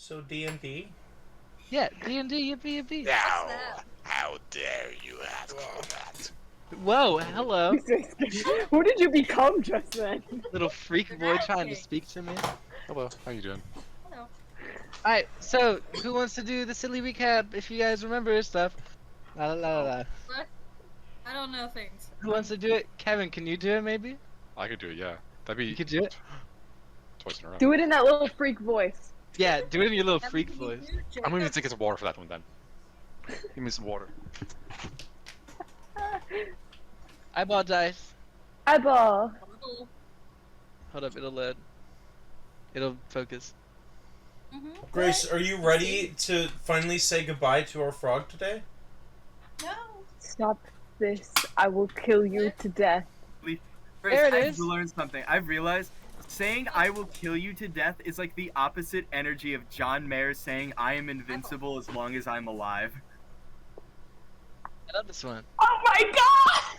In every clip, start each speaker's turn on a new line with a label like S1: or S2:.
S1: So D&D?
S2: Yeah, D&D, yippee yippee.
S3: Now, how dare you ask for that?
S2: Whoa, hello.
S4: Who did you become just then?
S2: Little freak boy trying to speak to me.
S3: Hello, how you doing?
S5: Hello.
S2: Alright, so who wants to do the silly recap if you guys remember stuff? La la la la.
S5: What? I don't know things.
S2: Who wants to do it? Kevin, can you do it maybe?
S3: I could do it, yeah. That'd be
S2: You could do it?
S3: twice in a row.
S4: Do it in that little freak voice.
S2: Yeah, do it in your little
S5: Kevin,
S2: freak
S5: can you
S2: voice.
S5: do it,
S3: I'm gonna
S5: Jacob?
S3: take some water for that one then. Give me some water.
S2: Eyeball dice.
S4: Eyeball.
S5: Oh.
S2: Hold up, it'll load. It'll focus.
S1: Grace, are you ready to finally say goodbye to our frog today?
S5: No.
S4: Stop this. I will kill you to death.
S6: Grace,
S2: There it
S6: I've
S2: is.
S6: learned something. I've realized saying I will kill you to death is like the opposite energy of John Mayer saying I am invincible as long as I'm alive.
S2: I love this one.
S4: Oh my god!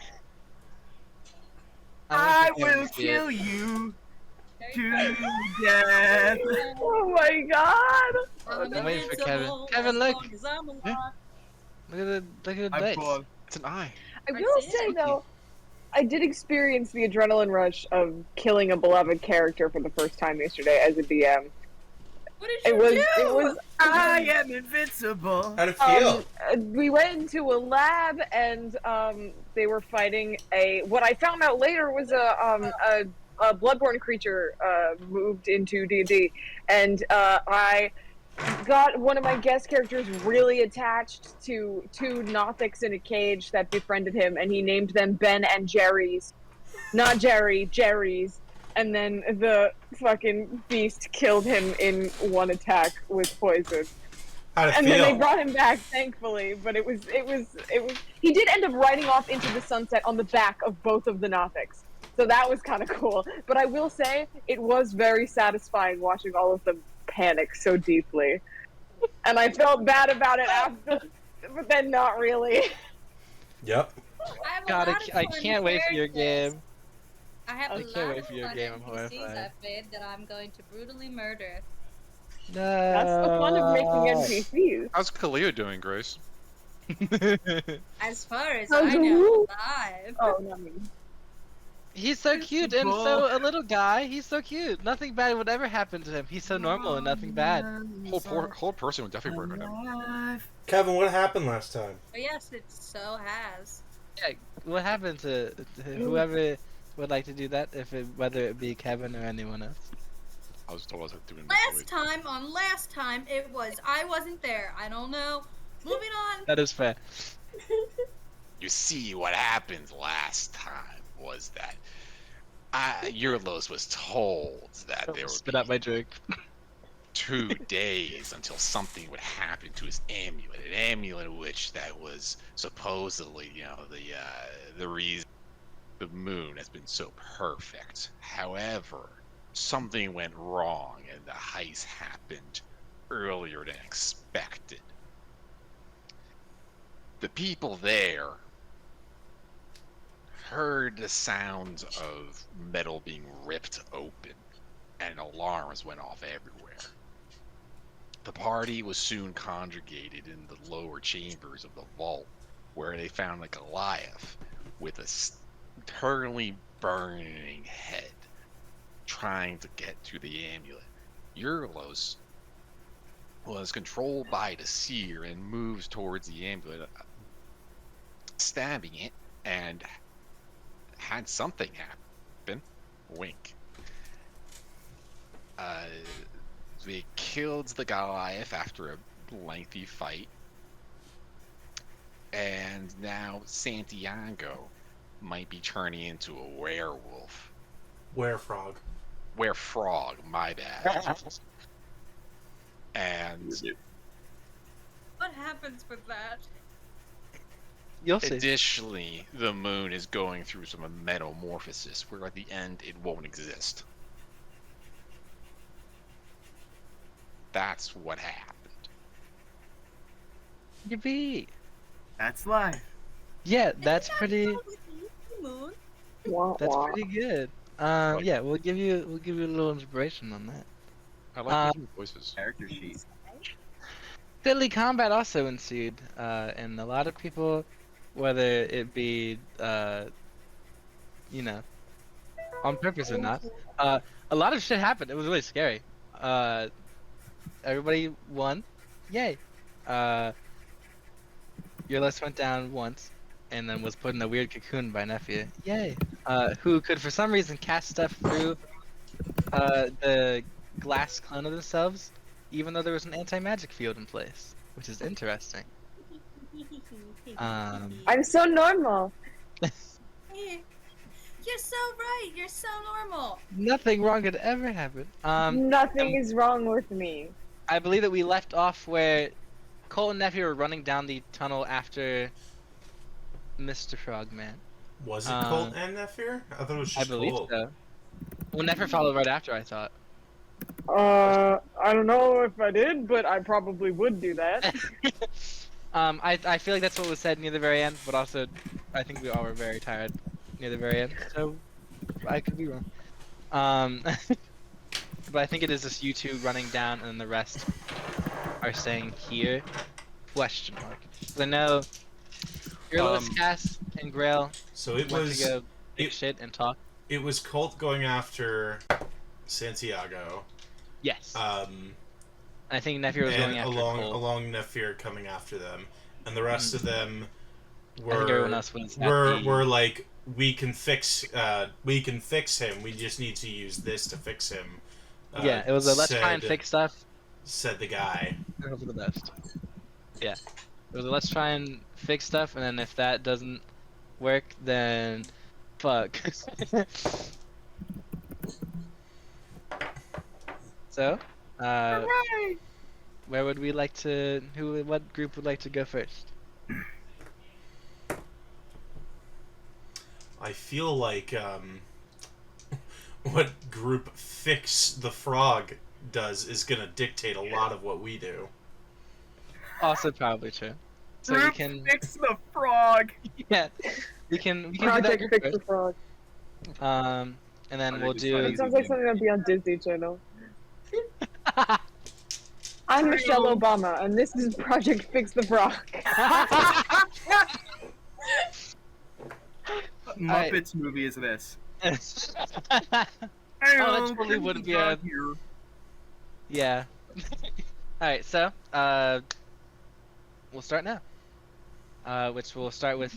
S6: I
S2: I'm gonna
S6: will
S2: see
S6: kill
S2: it.
S6: you
S5: There
S6: to
S5: you go.
S6: death.
S4: Oh my god!
S5: I'm
S2: I'm waiting for Kevin.
S5: invincible
S2: Kevin,
S5: as
S2: look.
S5: long as I'm alive.
S3: Yeah.
S2: Look at the
S6: I'm
S2: dice.
S6: full.
S3: It's an eye.
S4: I
S5: Right,
S4: will
S5: see?
S4: say though, I did experience the adrenaline rush of killing a beloved character for the first time yesterday as a DM.
S5: What did you
S4: It was,
S5: do?
S4: it was.
S6: I am invincible.
S1: How'd it feel?
S4: We went into a lab and they were fighting a. What I found out later was a bloodborne creature moved into D&D, and I got one of my guest characters really attached to two Nothics in a cage that befriended him, and he named them Ben and Jerry's. Not Jerry, Jerry's. And then the fucking beast killed him in one attack with poison.
S1: How'd it
S4: And then they
S1: feel?
S4: brought him back, thankfully. But it was. He did end up riding off into the sunset on the back of both of the Nothics. So that was kind of cool. But I will say, it was very satisfying watching all of them panic so deeply. And I felt bad about it after, but then not really.
S1: Yep.
S5: I have a
S2: God,
S5: lot of
S2: I
S5: fun
S2: can't wait for your
S5: characters.
S2: game.
S5: I have
S2: I
S5: a
S2: can't
S5: lot
S2: wait
S5: of
S2: for your
S5: fun
S2: game, I'm
S5: NPCs
S2: horrified.
S5: I've made that I'm going to brutally murder.
S2: No.
S4: That's the fun of making NPCs.
S3: How's Kalia doing, Grace?
S5: As far as
S4: How's
S5: I
S4: the
S5: know,
S4: wolf?
S5: alive.
S4: Oh, no.
S2: He's so cute and so a little guy. He's so cute. Nothing bad would ever happen to him. He's so normal and nothing bad.
S3: Whole person would definitely work on him.
S6: Alive.
S1: Kevin, what happened last time?
S5: But yes, it so has.
S2: Yeah, what happened to whoever would like to do that? Whether it be Kevin or anyone else.
S3: I was told I was doing
S5: Last time, it was I wasn't there. I don't know. Moving on.
S2: That is fair.
S3: You see, what happened last time was that Eurlos was told that there would
S2: Spit out my drink.
S3: 2 days until something would happen to his amulet. An amulet which that was supposedly, the reason the moon has been so perfect. However, something went wrong and the heist happened earlier than expected. The people there heard the sounds of metal being ripped open, and alarms went off everywhere. The party was soon congregated in the lower chambers of the vault, where they found a Goliath with a eternally burning head, trying to get to the amulet. Eurlos was controlled by the seer and moves towards the amulet, stabbing it, and had something happen. Wink. They killed the Goliath after a lengthy fight, and now Santiago might be turning into a werewolf.
S1: Werefrog.
S3: Werefrog, my bad. And
S5: What happens with that?
S2: You'll see.
S3: additionally, the moon is going through some metamorphosis, where at the end it won't exist. That's what happened.
S2: Yippee!
S6: That's life.
S2: Yeah, that's pretty.
S5: Moon.
S4: Wah,
S2: That's
S4: wah.
S2: pretty good. Yeah, we'll give you a little inspiration on that.
S3: I like making voices.
S6: Character sheet.
S2: Deadly combat also ensued, and a lot of people, whether it be, you know, on purpose or not, a lot of shit happened. It was really scary. Everybody won. Yay. Your list went down once, and then was put in a weird cocoon by Nephew. Yay. Who could, for some reason, cast stuff through the glass clone of themselves, even though there was an anti-magic field in place, which is interesting.
S4: I'm so normal.
S5: You're so right. You're so normal.
S2: Nothing wrong could ever happen.
S4: Nothing is wrong with me.
S2: I believe that we left off where Cole and Nephew were running down the tunnel after Mr. Frogman.
S1: Was it Colt and Nephir? I thought it was
S2: I
S1: just
S2: believe
S1: Colt.
S2: so. Well, Nephew followed right after, I thought.
S4: I don't know if I did, but I probably would do that.
S2: I feel like that's what was said near the very end, but also I think we all were very tired near the very end, so I could be wrong. But I think it is just you two running down, and then the rest are staying here? Question mark. 'Cause I know Fearless, Cass, and Grail
S1: So it
S2: went
S1: was
S2: to go big shit and talk.
S1: it was Colt going after Santiago.
S2: Yes.
S1: I
S2: I think Nephew was going after Cole.
S1: along Nephir coming after them, and the rest of them
S2: I think everyone else was at the...
S1: were like, we can fix him. We just need to use this to fix him.
S2: Yeah, it was a let's try and fix stuff.
S1: Said the guy.
S2: I hope for the best. Yeah. It was a let's try and fix stuff, and then if that doesn't work, then fuck. So, where would we like to? What group would like to go first?
S1: I feel like what group Fix the Frog does is gonna dictate a lot of what we do.
S2: Also probably true. So we can,
S6: Fix the frog.
S2: yeah, we can do that
S4: Project
S2: group
S4: Fix the
S2: first.
S4: Frog.
S2: And then
S6: Oh,
S2: we'll
S6: that'd be
S2: do.
S6: funny.
S4: It sounds like something that'd be on Disney Channel. I'm Michelle Obama, and this is Project Fix the Frog.
S6: What Muppets movie is this?
S2: Oh, that totally would be a. Yeah. Alright, so, we'll start now. Which we'll start with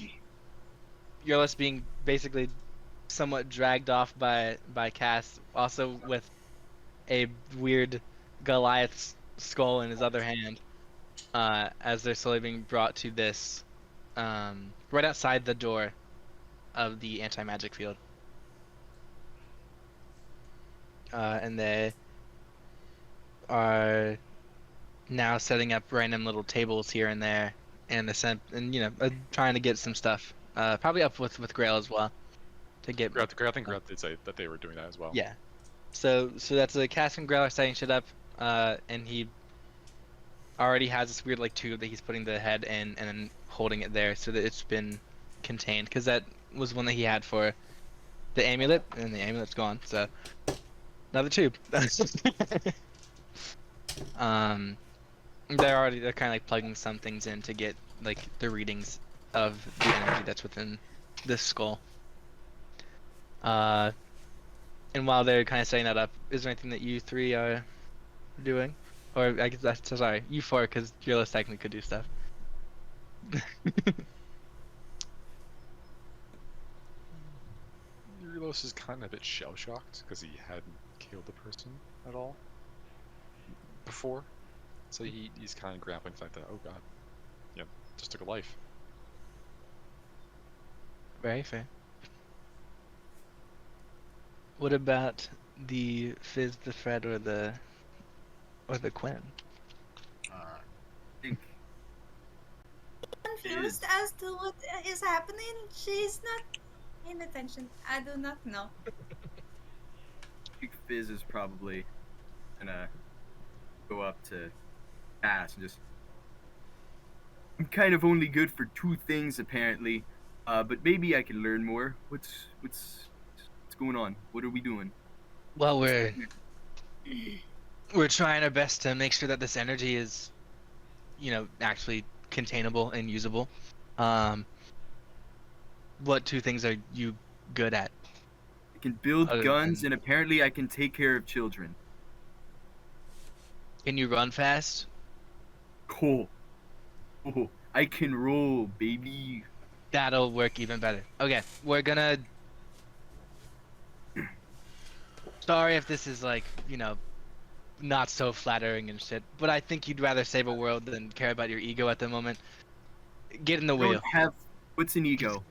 S2: Eurus being basically somewhat dragged off by Cass, also with a weird Goliath's skull in his other hand, as they're slowly being brought to this, right outside the door of the anti-magic field. And they are now setting up random little tables here and there, and trying to get some stuff. Probably up with Grail as well, to get.
S3: I think Grail did say that they were doing that as well.
S2: Yeah. So that's Cass and Grail are setting shit up, and he already has this weird tube that he's putting the head in and then holding it there so that it's been contained, because that was one that he had for the amulet, and the amulet's gone. So another tube. They're kind of plugging some things in to get the readings of the energy that's within this skull. And while they're kind of setting that up, is there anything that you three are doing? Or I guess that's sorry, you four, because your list technically could do stuff.
S3: Urlos is kind of a bit shell-shocked because he hadn't killed the person at all before. So he's kind of grappling with the fact that, oh god, yeah, just took a life.
S2: Very fair. What about the Fizz, the Fred, or the Quinn?
S6: I think
S5: Confused as to what is happening. She's not paying attention. I do not know.
S6: Fizz is probably gonna go up to Cass and just. I'm kind of only good for two things apparently, but maybe I can learn more. What's going on? What are we doing?
S2: Well, we're we're trying our best to make sure that this energy is, actually containable and usable. What two things are you good at?
S6: I can build
S2: Other
S6: guns,
S2: than-
S6: and apparently I can take care of children.
S2: Can you run fast?
S6: Cool. Oh, I can roll, baby.
S2: That'll work even better. Okay, we're gonna. Sorry if this is like, not so flattering and shit, but I think you'd rather save a world than care about your ego at the moment. Get in the
S6: I
S2: wheel.
S6: don't have. What's an ego?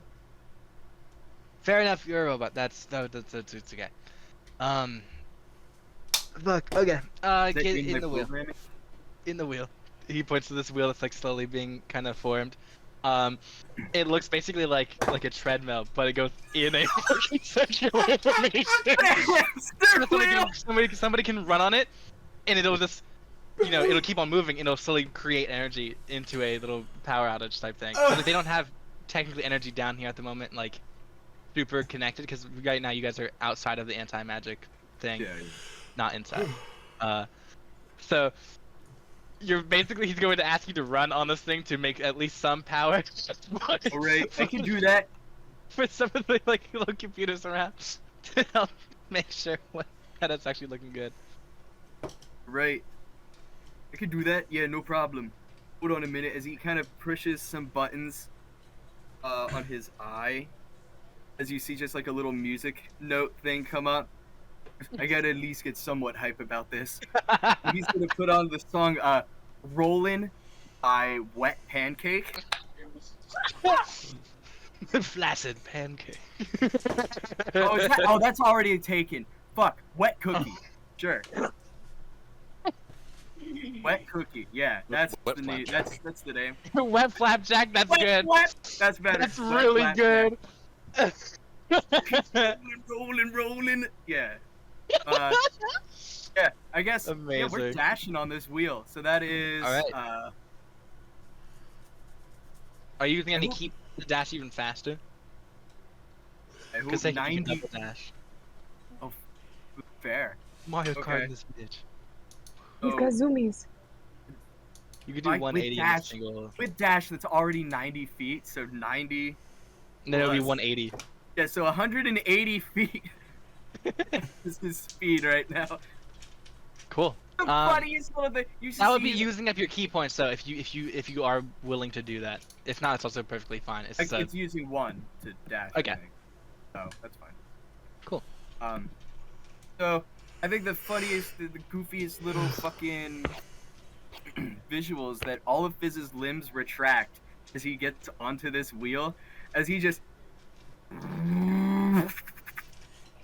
S2: Fair enough, you're a robot. That's okay. Look, okay.
S6: Is that
S2: Get
S6: in
S2: in
S6: my
S2: the wheel.
S6: programming?
S2: In the wheel. He points to this wheel that's like slowly being kind of formed. It looks basically like a treadmill, but it goes in a fucking circular formation.
S6: Hamster wheel!
S2: Somebody can run on it, and it'll just, it'll keep on moving, and it'll slowly create energy into a little power outage type thing. But they don't have technically energy down here at the moment, like super connected, because right now you guys are outside of the anti-magic thing,
S6: Yeah.
S2: not inside. So he's going to ask you to run on this thing to make at least some power.
S6: Alright, I can do that.
S2: For some of the little computers around to help make sure that it's actually looking good.
S6: Right. I can do that. Yeah, no problem. Hold on a minute as he kind of pushes some buttons on his eye. As you see just like a little music note thing come up. I gotta at least get somewhat hype about this. He's gonna put on the song Rollin' by Wet Pancake.
S2: Flaccid pancake.
S6: Oh, that's already taken. Fuck. Wet Cookie. Sure. Wet Cookie. Yeah, that's
S3: Wet
S6: the name.
S3: Flapjack.
S6: That's the name.
S2: Wet flapjack. That's good.
S6: That's better.
S2: That's
S6: Wet
S2: really
S6: Flapjack.
S2: good.
S6: rolling. Yeah. Yeah, I guess. Yeah, we're
S2: Amazing.
S6: dashing on this wheel, so that is.
S2: All right. Are you going to
S6: hope-
S2: keep the dash even faster?
S6: I
S2: Because
S6: hope
S2: they can
S6: 90.
S2: double dash.
S6: Fair.
S2: Mario
S6: Okay.
S2: Kart in this bitch.
S4: He's
S6: Oh,
S4: got zoomies.
S2: You could do
S6: With
S2: 180 in a
S6: dash.
S2: single.
S6: with dash, that's already 90 feet, so 90.
S2: And then it'll be
S6: plus.
S2: 180.
S6: Yeah, so 180 feet is his speed right now.
S2: Cool.
S6: The funniest little thing. You should
S2: That would
S6: see
S2: be using up your key points, though. If you are willing to do that. If not, it's also perfectly fine. It's
S6: Like, it's using one to dash.
S2: Okay.
S6: I think. So that's fine.
S2: Cool.
S6: So I think the funniest, the goofiest little fucking visuals that all of Fizz's limbs retract as he gets onto this wheel, as he just.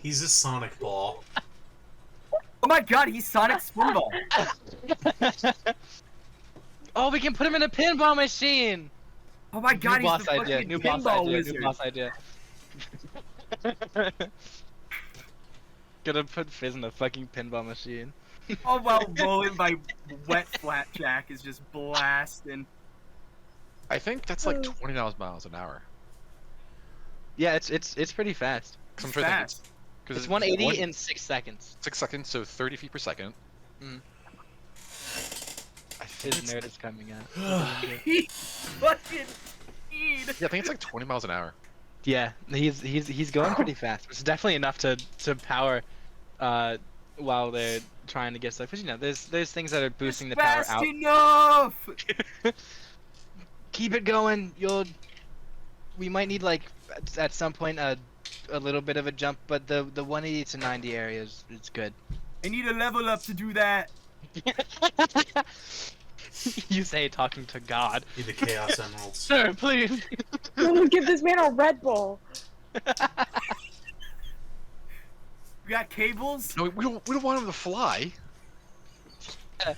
S1: He's a Sonic ball.
S6: Oh my god, he's Sonic Spinball.
S2: Oh, we can put him in a pinball machine.
S6: Oh my god,
S2: New
S6: he's
S2: boss
S6: the
S2: idea.
S6: fucking
S2: New boss
S6: pinball
S2: idea.
S6: wizard.
S2: New boss idea. Gonna put Fizz in a fucking pinball machine.
S6: All while rolling by Wet Flapjack is just blasting.
S3: I think that's like 20 miles an hour.
S2: Yeah, it's pretty fast.
S3: 'Cause I'm trying to think
S6: Fast.
S3: Because
S2: It's 180 in 6 seconds.
S3: 6 seconds, so 30 feet per second.
S2: Mm.
S3: I think
S2: His
S3: it's,
S2: nerd is coming out.
S6: He fucking speed.
S3: yeah, I think it's like 20 miles an hour.
S2: Yeah, he's going pretty fast. It's definitely enough to power while they're trying to get stuff. Because there's things that are boosting the power
S6: Fast
S2: out.
S6: enough.
S2: Keep it going. We might need at some point a little bit of a jump, but the 180 to 90 area is good.
S6: I need a level up to do that.
S2: You say talking to God.
S1: Need the Chaos Emeralds.
S2: Sir, please.
S4: Give this man a Red Bull.
S6: We got cables.
S3: No, we don't want him to fly.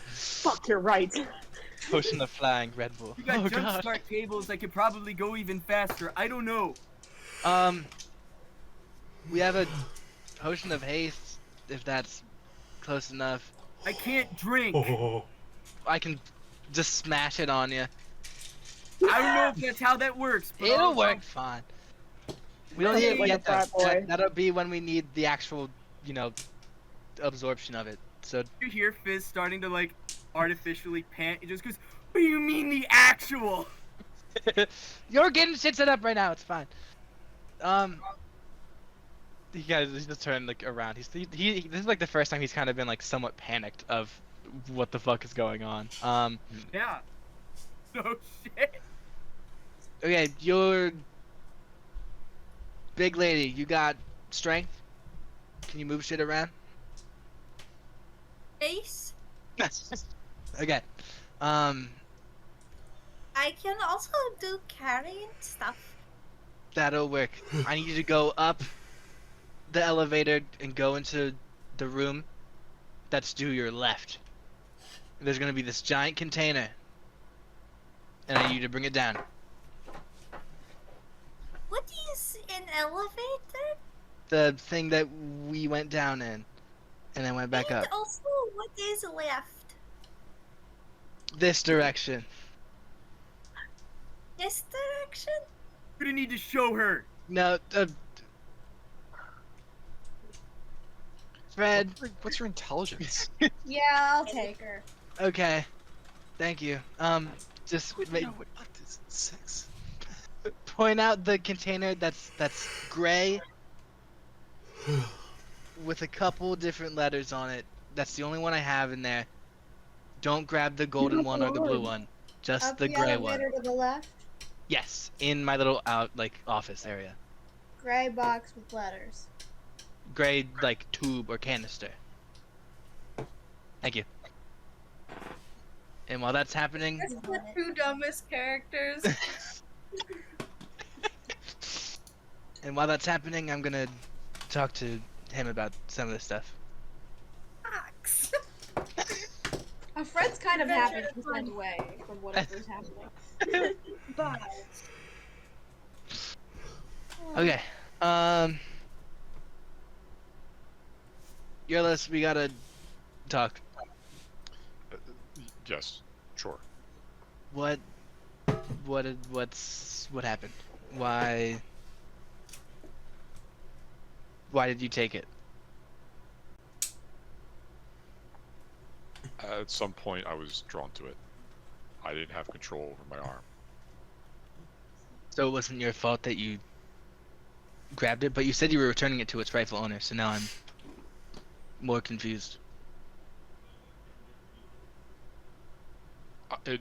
S4: Fuck, you're right.
S2: Potion of flying Red Bull.
S6: We got
S2: Oh
S6: jump
S2: god.
S6: start cables that could probably go even faster. I don't know.
S2: We have a potion of haste, if that's close enough.
S6: I can't drink.
S1: Oh,
S2: I can just smash it on you.
S6: I don't know if that's how that works. But
S2: It'll
S6: I'll-
S2: work fine. We don't
S4: Treat
S2: need
S4: it
S2: it
S4: like a
S2: yet, though.
S4: frat boy.
S2: That'll be when we need the actual, absorption of it. So
S6: You hear Fizz starting to like artificially pant. He just goes, "What do you mean the actual?"
S2: you're getting shit set up right now. It's fine. He guys, he's just turned like around. He this is like the first time he's kind of been like somewhat panicked of what the fuck is going on.
S6: Yeah. No shit.
S2: Okay, you're big lady. You got strength? Can you move shit around?
S5: Ace.
S2: Okay.
S5: I can also do carrying stuff.
S2: That'll work. I need you to go up the elevator and go into the room that's to your left. There's gonna be this giant container, and I need you to bring it down.
S5: What is an elevator?
S2: The thing that we went down in, and then went back
S5: And
S2: up.
S5: also, what is left?
S2: This direction.
S5: This direction?
S6: You're gonna need to show her.
S2: No, Fred.
S3: What's your intelligence?
S7: Yeah, I'll take her.
S2: Okay. Thank you. Just
S3: Wait,
S2: ma-
S3: no, what is 6?
S2: point out the container that's gray with a couple different letters on it. That's the only one I have in there. Don't grab the golden one or the blue one. Just
S7: Up
S2: the
S7: the
S2: gray one.
S7: elevator to the left.
S2: Yes, in my little office area.
S7: Gray box with letters.
S2: Gray tube or canister. Thank you. And while that's happening,
S5: That's the two dumbest characters.
S2: I'm gonna talk to him about some of this stuff.
S5: Fox.
S7: Fred's kind of happy
S5: Adventure
S7: he's
S5: fun.
S7: went away from whatever's happening.
S5: But
S2: Okay. Yurlis, we gotta talk.
S3: Yes, sure.
S2: What happened? Why did you take it?
S3: At some point, I was drawn to it. I didn't have control over my arm.
S2: So it wasn't your fault that you grabbed it, but you said you were returning it to its rightful owner, so now I'm more confused.
S3: It.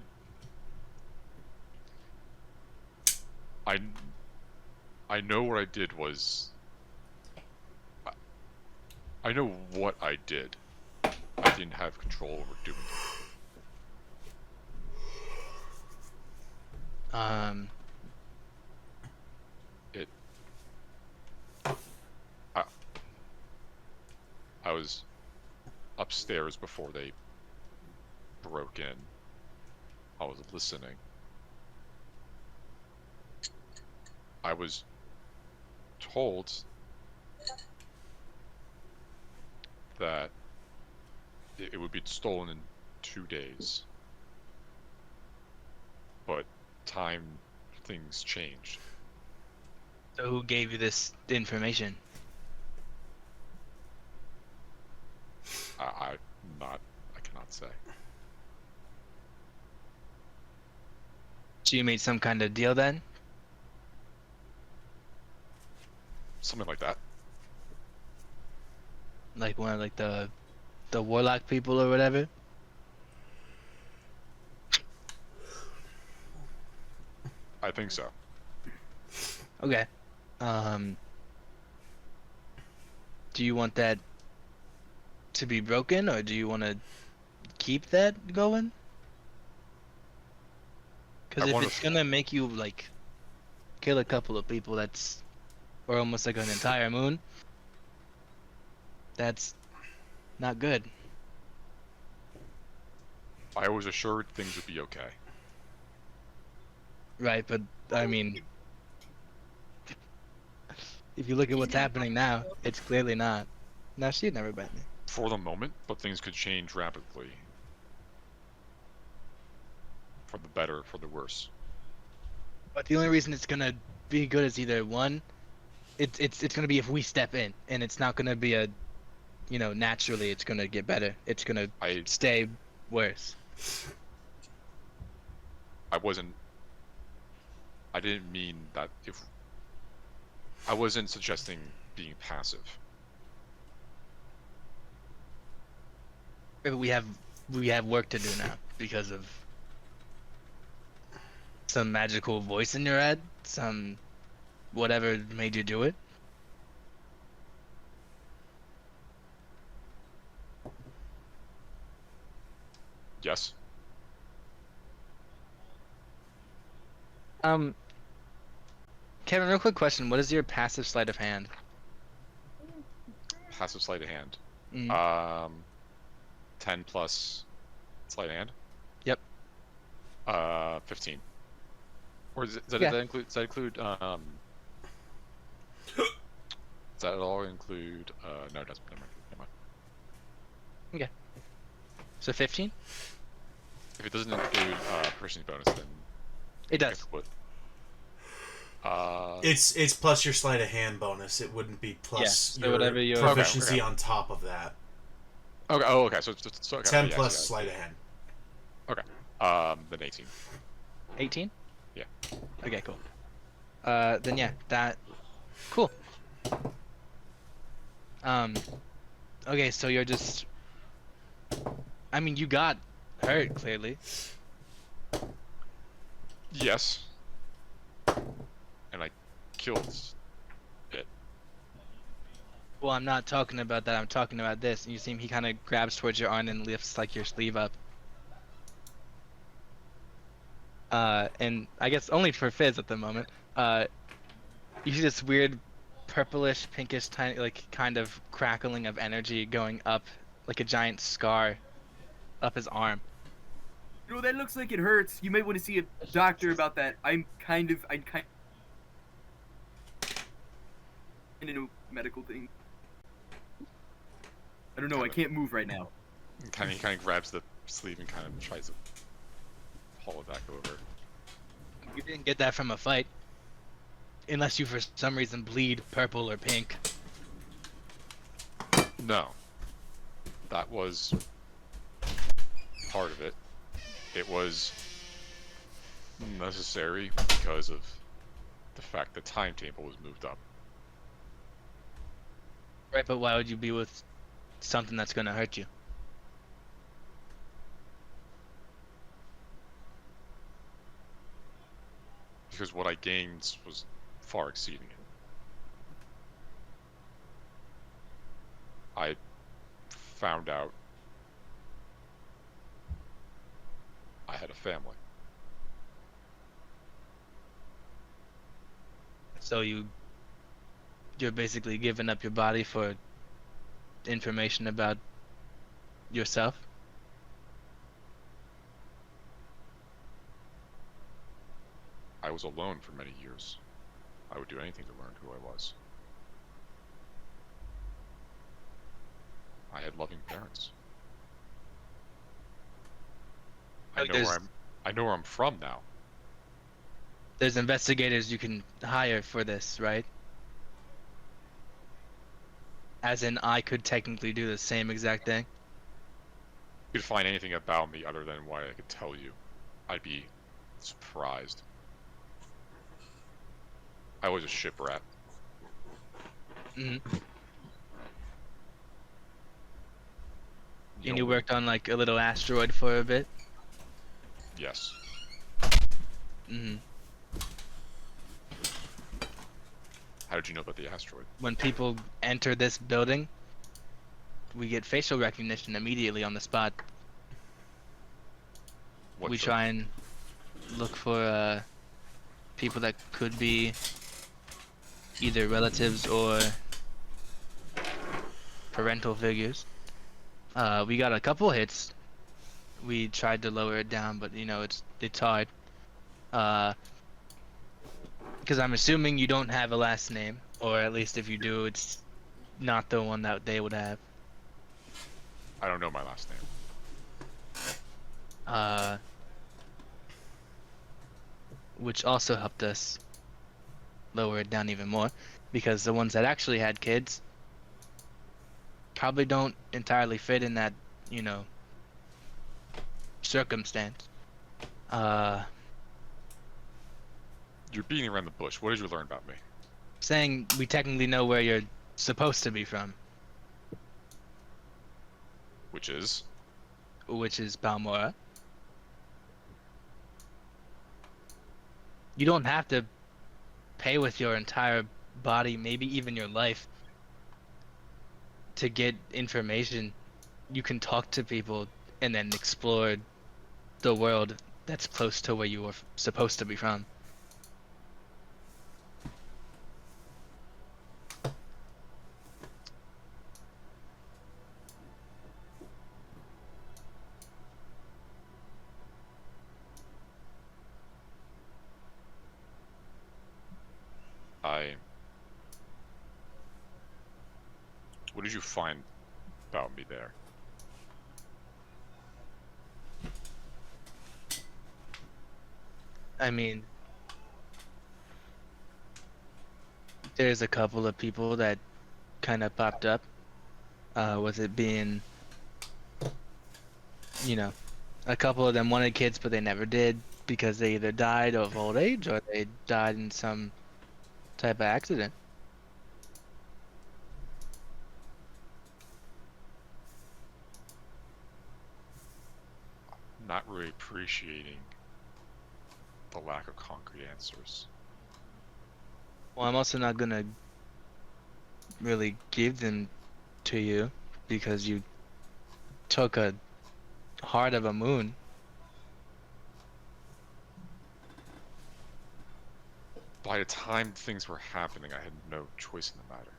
S3: I know what I did was. I know what I did. I didn't have control over doing it. I was upstairs before they broke in. I was listening. I was told that it would be stolen in 2 days. But things changed.
S2: So who gave you this information?
S3: I cannot say.
S2: So you made some kind of deal then?
S3: Something like that.
S2: Like one of the warlock people or whatever?
S3: I think so.
S2: Okay. Do you want that to be broken, or do you want to keep that going? Because
S3: I
S2: if
S3: wanna-
S2: it's gonna make you kill a couple of people, or almost like an entire moon, that's not good.
S3: I was assured things would be okay.
S2: Right, but I mean, if you look at what's happening now, it's clearly not. No, she'd never bite me.
S3: For the moment, but things could change rapidly. For the better, for the worse.
S2: But the only reason it's gonna be good is either one, it's gonna be if we step in, and it's not gonna be naturally it's gonna get better. It's gonna
S3: I
S2: stay worse.
S3: I wasn't. I didn't mean that. If I wasn't suggesting being passive.
S2: But we have work to do now because of some magical voice in your head, some whatever made you do it.
S3: Yes.
S2: Kevin, real quick question: what is your passive sleight of hand?
S3: Passive sleight of hand.
S2: Mm.
S3: 10 plus sleight of hand.
S2: Yep.
S3: 15. Or does that
S2: Yeah.
S3: include? Does that include? Does that at all include? No, it doesn't. Never mind.
S2: So 15?
S3: If it doesn't include person's bonus, then
S2: It does.
S3: what?
S1: It's plus your sleight of hand bonus. It wouldn't be plus
S2: so
S1: your
S2: whatever your-
S1: proficiency
S3: Okay.
S1: on top of that.
S3: Okay. Oh, okay. So it's okay.
S1: 10
S3: yeah,
S1: plus
S3: yeah.
S1: sleight of hand.
S3: Then 18.
S2: 18?
S3: Yeah.
S2: Okay, cool. Then yeah, that cool. Okay, so you're just I mean, you got hurt clearly.
S3: Yes. And I killed it.
S2: Well, I'm not talking about that. I'm talking about this. And you see him, he kind of grabs towards your arm and lifts like your sleeve up. And I guess only for Fizz at the moment. You see this weird purplish, pinkish, tiny, like kind of crackling of energy going up, like a giant scar, up his arm.
S6: That looks like it hurts. You might want to see a doctor about that. I kind of know medical thing. I don't know. I can't move right now.
S3: And he kind of grabs the sleeve and kind of tries to haul it back over.
S2: You didn't get that from a fight, unless you for some reason bleed purple or pink.
S3: No. That was part of it. It was necessary because of the fact the timetable was moved up.
S2: Right, but why would you be with something that's gonna hurt you?
S3: Because what I gained was far exceeding it. I found out I had a family.
S2: So you're basically giving up your body for information about yourself?
S3: I was alone for many years. I would do anything to learn who I was. I had loving parents. I
S2: Like
S3: know where I'm from now.
S2: There's investigators you can hire for this, right? As in, I could technically do the same exact thing.
S3: If you could find anything about me other than what I could tell you, I'd be surprised. I was a ship rat.
S2: Hmm.
S3: You
S2: And
S3: know,
S2: you worked on like a little asteroid for a bit.
S3: Yes.
S2: Hmm.
S3: How did you know about the asteroid?
S2: When people enter this building, we get facial recognition immediately on the spot.
S3: What
S2: We
S3: the-
S2: try and look for people that could be either relatives or parental figures. We got a couple hits. We tried to lower it down, but it's hard. Because I'm assuming you don't have a last name, or at least if you do, it's not the one that they would have.
S3: I don't know my last name.
S2: Which also helped us lower it down even more, because the ones that actually had kids probably don't entirely fit in that, circumstance.
S3: You're beating around the bush. What did you learn about me?
S2: Saying we technically know where you're supposed to be from,
S3: Which is?
S2: which is Balmora. You don't have to pay with your entire body, maybe even your life, to get information. You can talk to people and then explore the world that's close to where you were supposed to be from.
S3: What did you find about me there?
S2: I mean, there's a couple of people that kind of popped up, with it being, a couple of them wanted kids, but they never did because they either died of old age or they died in some type of accident.
S3: Not really appreciating the lack of concrete answers.
S2: Well, I'm also not gonna really give them to you because you took a heart of a moon.
S3: By the time things were happening, I had no choice in the matter.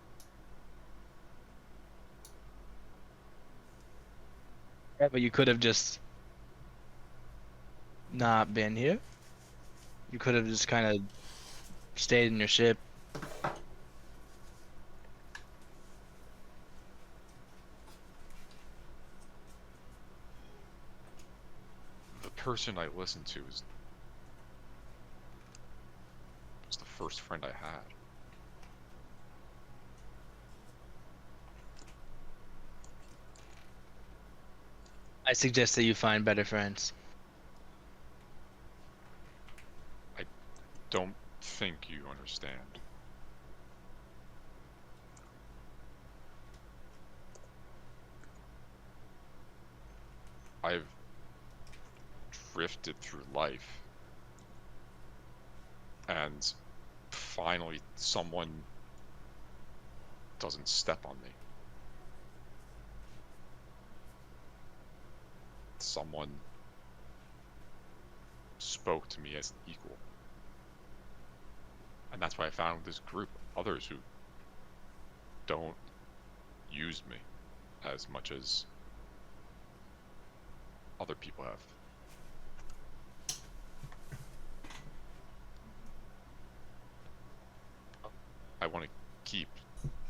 S2: Yeah, but you could have just not been here. You could have just kind of stayed in your ship.
S3: The person I listened to was the first friend I had.
S2: I suggest that you find better friends.
S3: Don't think you understand. I've drifted through life, and finally someone doesn't step on me. Someone spoke to me as an equal. And that's why I found this group, others who don't use me as much as other people have. I want to keep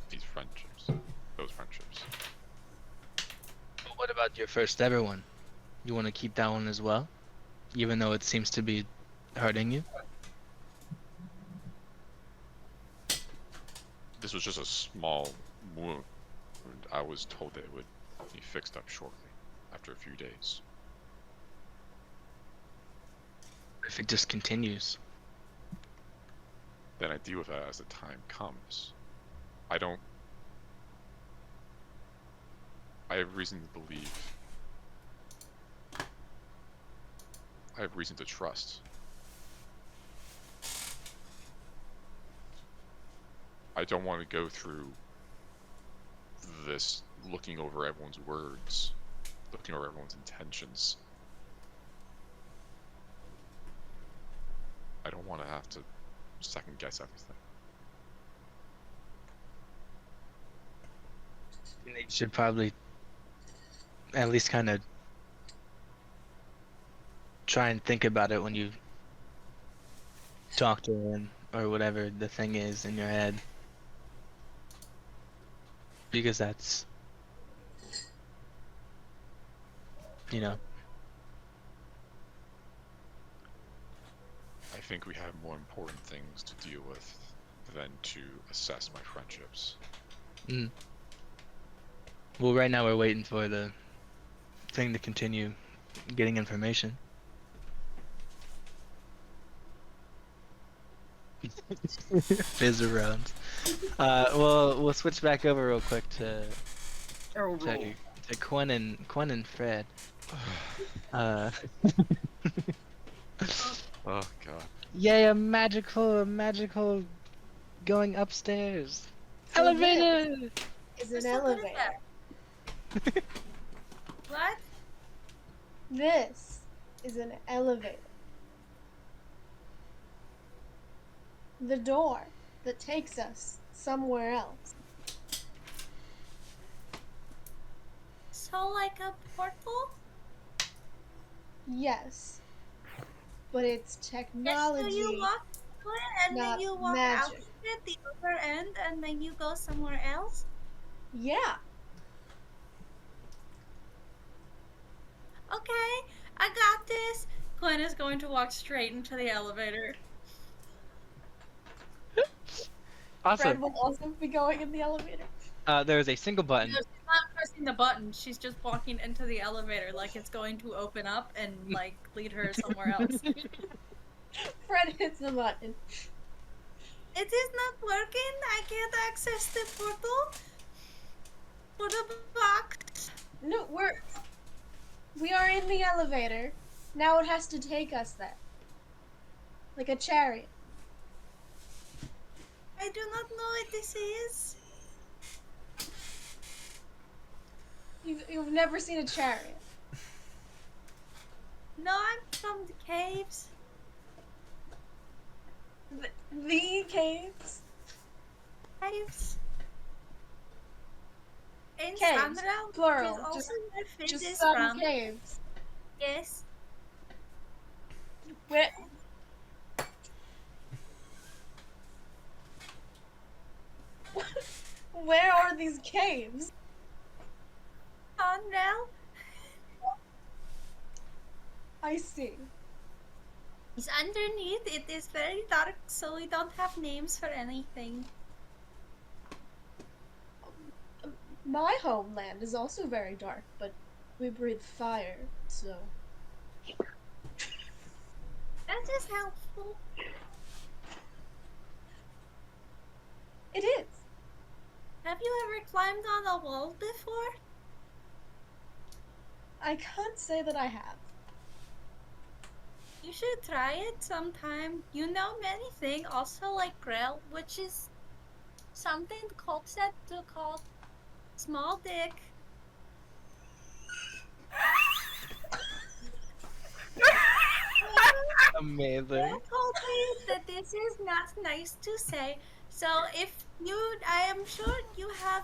S3: these friendships, those friendships.
S2: But what about your first ever one? You want to keep that one as well? Even though it seems to be hurting you?
S3: This was just a small wound. I was told that it would be fixed up shortly, after a few days.
S2: If it just continues.
S3: Then I deal with that as the time comes. I have reason to believe. I have reason to trust. I don't want to go through this looking over everyone's words, looking over everyone's intentions. I don't want to have to second guess everything.
S2: You should probably at least kind of try and think about it when you talk to him or whatever the thing is in your head. Because that's,
S3: I think we have more important things to deal with than to assess my friendships.
S2: Mm. Well, right now we're waiting for the thing to continue getting information. Fizz around. We'll switch back over real quick to
S6: Arrow roll.
S2: Quinn and Fred. Uh,
S3: Oh god.
S2: yay! A magical going upstairs.
S7: So
S2: Elevator.
S7: Is
S5: Just
S7: an
S5: look at
S7: elevator.
S5: that. What?
S7: This is an elevator. The door that takes us somewhere else.
S5: So like a portal?
S7: Yes. But it's
S5: Yes,
S7: technology.
S5: so you walk to it and
S7: not
S5: then you walk out
S7: magic.
S5: of it, the other end, and then you go somewhere else?
S7: Yeah.
S5: Okay, I got this. Glenn is going to walk straight into the elevator.
S7: Fred
S2: Awesome.
S7: will also be going in the elevator.
S2: There is a single button.
S5: No, she's not pressing the button. She's just walking into the elevator like it's going to open up and like lead her somewhere else.
S7: Fred hits the button.
S5: It is not working. I can't access the portal for the box.
S7: No, we are in the elevator. Now it has to take us there. Like a chariot.
S5: I do not know what this is.
S7: You've never seen a chariot.
S5: No, I'm from the caves.
S7: The caves.
S5: Caves. In
S7: Caves,
S5: Sandra,
S7: plural,
S5: which is also where Fizz
S7: Just
S5: is
S7: some
S5: from.
S7: caves.
S5: Yes.
S7: Where Where are these caves?
S5: Conrail.
S7: I see.
S5: It's underneath. It is very dark, so we don't have names for anything.
S7: My homeland is also very dark, but we breathe fire, so.
S5: That is helpful.
S7: It is.
S5: Have you ever climbed on a wall before?
S7: I can't say that I have.
S5: You should try it sometime. You know many things, also like Grail, which is something called said to call small dick.
S2: Amazing.
S5: Grail told me that this is not nice to say, so if you, I am sure you have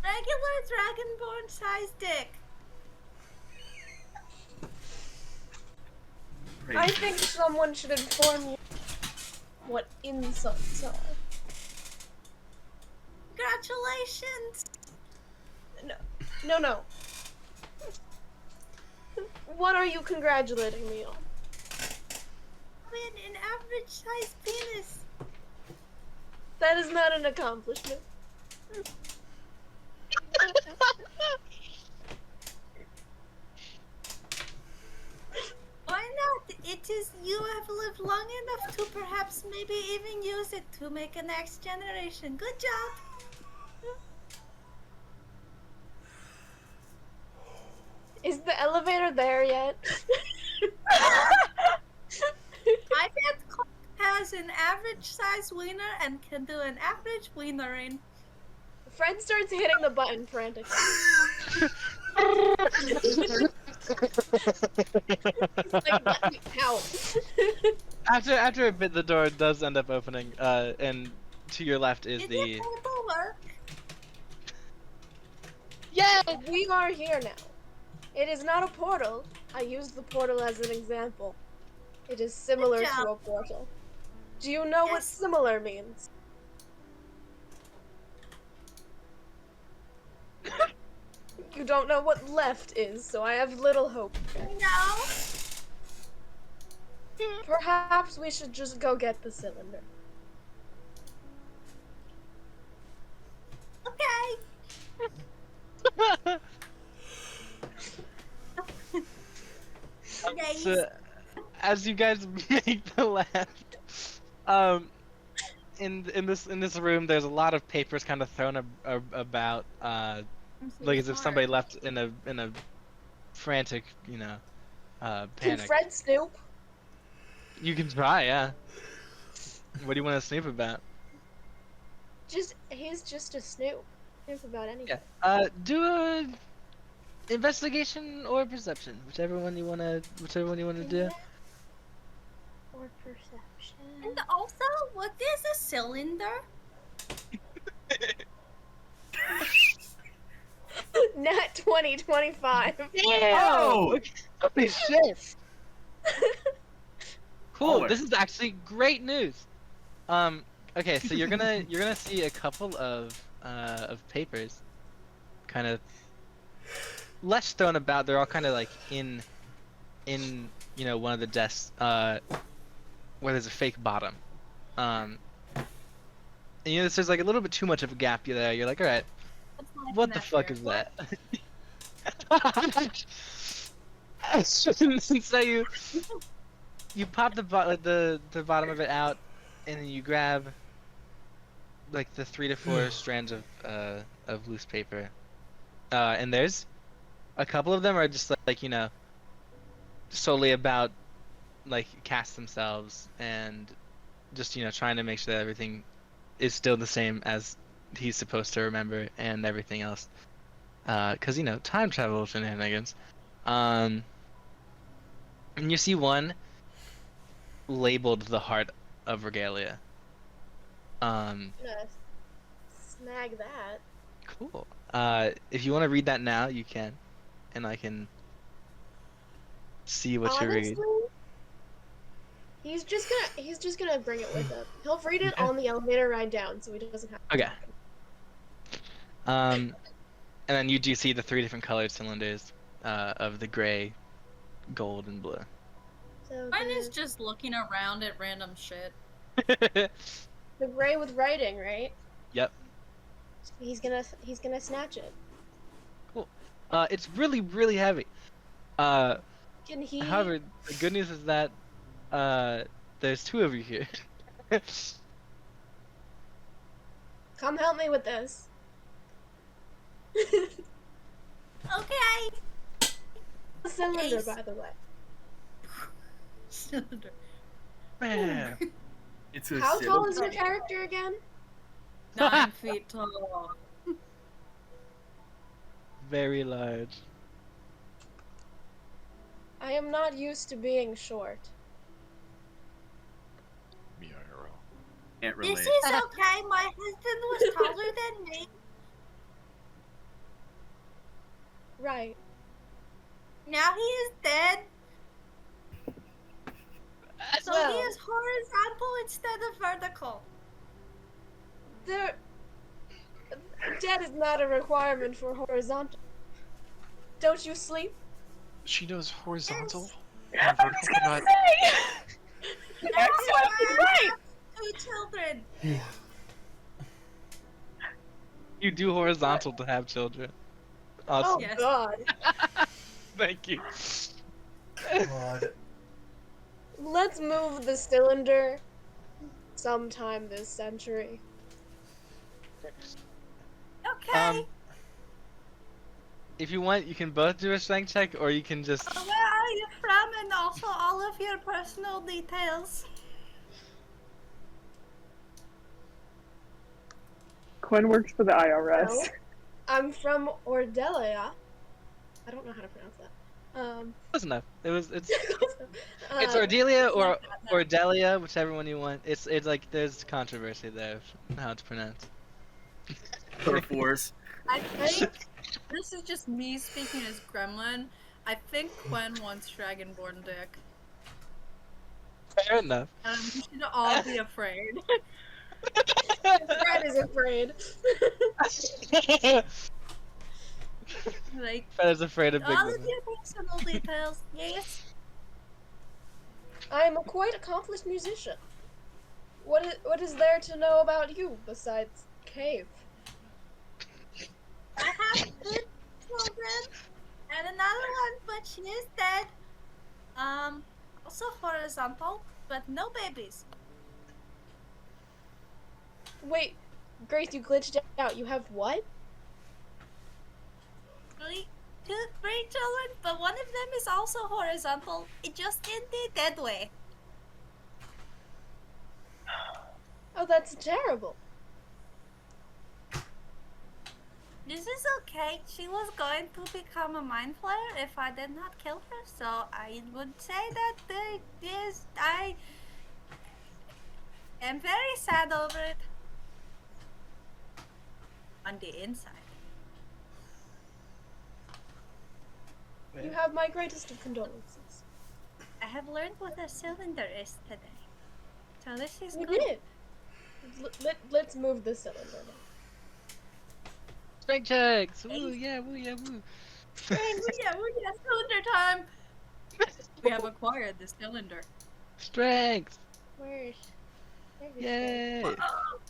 S5: regular dragonborn size dick.
S7: I think someone should inform you what insults are.
S5: Congratulations!
S7: No. What are you congratulating me on?
S5: With an average size penis.
S7: That is not an accomplishment.
S5: Why not? It is, you have lived long enough to perhaps maybe even use it to make a next generation. Good job!
S7: Is the elevator there yet?
S5: I bet Clark has an average size wiener and can do an average wienering.
S7: Fred starts hitting the button frantically. He's like, let me out.
S2: After a bit, the door does end up opening, and to your left is
S5: Did
S2: the.
S5: your portal work?
S7: Yeah, we are here now. It is not a portal. I used the portal as an example. It is similar
S5: Good
S7: to
S5: job.
S7: a portal. Do you know what
S5: Yes.
S7: similar means? You don't know what left is, so I have little hope.
S5: No.
S7: Perhaps we should just go get the cylinder.
S5: Nice.
S2: So, as you guys make the left, um, in this room, there's a lot of papers kind of thrown about,
S5: I'm so
S2: like as if somebody
S5: smart.
S2: left in a frantic,
S7: Can
S2: panic.
S7: Fred snoop?
S2: You can try, yeah. What do you want to snoop about?
S7: He's just a snoop. Snoop about anything.
S2: Yeah. Do a investigation or perception, whichever one you wanna do.
S7: Or perception.
S5: And also, what is a cylinder?
S7: Nat 2025.
S6: Oh!
S2: Holy shit! Cool.
S6: Baller.
S2: This is actually great news. Okay, so you're gonna see a couple of papers, kind of less thrown about. They're all kind of like in one of the desks where there's a fake bottom. And there's like a little bit too much of a gap there. You're like, all right,
S5: What's life
S2: what
S5: in
S2: the
S5: that
S2: fuck
S5: beer?
S2: is
S5: What?
S2: that? So you pop the bottom of it out, and then you grab like the 3 to 4 strands of loose paper, and there's a couple of them are just like solely about like cast themselves and just trying to make sure that everything is still the same as he's supposed to remember and everything else, because time travel shenanigans. And you see one labeled the Heart of Regalia.
S7: Gonna snag that.
S2: Cool. If you want to read that now, you can, and I can see what you read.
S7: Honestly, he's just gonna bring it with him. He'll read it
S2: Okay.
S7: on the elevator ride down, so he doesn't have to.
S2: Okay. And then you do see the 3 different colored cylinders of the gray, gold, and blue.
S7: So
S5: Mine is just looking around at random shit.
S7: the gray with writing, right?
S2: Yep.
S7: He's gonna snatch it.
S2: It's really, really heavy.
S7: Can he?
S2: However, the good news is that there's 2 of you here.
S7: Come help me with this.
S5: Okay.
S7: A cylinder,
S5: Ace.
S7: by the way.
S5: Cylinder.
S2: Man.
S6: It's a
S7: How tall
S6: cylinder.
S7: is your character again?
S5: 9 feet tall.
S2: Very large.
S7: I am not used to being short.
S3: Me IRL.
S6: Can't
S5: This
S6: relate.
S5: is okay. My husband was taller than me.
S7: Right.
S5: Now he is dead. So he
S7: Well.
S5: is horizontal instead of vertical.
S7: There. Dead is not a requirement for horizontal. Don't you sleep?
S3: She knows horizontal.
S4: I
S3: and
S4: was
S3: vertical,
S4: gonna
S3: but
S4: say.
S5: Now
S4: Excellent, right.
S5: 2 children.
S2: You do horizontal to have children.
S7: Oh
S2: Awesome.
S5: Yes.
S7: God.
S2: Thank you.
S1: God.
S7: Let's move the cylinder sometime this century.
S5: Okay.
S2: If you want, you can both do a strength check, or you can just.
S5: Where are you from, and also all of your personal details?
S4: Quinn works for the IRS.
S7: No. I'm from Ordelia. I don't know how to pronounce that.
S2: Close enough. It's
S7: uh,
S2: it's Ordelia or Ordelia, whichever one you want. It's like there's controversy there of how it's pronounced.
S6: Or force.
S5: I think this is just me speaking as Gremlin. I think Gwen wants Dragonborn dick.
S2: Fair enough.
S5: We should all be afraid.
S7: Fred is afraid.
S5: Like,
S2: Fred is afraid of big
S5: all of
S2: women.
S5: your personal details, yes?
S7: I am a quite accomplished musician. What is there to know about you besides cave?
S5: I have good children, and another one, but she is dead. Also horizontal, but no babies.
S7: Wait, Grace, you glitched out. You have what?
S5: Three, three children, but one of them is also horizontal. It just in the dead way.
S7: Oh, that's terrible.
S5: This is okay. She was going to become a mind flayer if I did not kill her, so I would say that I am very sad over it. On the inside.
S7: You have my greatest of condolences.
S5: I have learned what a cylinder is today. So this is
S7: We
S5: good.
S7: did. Let's move the cylinder now.
S2: Strength checks. Woo, yeah, woo, yeah, woo.
S5: Yeah, cylinder time. We have acquired the cylinder.
S2: Strength.
S7: Where's
S2: Yay.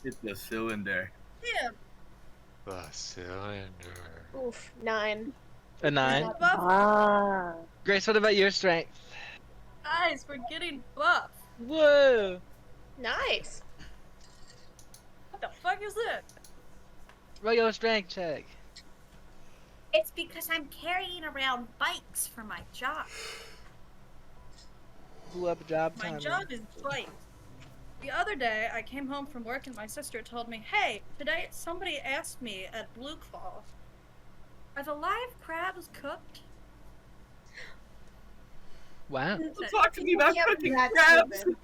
S6: It's a cylinder.
S5: Yeah.
S3: The cylinder.
S7: Oof, 9.
S2: A 9.
S5: Buff.
S4: Ah.
S2: Grace, what about your strength?
S5: Guys, we're getting buff.
S2: Whoa.
S7: Nice.
S5: What the fuck is it?
S2: Roll your strength check.
S5: It's because I'm carrying around bikes for my job.
S2: Blew up a job
S5: My
S2: time.
S5: job is bikes. The other day, I came home from work and my sister told me, hey, today somebody asked me at Blue Claw, are the live crabs cooked?
S2: Wow.
S6: Don't talk to me about
S7: Yeah,
S6: cooking
S7: that's
S6: crabs.
S7: stupid.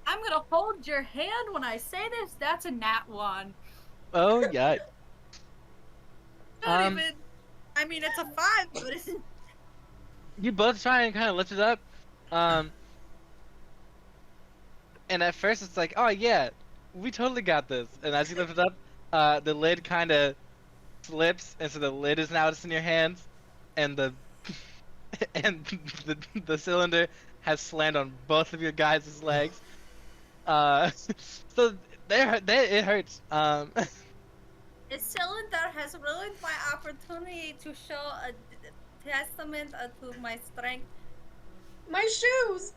S5: I'm gonna hold your hand when I say this. That's a nat 1.
S2: Oh, yeah.
S5: Not even. I mean, it's a 5, but it's.
S2: You both try and kind of lift it up. And at first it's like, oh yeah, we totally got this. And as you lift it up, the lid kind of slips, and so the lid is now just in your hands, and the and the cylinder has slammed on both of your guys' legs. So it hurts.
S5: The cylinder has ruined my opportunity to show a testament to my strength.
S7: My shoes!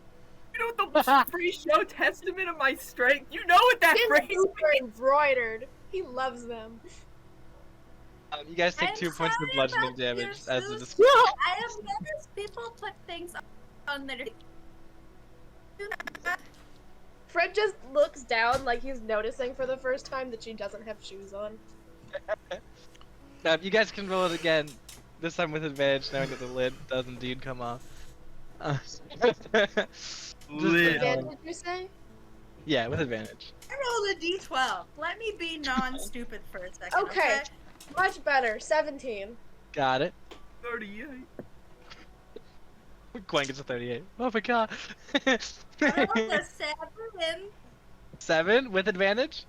S6: You know the free show testament of my strength? You know what that
S7: His
S6: phrase
S7: boots are embroidered. He loves them.
S2: You guys take
S5: I'm
S2: 2 points of
S5: sorry
S2: bludgeoning
S5: about your
S2: damage as the
S5: shoes. I have noticed people put things on their. Do not.
S7: Fred just looks down like he's noticing for the first time that she doesn't have shoes on.
S2: You guys can roll it again, this time with advantage, knowing that the lid does indeed come off.
S6: Lid.
S7: Again, did you say?
S2: Yeah, with advantage.
S5: I rolled a d12. Let me be non-stupid for a second.
S7: Okay. Much better. 17.
S2: Got it.
S6: 38.
S2: Gwen gets a 38. Oh my god.
S5: I rolled a 7.
S2: 7 with advantage?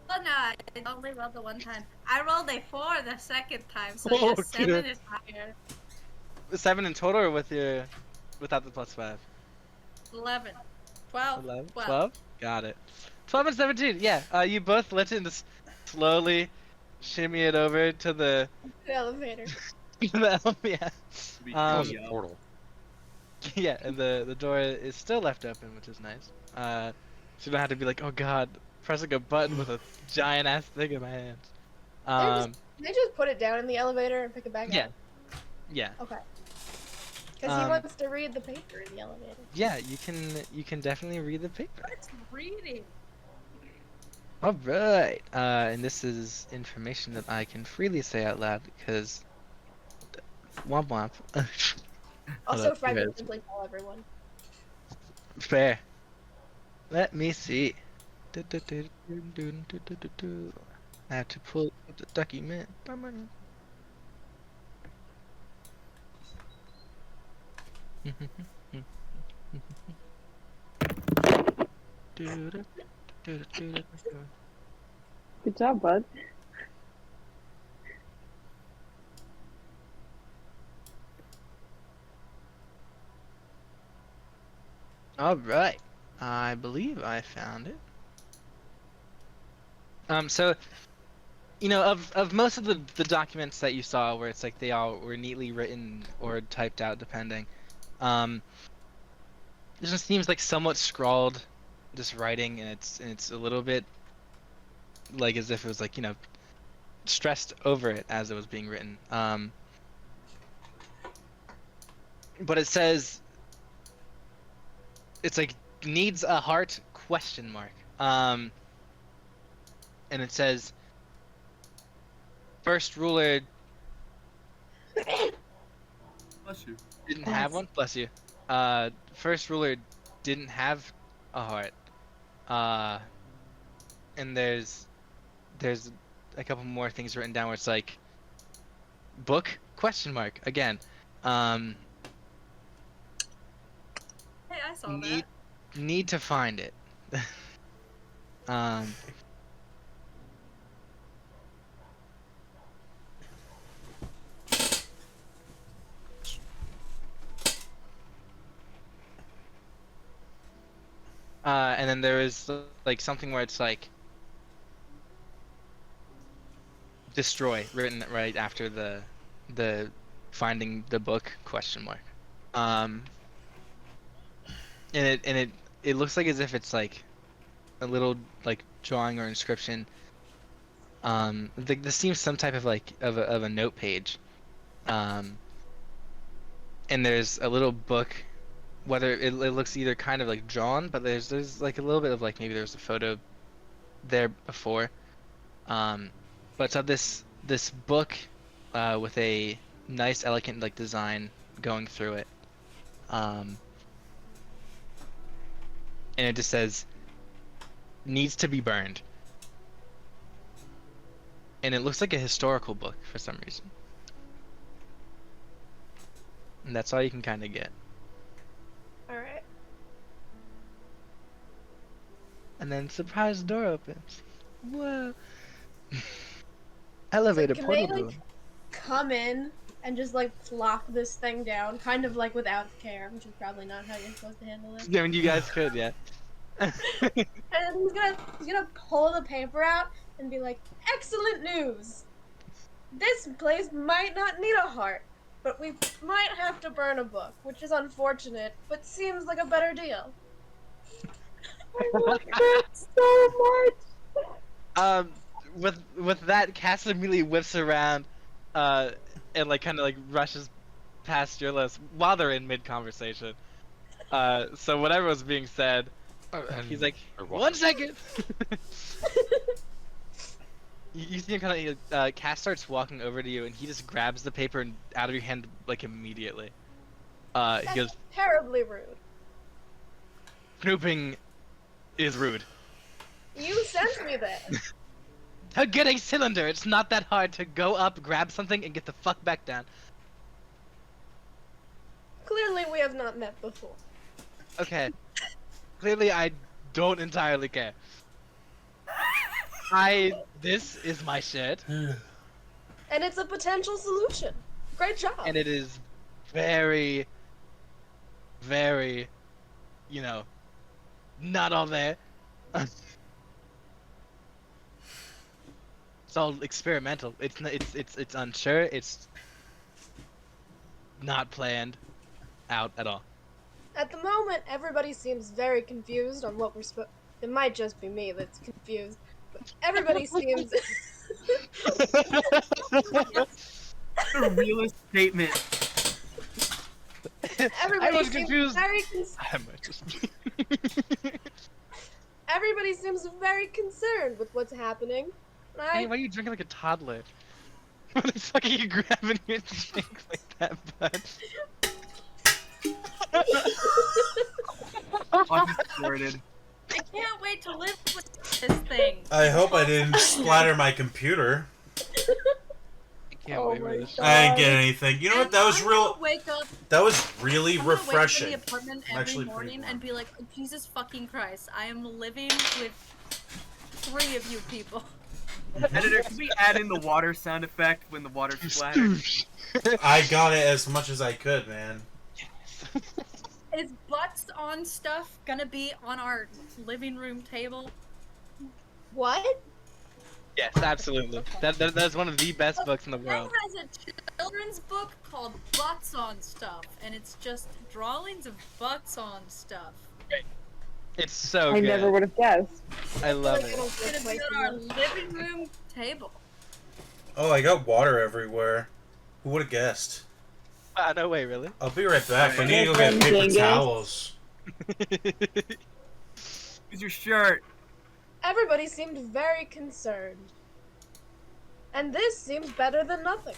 S5: Oh no, I only rolled the one time. I rolled a 4 the second time, so
S2: Oh,
S5: yes, 7
S2: good.
S5: is higher.
S2: 7 in total or without the +5?
S5: 11. 12.
S2: 11?
S5: 12.
S2: 12? Got it. 12 and 17, yeah. You both let it just slowly shimmy it over to the
S7: The elevator.
S2: yeah.
S3: That was a portal.
S2: Yeah, and the door is still left open, which is nice. So you don't have to be like, oh god, pressing a button with a giant ass thing in my hands.
S7: They just put it down in the elevator and pick it back
S2: Yeah.
S7: up.
S2: Yeah.
S7: Okay. Because he
S2: Um,
S7: wants to read the paper in the elevator.
S2: Yeah, you can definitely read the paper.
S5: What's reading?
S2: All right, and this is information that I can freely say out loud because womp womp.
S7: Also,
S2: up,
S7: Fred
S2: you
S7: will
S2: guys.
S7: simply tell everyone.
S2: Fair. Let me see. I have to pull up the document.
S4: Good job, bud.
S2: All right, I believe I found it. So you know, of most of the documents that you saw, where it's like they all were neatly written or typed out, depending. This just seems like somewhat scrawled, just writing, and it's a little bit like as if it was like, you know, stressed over it as it was being written. But it says it's like needs a heart question mark. And it says first ruler
S6: Bless you.
S2: didn't have one. Bless you. First ruler didn't have a heart. And there's a couple more things written down where it's like book question mark again.
S5: Hey, I saw
S2: Need
S5: that.
S2: need to find it. um. And then there is like something where it's like destroy written right after the finding the book question mark. And it looks like as if it's like a little like drawing or inscription. This seems some type of like of a note page. And there's a little book, whether it looks either kind of like drawn, but there's like a little bit of like maybe there's a photo there before. But it's of this book with a nice elegant like design going through it. And it just says needs to be burned. And it looks like a historical book for some reason. And that's all you can kind of get.
S7: Alright.
S2: And then surprise door opens. Whoa. Elevator
S7: can
S2: portal
S7: they, like,
S2: door.
S7: Come in and just like plop this thing down, kind of like without care, which is probably not how you're supposed to handle it.
S2: Yeah, I mean, you guys could, yeah.
S7: And he's gonna pull the paper out and be like, "Excellent news! This place might not need a heart, but we might have to burn a book, which is unfortunate, but seems like a better deal."
S4: I love that so much.
S2: With that, Cass immediately whips around, and like kind of like rushes past your list while they're in mid conversation. So whatever was being said, he's like,
S3: Or what?
S2: 1 second. You see him kind of. Cass starts walking over to you, and he just grabs the paper and out of your hand like immediately. He goes,
S7: Terribly rude.
S2: "Snooping is rude.
S7: You sent me there.
S2: To get a cylinder, it's not that hard to go up, grab something, and get the fuck back down."
S7: Clearly, we have not met before.
S2: Okay. Clearly, I don't entirely care. This is my shit,
S7: And it's a potential solution. Great job.
S2: and it is very, very, not all there. It's all experimental. It's unsure. It's not planned out at all.
S7: At the moment, everybody seems very confused on what we're supposed. It might just be me that's confused, but everybody seems.
S6: The realest statement.
S7: Everybody
S2: was
S7: seems
S2: confused.
S7: very
S2: I might just be.
S7: Everybody seems very concerned with what's happening. And
S2: Hey, why are you drinking like a toddler? What the fuck are you grabbing your drink like that, bud?
S6: Unsupported.
S5: I can't wait to live with this thing.
S1: I hope I didn't splatter my computer.
S2: I can't
S4: Oh
S2: wait for
S4: my
S2: this.
S4: God.
S1: I didn't get anything. You know what?
S5: And
S1: That was
S5: I'm
S1: real.
S5: gonna wake up.
S1: That was really
S5: I'm gonna wake up in
S1: refreshing.
S5: the apartment
S1: I'm
S5: every
S1: actually pretty
S5: morning
S1: warm.
S5: and be like, Jesus fucking Christ, I am living with 3 of you people.
S6: Editor, can we add in the water sound effect when the water splatters?
S1: I got it as much as I could, man.
S5: Is butts on stuff gonna be on our living room table?
S7: what?
S2: Yes, absolutely. That's one of the best books in the
S5: Ken
S2: world.
S5: has a children's book called Butts on Stuff, and it's just drawings of butts on stuff.
S2: It's so
S4: I
S2: good.
S4: never would have guessed.
S2: I love
S7: I
S2: it.
S7: don't
S5: It's
S7: feel
S5: gonna be
S7: twice
S5: on our
S7: enough.
S5: living room table.
S1: Oh, I got water everywhere. Who would have guessed?
S2: No way, really.
S1: I'll be right back. I need to go
S4: Yes,
S1: get paper
S4: dingus.
S1: towels.
S6: Use your shirt.
S7: Everybody seemed very concerned. And this seems better than nothing.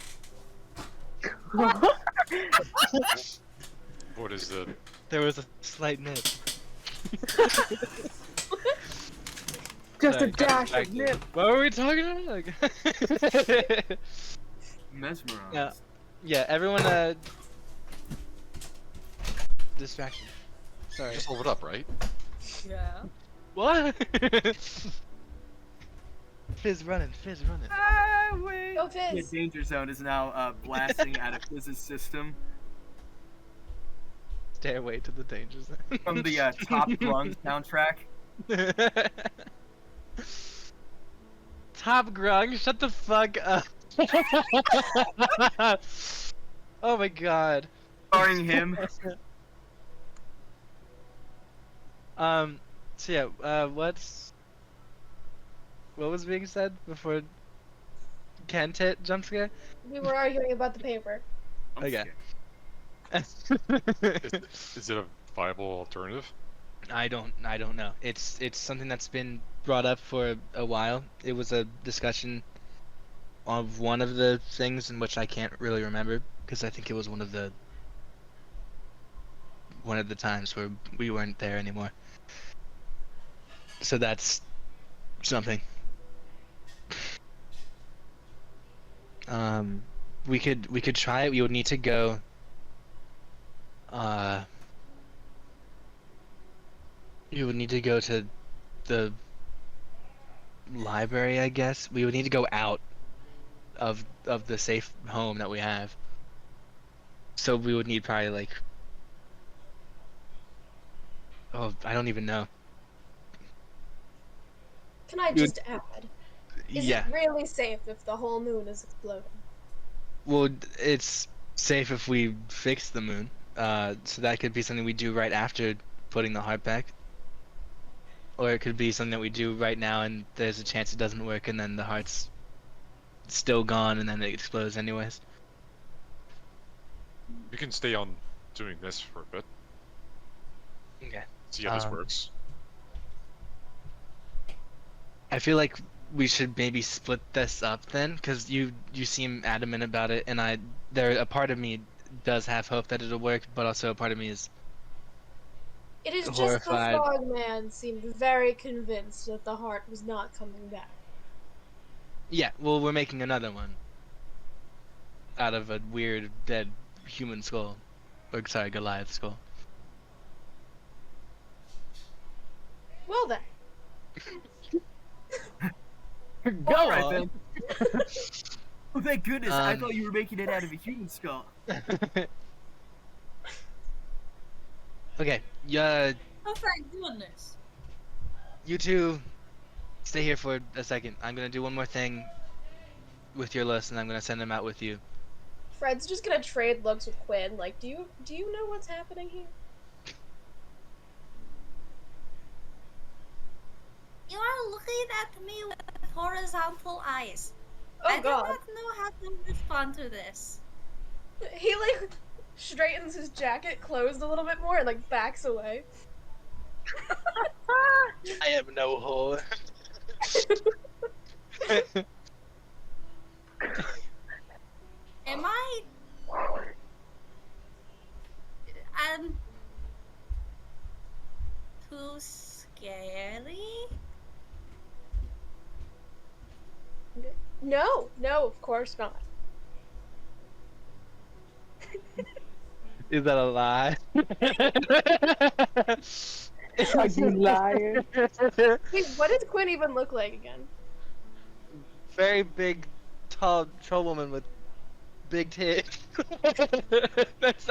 S3: What is the?
S2: There was a slight nip.
S4: Just
S2: Sorry,
S4: a dash
S2: back
S4: of
S2: to-
S4: nip.
S2: What were we talking about? Like-
S6: Mesmerized.
S2: Yeah. Yeah, everyone, distraction. Sorry.
S3: Just hold it up, right?
S5: Yeah.
S2: What? Fizz running.
S6: Ah, wait.
S7: Go
S6: The
S7: Fizz.
S6: danger zone is now blasting out of Fizz's system
S2: Stairway to the danger zone.
S6: from the Top Grung soundtrack.
S2: Top Grung, shut the fuck up. Oh my god.
S6: Starring him.
S2: So yeah, what was being said before Kent hit jump scare?
S7: We were arguing about the paper.
S6: I'm
S2: Okay.
S6: scared.
S3: Is it a viable alternative?
S2: I don't know. It's something that's been brought up for a while. It was a discussion of one of the things in which I can't really remember because I think it was one of the times where we weren't there anymore. So that's something. We could try it. We would need to go. You would need to go to the library, I guess. We would need to go out of the safe home that we have. So we would need probably like, oh, I don't even know.
S7: Can I just add? Is
S2: Yeah.
S7: it really safe if the whole moon is exploding?
S2: Well, it's safe if we fix the moon. So that could be something we do right after putting the heart back. Or it could be something that we do right now and there's a chance it doesn't work and then the heart's still gone and then it explodes anyways.
S3: We can stay on doing this for a bit.
S2: Okay.
S3: See how this
S2: Um,
S3: works.
S2: I feel like we should maybe split this up then, because you seem adamant about it, and a part of me does have hope that it'll work, but also a part of me is
S7: It is just
S2: horrified.
S7: the frogman seemed very convinced that the heart was not coming back.
S2: Yeah. Well, we're making another one out of a weird dead human skull, or sorry, Goliath skull.
S7: Well then.
S2: Go
S6: All right
S2: on.
S6: then. Oh, thank goodness! I
S2: Um,
S6: thought you were making it out of a human skull.
S2: Okay. Yeah.
S5: Oh, thank goodness.
S2: You two, stay here for a second. I'm gonna do one more thing with your list, and I'm gonna send them out with you.
S7: Fred's just gonna trade looks with Quinn. Like, do you know what's happening here?
S5: You are looking at me with horizontal eyes.
S7: Oh
S5: I
S7: god.
S5: do not know how to respond to this.
S7: He like straightens his jacket closed a little bit more and like backs away.
S2: I have no whore.
S5: Am I? Too scary?
S7: No, of course not.
S2: Is that a lie?
S4: You liar.
S7: Wait, what does Quinn even look like again?
S2: Very big, tall troll woman with big tits. That's.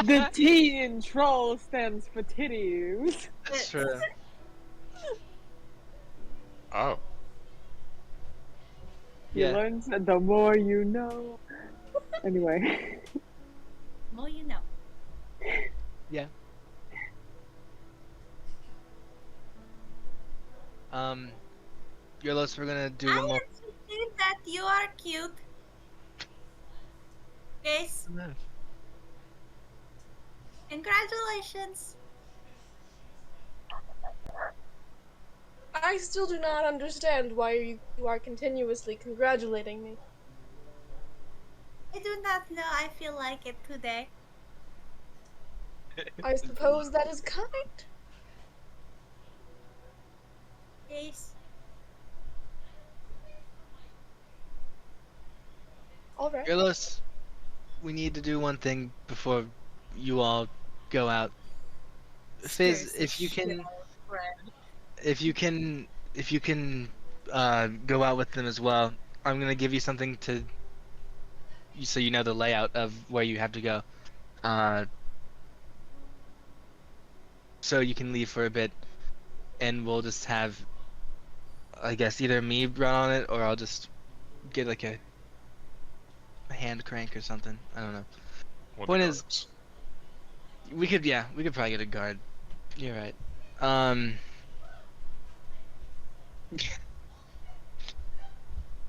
S4: The T in troll stands for titties.
S2: That's true.
S3: Oh.
S4: You
S2: Yeah.
S4: learn the more you know. Anyway.
S5: Well, you know.
S2: Yeah. Yolos, we're gonna do one more.
S5: am so cute that you are cute. Guys, congratulations.
S7: I still do not understand why you are continuously congratulating me.
S5: I do not know. I feel like it today.
S7: I suppose that is kind.
S5: Yes.
S7: All right.
S2: Yolos, we need to do one thing before you all go out. Fizz, if you can, if you can, if you can, go out with them as well. I'm gonna give you something to, so you know the layout of where you have to go. Uh, so you can leave for a bit, and we'll just have, I guess, either me run on it, or I'll just get like a hand crank or something. I don't know.
S3: One of
S2: Point
S3: the
S2: is-
S3: guards.
S2: We could probably get a guard. You're right.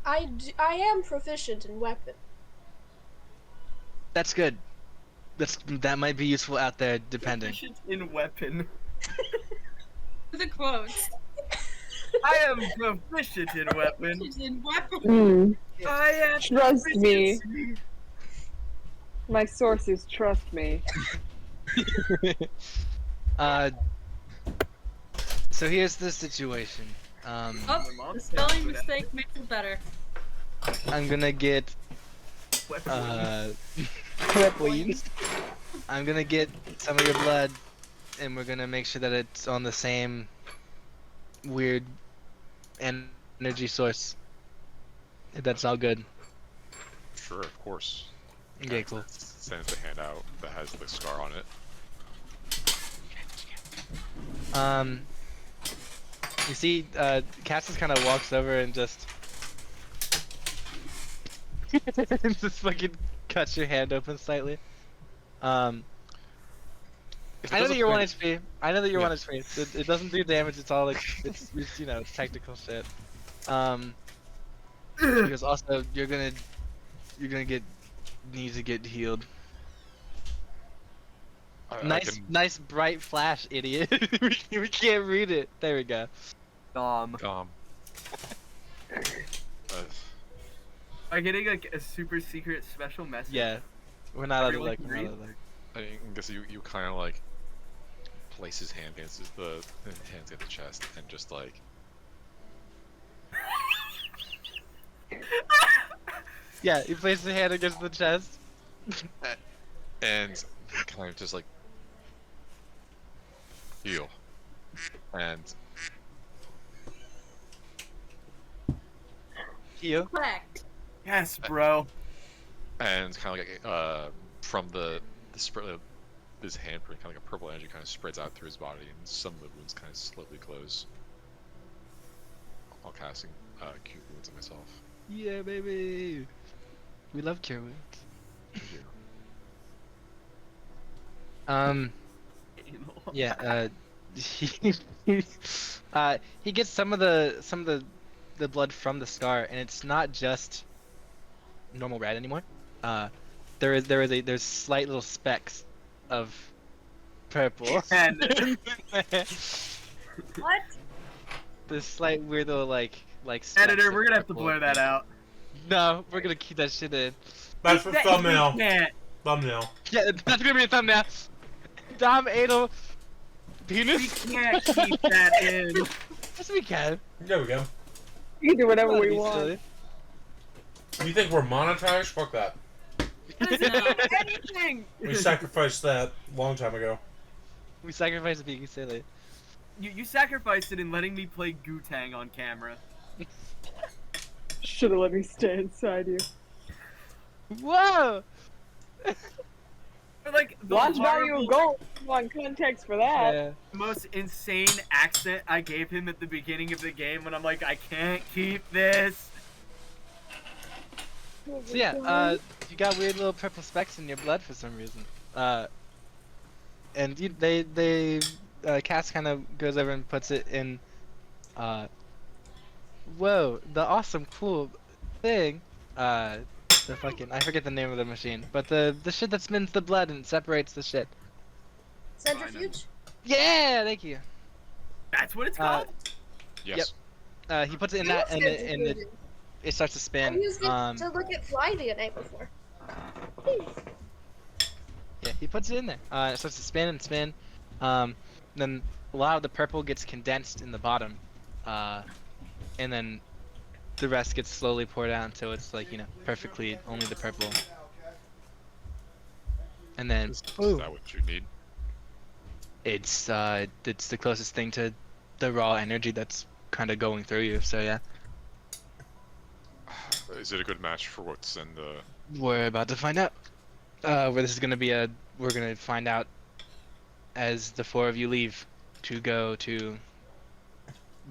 S7: I am proficient in weapon.
S2: That's good. That might be useful out there, depending.
S6: Proficient in weapon.
S5: The quotes.
S6: I am proficient in weapon.
S5: In weapon.
S4: Mm,
S6: I am
S4: Trust me.
S6: proficiency.
S4: my sources trust me.
S2: So here's the situation.
S5: Oh,
S6: My mom
S5: the
S6: said
S5: spelling
S6: that.
S5: mistake makes it better.
S2: I'm gonna get
S6: Weapon.
S2: please. I'm gonna get some of your blood, and we're gonna make sure that it's on the same weird energy source. If that's all good.
S3: Sure, of course.
S2: Okay,
S3: And
S2: cool.
S3: Sends the hand out that has the scar on it.
S2: You see, Cassius kind of walks over and just just fucking cuts your hand open slightly.
S3: If it
S2: I know that
S3: doesn't
S2: you're one
S3: break-
S2: HP. I know that you're
S3: Yeah.
S2: one HP. It doesn't do damage. It's all like it's you know, it's technical shit. Because also you're gonna need to get healed.
S3: I
S2: Nice
S3: can,
S2: nice bright flash, idiot. we can't read it. There we go.
S3: uh,
S6: Am I getting like a super secret special message?
S2: Yeah. We're not allowed to
S6: Everyone
S2: like.
S6: can
S2: We're not
S6: read?
S2: allowed to, like.
S3: I guess you kind of like place his hand against the hands at the chest and just like
S2: Yeah, he places his hand against the chest.
S3: and kind of just like heal and
S2: Heal.
S5: Correct.
S6: Yes, bro.
S3: kind of like from the spread of his handprint, kind of like a purple energy kind of spreads out through his body, and some of the wounds kind of slowly close. While casting cure wounds on myself.
S2: Yeah, baby. We love cure wounds.
S3: Thank you.
S2: Yeah. He gets some of the blood from the scar, and it's not just normal red anymore. There's slight little specks of purple.
S6: And
S5: What?
S2: There's slight weird little like specks
S6: editor,
S2: of
S6: we're gonna have to
S2: purple.
S6: blur that out.
S2: No, we're gonna keep that shit in.
S1: That's for
S6: That-
S1: thumbnail.
S6: we can't.
S1: Thumbnail.
S2: Yeah, that's gonna be a thumbnail. Dom anal
S6: We
S2: penis.
S6: can't keep that in.
S2: Yes, we can.
S1: There we go.
S4: We can do whatever
S2: That'd
S4: we
S2: be
S4: want.
S2: silly.
S1: You think we're monetized? Fuck that.
S5: No.
S6: Anything.
S1: We sacrificed that a long time ago.
S2: We sacrificed being silly.
S6: You sacrificed it in letting me play Gutang on camera.
S4: Should have let me stay inside you.
S2: Whoa!
S6: But, like, the
S4: Lots value
S6: horrible,
S4: of gold. Come on, context for that.
S2: Yeah.
S6: most insane accent I gave him at the beginning of the game when I'm like, I can't keep this.
S2: So yeah, you got weird little purple specks in your blood for some reason. And Cass kind of goes over and puts it in. Whoa, the awesome, cool thing. The fucking I forget the name of the machine, but the shit that spins the blood and separates the shit.
S7: Centrifuge?
S2: Yeah, thank you.
S6: That's what it's called?
S3: Yes.
S2: He puts it in
S7: I
S2: that,
S7: love
S2: and
S7: centrifuges.
S2: it starts to
S7: I
S2: spin.
S7: used it to look at fly DNA before.
S2: Yeah, he puts it in there. It starts to spin and spin. Then a lot of the purple gets condensed in the bottom, and then the rest gets slowly poured out until it's like, perfectly only the purple. And then
S3: Is that what you need?
S2: it's the closest thing to the raw energy that's kind of going through you. So yeah,
S3: Is it a good match for what's in the?
S2: we're about to find out. Where this is gonna be we're gonna find out as the four of you leave to go to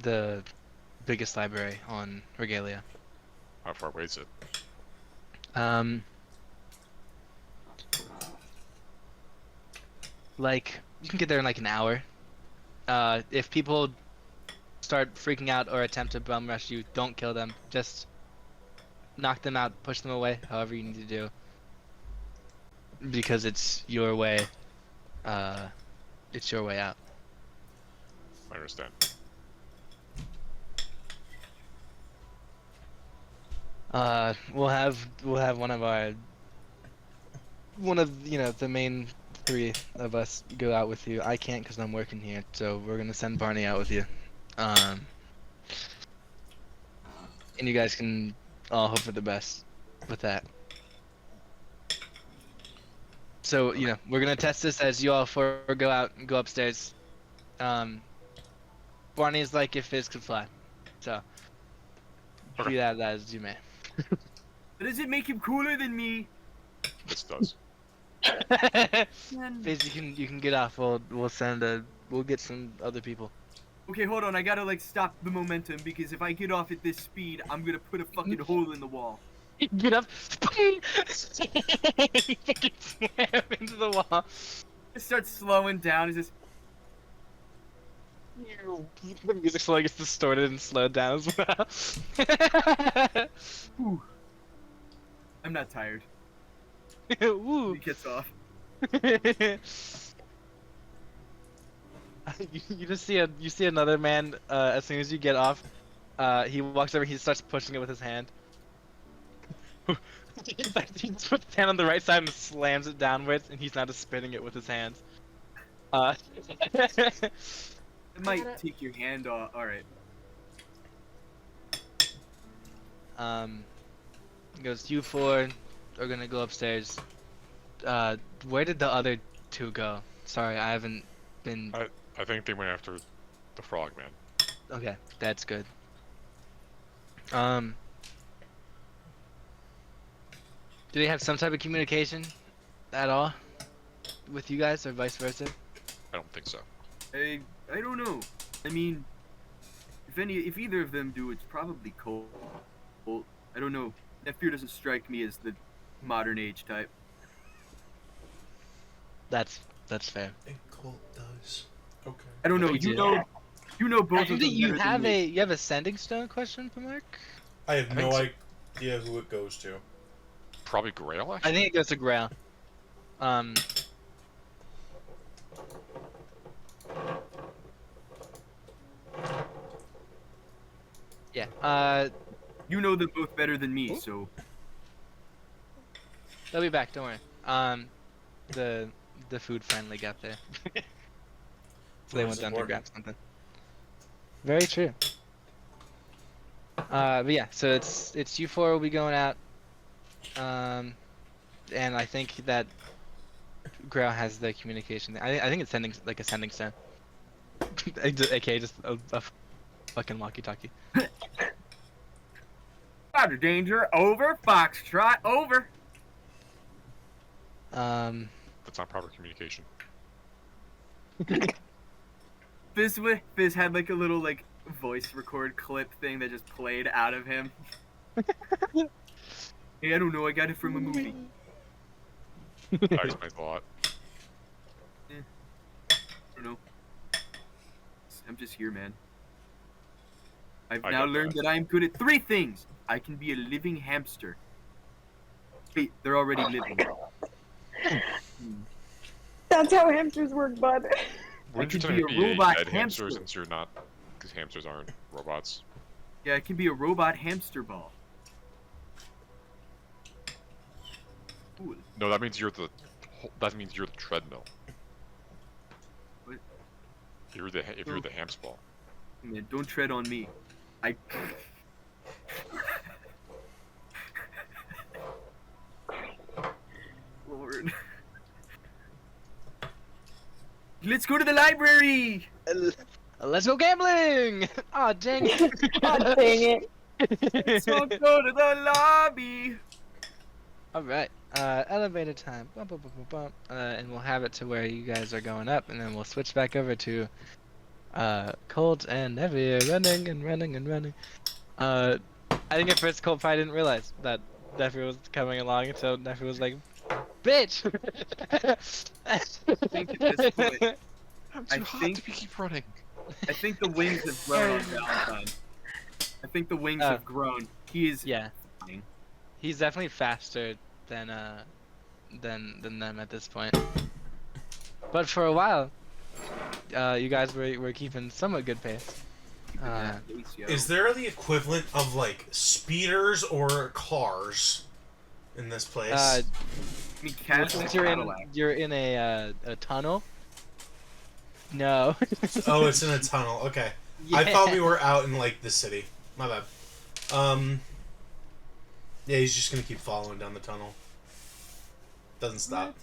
S2: the biggest library on Regalia.
S3: How far away is it?
S2: Like you can get there in like an hour. If people start freaking out or attempt to bum rush you, don't kill them. Just knock them out, push them away, however you need to do. Because it's your way. It's your way out.
S3: I understand.
S2: We'll have one of the main three of us go out with you. I can't because I'm working here, so we're gonna send Barney out with you. And you guys can all hope for the best with that. So we're gonna test this as you all four go out and go upstairs. Barney's like if fish could fly, so
S3: Okay.
S2: be that as you may.
S6: Does it make him cooler than me?
S3: This does.
S2: Fizz, you can get off. We'll get some other people.
S6: Okay, hold on. I gotta like stop the momentum because if I get off at this speed, I'm gonna put a fucking hole in the wall.
S2: Get up. Fucking slam into the wall.
S6: It starts slowing down. It's just
S2: The music slowly gets distorted and slowed down as well.
S6: whew. I'm not tired.
S2: Woo.
S6: He gets off.
S2: You just see another man as soon as you get off. He walks over. He starts pushing it with his hand. He just puts his hand on the right side and slams it downwards, and he's now just spinning it with his hands.
S6: It might
S7: Got it.
S6: take your hand off. All right.
S2: He goes, you four are gonna go upstairs. Where did the other two go? Sorry, I haven't been.
S3: I think they went after the frogman.
S2: Okay, that's good. Do they have some type of communication at all with you guys, or vice versa?
S3: I don't think so.
S6: I don't know. I mean, if either of them do, it's probably Colt. I don't know. That fear doesn't strike me as the modern age type.
S2: That's fair.
S1: A cult does. Okay.
S6: I don't know.
S2: We
S6: You
S2: do.
S6: know
S2: I
S6: both of
S2: think
S6: them.
S2: that you
S6: better than
S2: have
S6: me.
S2: a sending stone question mark?
S1: I have
S3: I
S1: no
S3: think
S1: idea who it goes to.
S3: Probably Grail,
S2: I
S3: actually.
S2: think it goes to Grail. Yeah.
S6: You know them both better than me, so
S2: They'll be back. Don't worry. The food finally got there. So they went
S1: Most
S2: down to
S1: important.
S2: grab something. Very true. But yeah, so it's you four will be going out. And I think that Grail has the communication. I think it's sending like a sending stone. AKA just a fucking walkie-talkie.
S6: Roger, danger over. Foxtrot over.
S3: That's not proper communication.
S6: Fizz had like a little like voice record clip thing that just played out of him. Hey, I don't know. I got it from a movie.
S3: That explains a lot.
S6: I don't know. I'm just here, man. I've
S3: I
S6: now
S3: got
S6: learned
S3: that.
S6: that I am good at 3 things. I can be a living hamster. Wait, they're already living.
S4: That's how hamsters work, bud.
S3: Wouldn't you
S6: could
S3: tell
S6: be
S3: me to
S6: a
S3: be
S6: robot
S3: dead hamster
S6: hamster.
S3: since you're not? Because hamsters aren't robots.
S6: Yeah, I can be a robot hamster ball. Cool.
S3: No, that means you're the. That means you're the treadmill.
S6: What?
S3: If you're the hamster ball.
S6: Man, don't tread on me. I. Lord. Let's go to the library.
S2: Let's go gambling! Aw, dang it!
S4: God dang it.
S6: Let's all go to the lobby.
S2: Alright, elevator time. Bump, bump, bump, bump, bump. And we'll have it to where you guys are going up, and then we'll switch back over to Colt and Nevy running and running and running. I think at first Colt probably didn't realize that Neffy was coming along until Neffy was like, "Bitch!"
S6: I think at this point,
S3: I'm
S6: I
S3: too hot
S6: think-
S3: to keep running.
S6: I think the wings have grown on Valentine. I think the wings have grown. He is.
S2: Yeah,
S6: flying.
S2: he's definitely faster than them at this point. But for a while, you guys were keeping somewhat good pace.
S1: Is there the equivalent of like speeders or cars in this place?
S6: I mean, Cass is
S2: Since
S6: a Cadillac.
S2: you're in a tunnel. No.
S1: Oh, it's in a tunnel. Okay. I thought we were out in like the city. My bad. Yeah, he's just gonna keep following down the tunnel. Doesn't stop.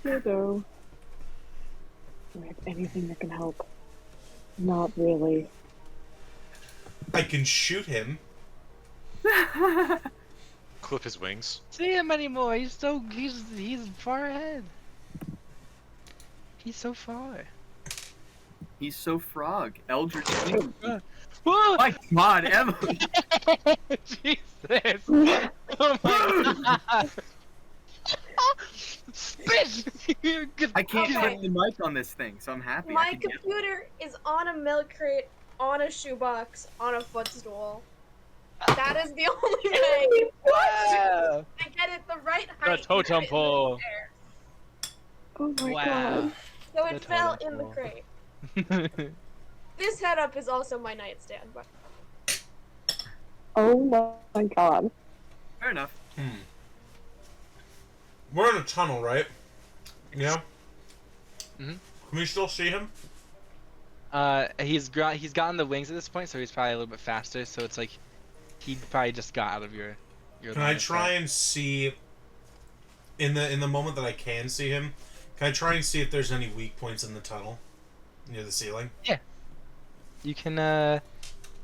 S4: Ditto. Do I have anything that can help? Not really.
S1: I can shoot him.
S3: Clip his wings.
S2: See him anymore. He's far ahead. He's so far.
S6: He's so frog. Eldritch.
S2: Whoa!
S6: My God, Emily.
S2: Jesus! Oh my god! Bitch!
S6: I can't
S7: Okay.
S6: click the mic on this thing, so I'm happy. I
S7: My
S6: can get-
S7: computer is on a milk crate, on a shoebox, on a footstool. That is the only way
S2: Wow!
S7: I get it the right
S2: The
S7: height.
S2: totem
S7: and put it in the
S2: pole.
S7: air.
S4: Oh my
S2: Wow!
S4: god.
S7: So
S2: The
S7: it fell
S2: totem
S7: in the
S2: pole.
S7: crate. This setup is also my nightstand, but
S4: Oh my god.
S6: Fair enough.
S1: We're in a tunnel, right? Yeah.
S2: Mhm.
S1: Can we still see him?
S2: He's gotten the wings at this point, so he's probably a little bit faster. So it's like he probably just got out of your.
S1: Can I try and see in the moment that I can see him? Can I try and see if there's any weak points in the tunnel near the ceiling,
S2: You can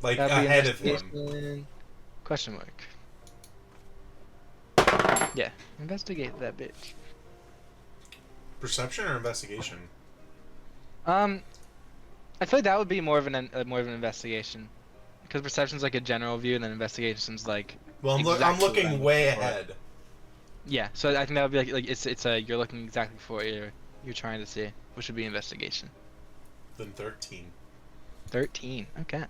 S1: like
S2: that'd be
S1: ahead of him?
S2: investigation? Question mark. Yeah, investigate that bitch.
S1: Perception or investigation?
S2: I feel like that would be more of an investigation, because perception's like a general view, and then investigation's like
S1: Well, I'm
S2: Exactly
S1: looking
S2: what I'm
S1: way
S2: looking for.
S1: ahead.
S2: yeah. So I think that would be like it's you're looking exactly for what you're trying to see, which would be investigation.
S1: Then 13.
S2: 13. Okay.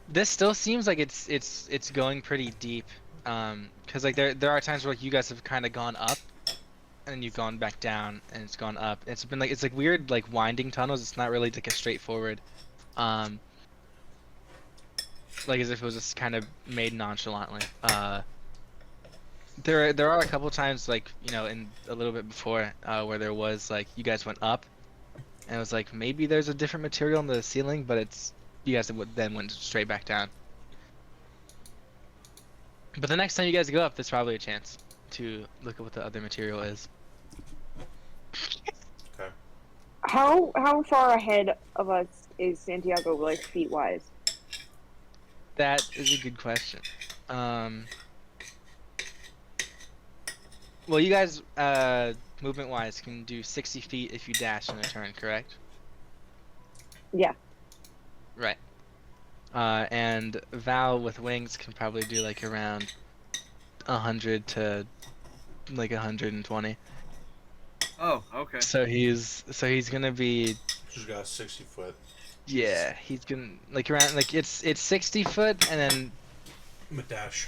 S2: This still seems like it's going pretty deep. Because like there are times where like you guys have kind of gone up, and then you've gone back down, and it's gone up. It's been like it's like weird like winding tunnels. It's not really like a straightforward, like as if it was just kind of made nonchalantly. There are a couple times like in a little bit before where there was like you guys went up, and it was like maybe there's a different material in the ceiling, but you guys then went straight back down. But the next time you guys go up, there's probably a chance to look at what the other material is.
S1: Okay.
S4: How far ahead of us is Santiago, like feet wise?
S2: That is a good question. Well, you guys, movement-wise, can do 60 feet if you dash in a turn, correct?
S4: Yeah.
S2: Right. And Val with wings can probably do like around 100 to like 120.
S6: Oh, okay.
S2: So he's gonna be,
S1: She's got a 60-foot.
S2: yeah, he's gonna like around like it's 60 foot and then
S1: Madash.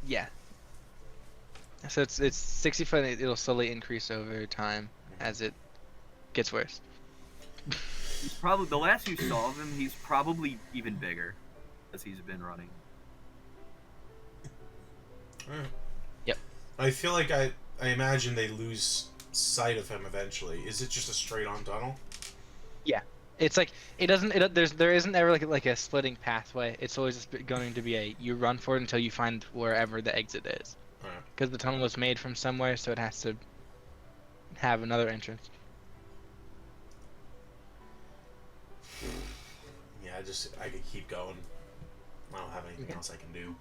S2: yeah. So it's 60 foot and it'll slowly increase over time as it gets worse.
S6: He's probably the last you saw of him. He's probably even bigger, as he's been running.
S1: Alright.
S2: Yep.
S1: I feel like I imagine they lose sight of him eventually. Is it just a straight-on tunnel?
S2: It's like there isn't ever like a splitting pathway. It's always just going to be a you run for it until you find wherever the exit is.
S1: Alright.
S2: Because the tunnel was made from somewhere, so it has to have another entrance.
S1: Yeah, I could keep going. I don't have anything else I can do.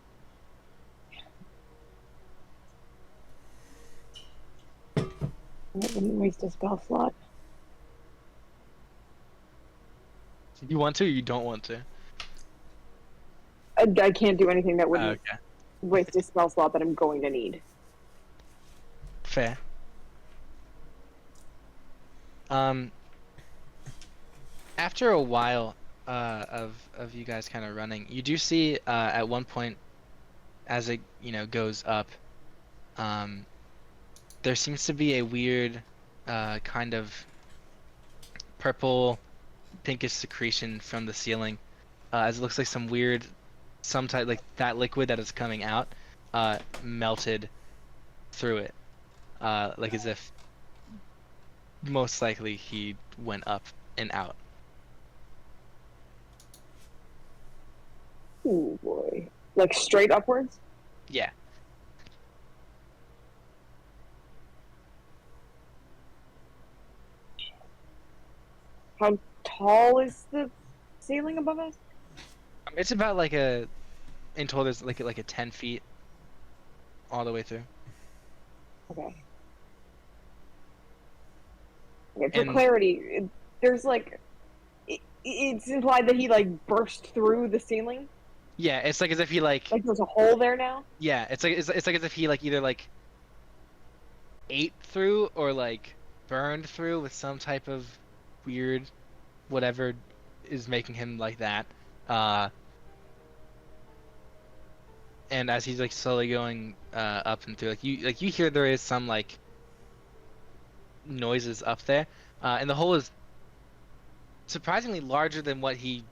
S4: I wouldn't waste a spell slot.
S2: You want to, or you don't want to?
S4: I can't do anything that wouldn't
S2: Okay,
S4: waste a spell slot that I'm going to need.
S2: fair. After a while of you guys kind of running, you do see at one point, as it goes up, there seems to be a weird kind of purple pinkish secretion from the ceiling, as it looks like some type like that liquid that is coming out melted through it, like as if most likely he went up and out.
S4: Ooh boy. Like straight upwards?
S2: Yeah.
S4: How tall is the ceiling above us?
S2: It's about like in total there's like a 10 feet all the way through.
S4: Okay. Okay, for
S2: And-
S4: clarity, there's like it's implied that he like burst through the ceiling.
S2: Yeah, it's like as if he like
S4: Like there's a hole there now.
S2: yeah, it's like as if he like either like ate through or like burned through with some type of weird whatever is making him like that. And as he's like slowly going up and through, like you hear there is some like noises up there, and the hole is surprisingly larger than what he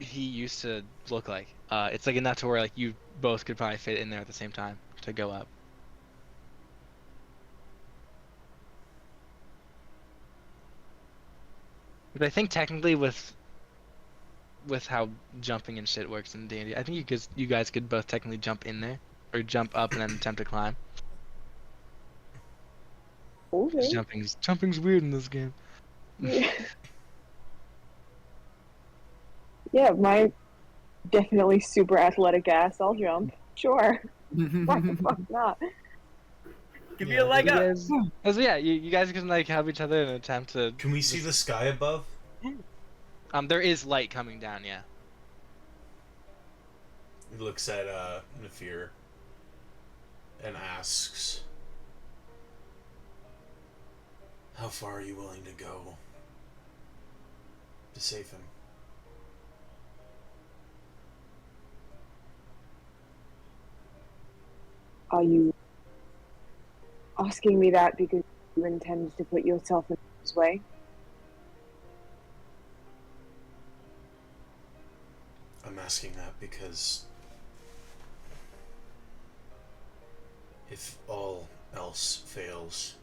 S2: used to look like. It's like enough to where like you both could probably fit in there at the same time to go up. But I think technically with how jumping and shit works in D&D, I think you guys could both technically jump in there or jump up and then attempt to climb. 'Cause
S4: Okay.
S2: jumping's weird in this game.
S4: Yeah. Yeah, my definitely super athletic ass. I'll jump. Sure. Why the fuck not?
S6: Give me
S1: Yeah,
S6: a leg
S2: You
S6: up.
S2: guys, yeah, you guys can like help each other and attempt to.
S1: Can we see the sky above?
S2: There is light coming down, yeah.
S1: He looks at Nafir and asks, "How far are you willing to go to save him?"
S4: Are you asking me that because you intend to put yourself in his way?
S1: I'm asking that because if all else fails,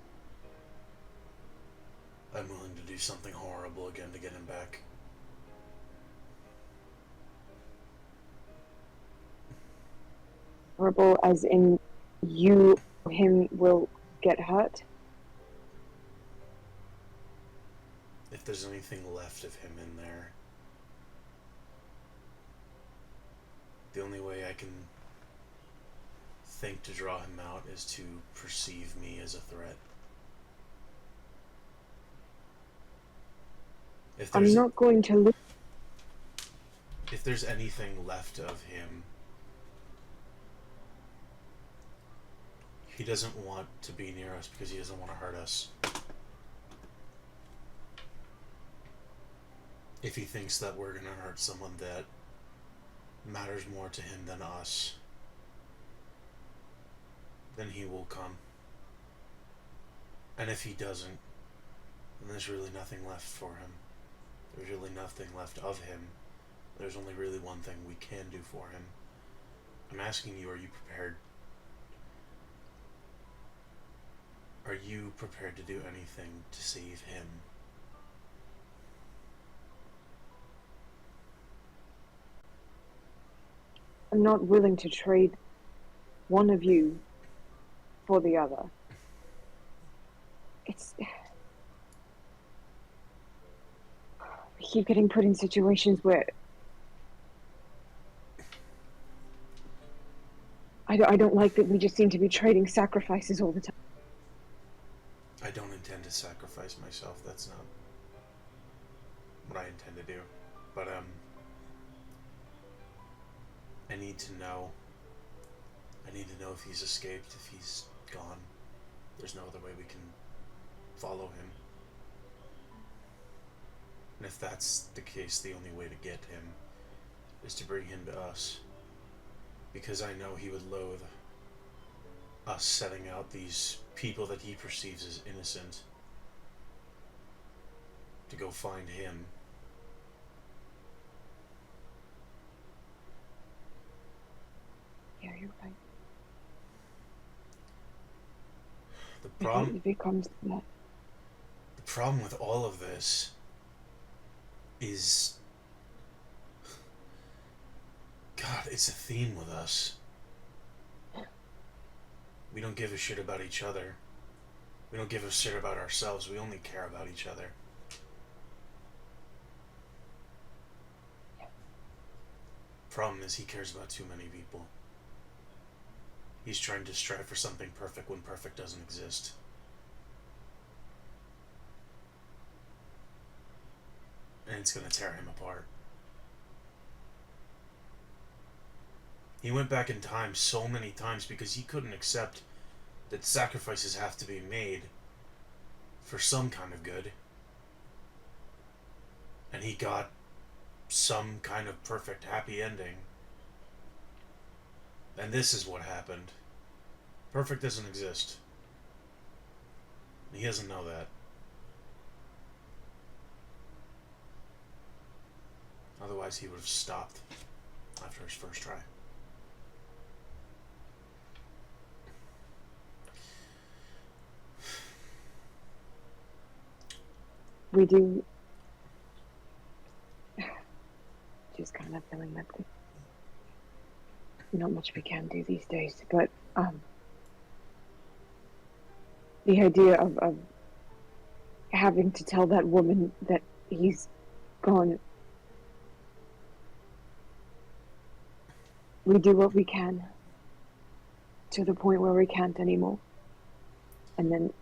S1: I'm willing to do something horrible again to get him back.
S4: Horrible as in you or him will get hurt?
S1: If there's anything left of him in there, the only way I can think to draw him out is to perceive me as a threat. If
S4: I'm
S1: there's
S4: not going to look.
S1: if there's anything left of him, he doesn't want to be near us because he doesn't want to hurt us. If he thinks that we're gonna hurt someone that matters more to him than us, then he will come. And if he doesn't, then there's really nothing left for him. There's really nothing left of him. There's only really one thing we can do for him. I'm asking you, are you prepared? Are you prepared to do anything to save him?
S4: I'm not willing to trade one of you for the other. It's. We keep getting put in situations where. I don't like that we just seem to be trading sacrifices all the time.
S1: I don't intend to sacrifice myself. That's not what I intend to do. But, I need to know. I need to know if he's escaped, if he's gone. There's no other way we can follow him. And if that's the case, the only way to get him is to bring him to us. Because I know he would loathe us setting out these people that he perceives as innocent to go find him.
S4: Yeah, you're right.
S1: The problem,
S4: It becomes that.
S1: the problem with all of this is, God, it's a theme with us. We don't give a shit about each other. We don't give a shit about ourselves. We only care about each other. Problem is, he cares about too many people. He's trying to strive for something perfect when perfect doesn't exist. And it's gonna tear him apart. He went back in time so many times because he couldn't accept that sacrifices have to be made for some kind of good. And he got some kind of perfect happy ending. And this is what happened. Perfect doesn't exist. He doesn't know that. Otherwise he would have stopped after his first try.
S4: We do. Just kind of feeling that there's not much we can do these days, but the idea of having to tell that woman that he's gone. We do what we can to the point where we can't anymore, and then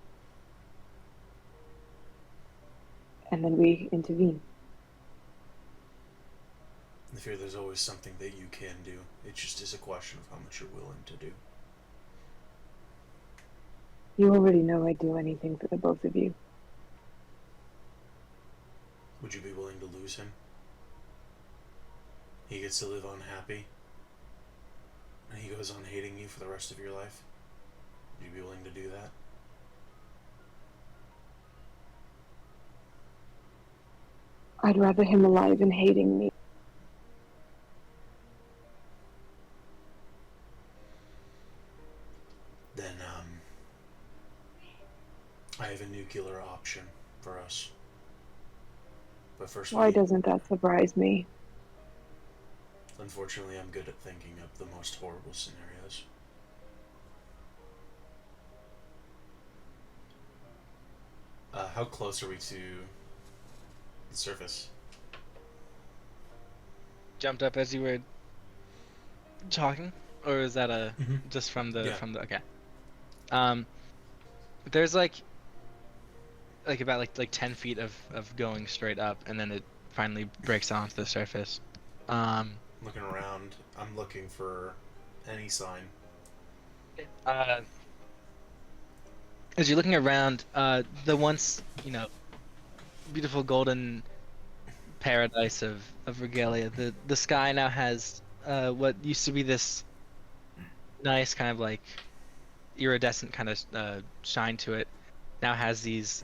S4: we intervene.
S1: I fear there's always something that you can do. It just is a question of how much you're willing to do.
S4: You already know I'd do anything for the both of you.
S1: Would you be willing to lose him? He gets to live unhappy, and he goes on hating you for the rest of your life. Would you be willing to do that?
S4: I'd rather him alive and hating me.
S1: Then, I have a nuclear option for us. But first,
S4: Why doesn't that surprise me?
S1: unfortunately, I'm good at thinking of the most horrible scenarios. How close are we to the surface?
S2: Jumped up as you were talking. or is that
S1: Mhm.
S2: just from the
S1: Yeah.
S2: okay? Um, there's like about 10 feet of going straight up, and then it finally breaks onto the surface. Um,
S1: Looking around, I'm looking for any sign.
S2: uh, as you're looking around, the once beautiful golden paradise of Regalia, the sky now has what used to be this nice kind of like iridescent kind of shine to it. Now has these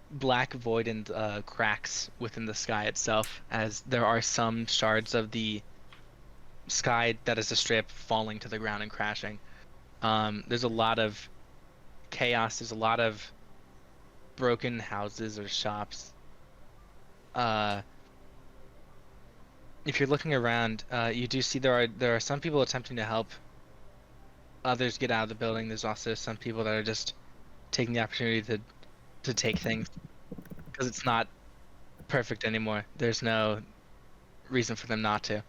S2: black void and cracks within the sky itself, as there are some shards of the sky that is a strip falling to the ground and crashing. There's a lot of chaos. There's a lot of broken houses or shops. Uh, if you're looking around, you do see there are some people attempting to help others get out of the building. There's also some people that are just taking the opportunity to take things because it's not perfect anymore. There's no reason for them not to.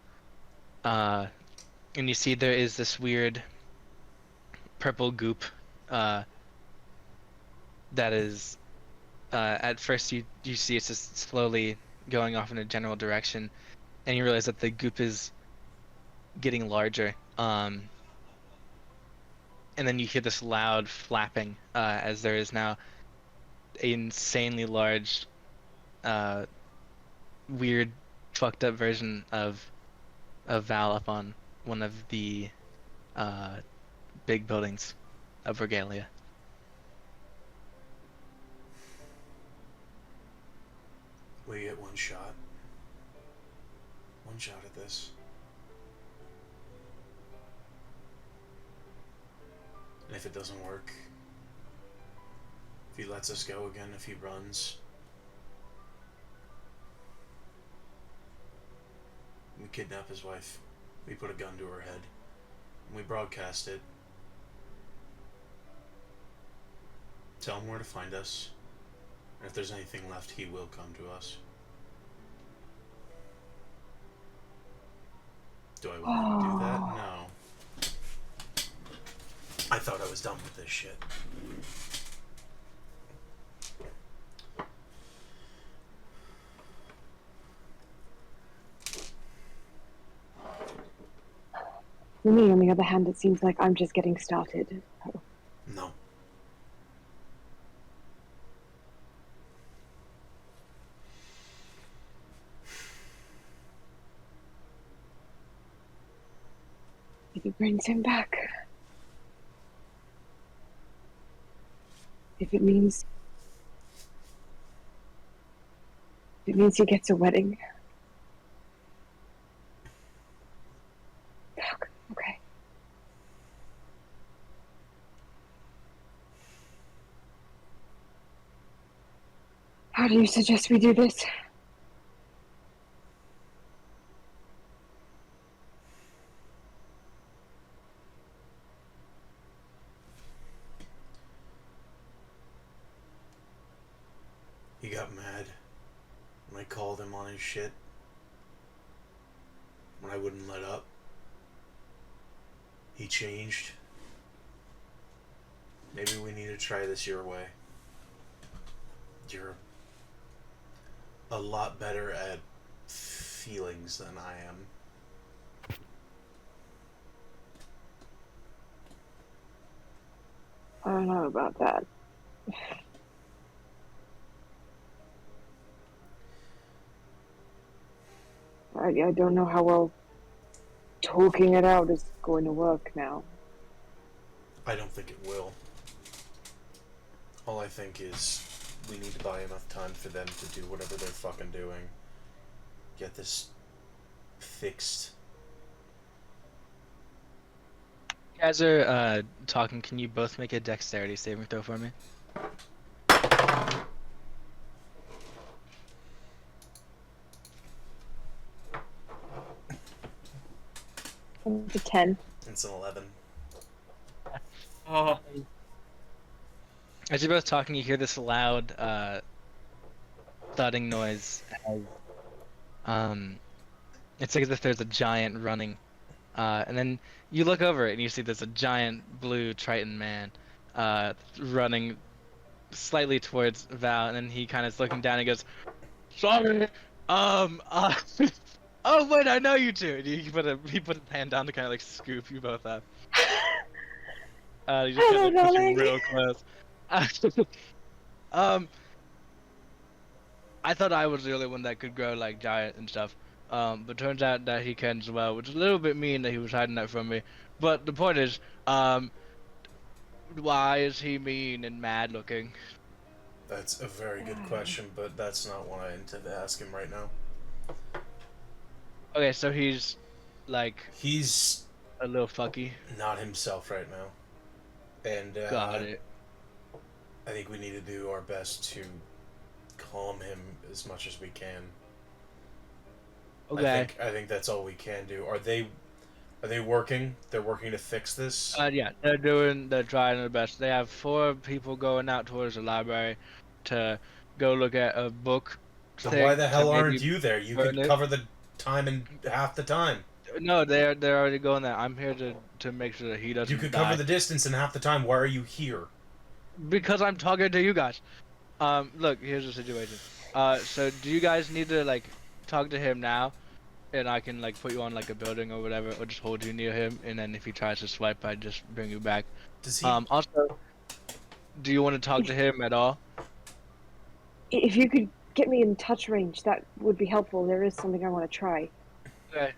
S2: Uh, and you see there is this weird purple goop uh, that is at first you see it's just slowly going off in a general direction, and you realize that the goop is getting larger. And then you hear this loud flapping as there is now an insanely large, uh, weird, fucked up version of Val up on one of the uh, big buildings of Regalia.
S1: We get one shot. One shot at this. And if it doesn't work, if he lets us go again, if he runs, we kidnap his wife. We put a gun to her head. And we broadcast it. Tell him where to find us. And if there's anything left, he will come to us. Do I want to do that? No. I thought I was done with this shit.
S4: For me, on the other hand, it seems like I'm just getting started.
S1: No.
S4: If it brings him back. If it means he gets a wedding. Fuck. Okay. How do you suggest we do this?
S1: He got mad when I called him on his shit. When I wouldn't let up. He changed. Maybe we need to try this your way. You're a lot better at feelings than I am.
S4: I don't know about that. I don't know how well talking it out is going to work now.
S1: I don't think it will. All I think is we need to buy enough time for them to do whatever they're fucking doing. Get this fixed.
S2: You guys are talking. Can you both make a dexterity saving throw for me?
S4: It's a 10.
S1: It's an 11.
S6: Oh,
S2: As you're both talking, you hear this loud thudding noise as it's like as if there's a giant running And then you look over it and you see there's a giant blue Triton man running slightly towards Val, and then he kind of is looking down and goes, "Sorry, oh wait, I know you two." And he put his hand down to kind of like scoop you both up. He just
S4: Hello,
S2: kind of puts you
S4: darling.
S2: real close. Um, I thought I was the only one that could grow like giant and stuff. But turns out that he can as well, which is a little bit mean that he was hiding that from me. But the point is, why is he mean and mad looking?
S1: That's a very good question, but that's not what I intend to ask him right now.
S2: Okay, so he's like
S1: He's
S2: a little fucky.
S1: not himself right now. And
S2: Got it.
S1: I think we need to do our best to calm him as much as we can.
S2: Okay.
S1: I think that's all we can do. Are they working? They're working to fix this?
S2: Yeah, they're trying their best. They have 4 people going out towards the library to go look at a book.
S1: So
S2: thing
S1: why the
S2: to
S1: hell aren't
S2: maybe
S1: you there? You
S2: burn
S1: could
S2: it.
S1: cover the time in half the time.
S2: No, they're already going there. I'm here to make sure that he doesn't
S1: You could
S2: die.
S1: cover the distance in half the time. Why are you here?
S2: Because I'm talking to you guys. Look, here's the situation. So do you guys need to like talk to him now, and I can like put you on like a building or whatever, or just hold you near him, and then if he tries to swipe, I just bring you back.
S1: Does he?
S2: Also, do you want to talk to him at all?
S4: If you could get me in touch range, that would be helpful. There is something I want to try.
S2: Okay.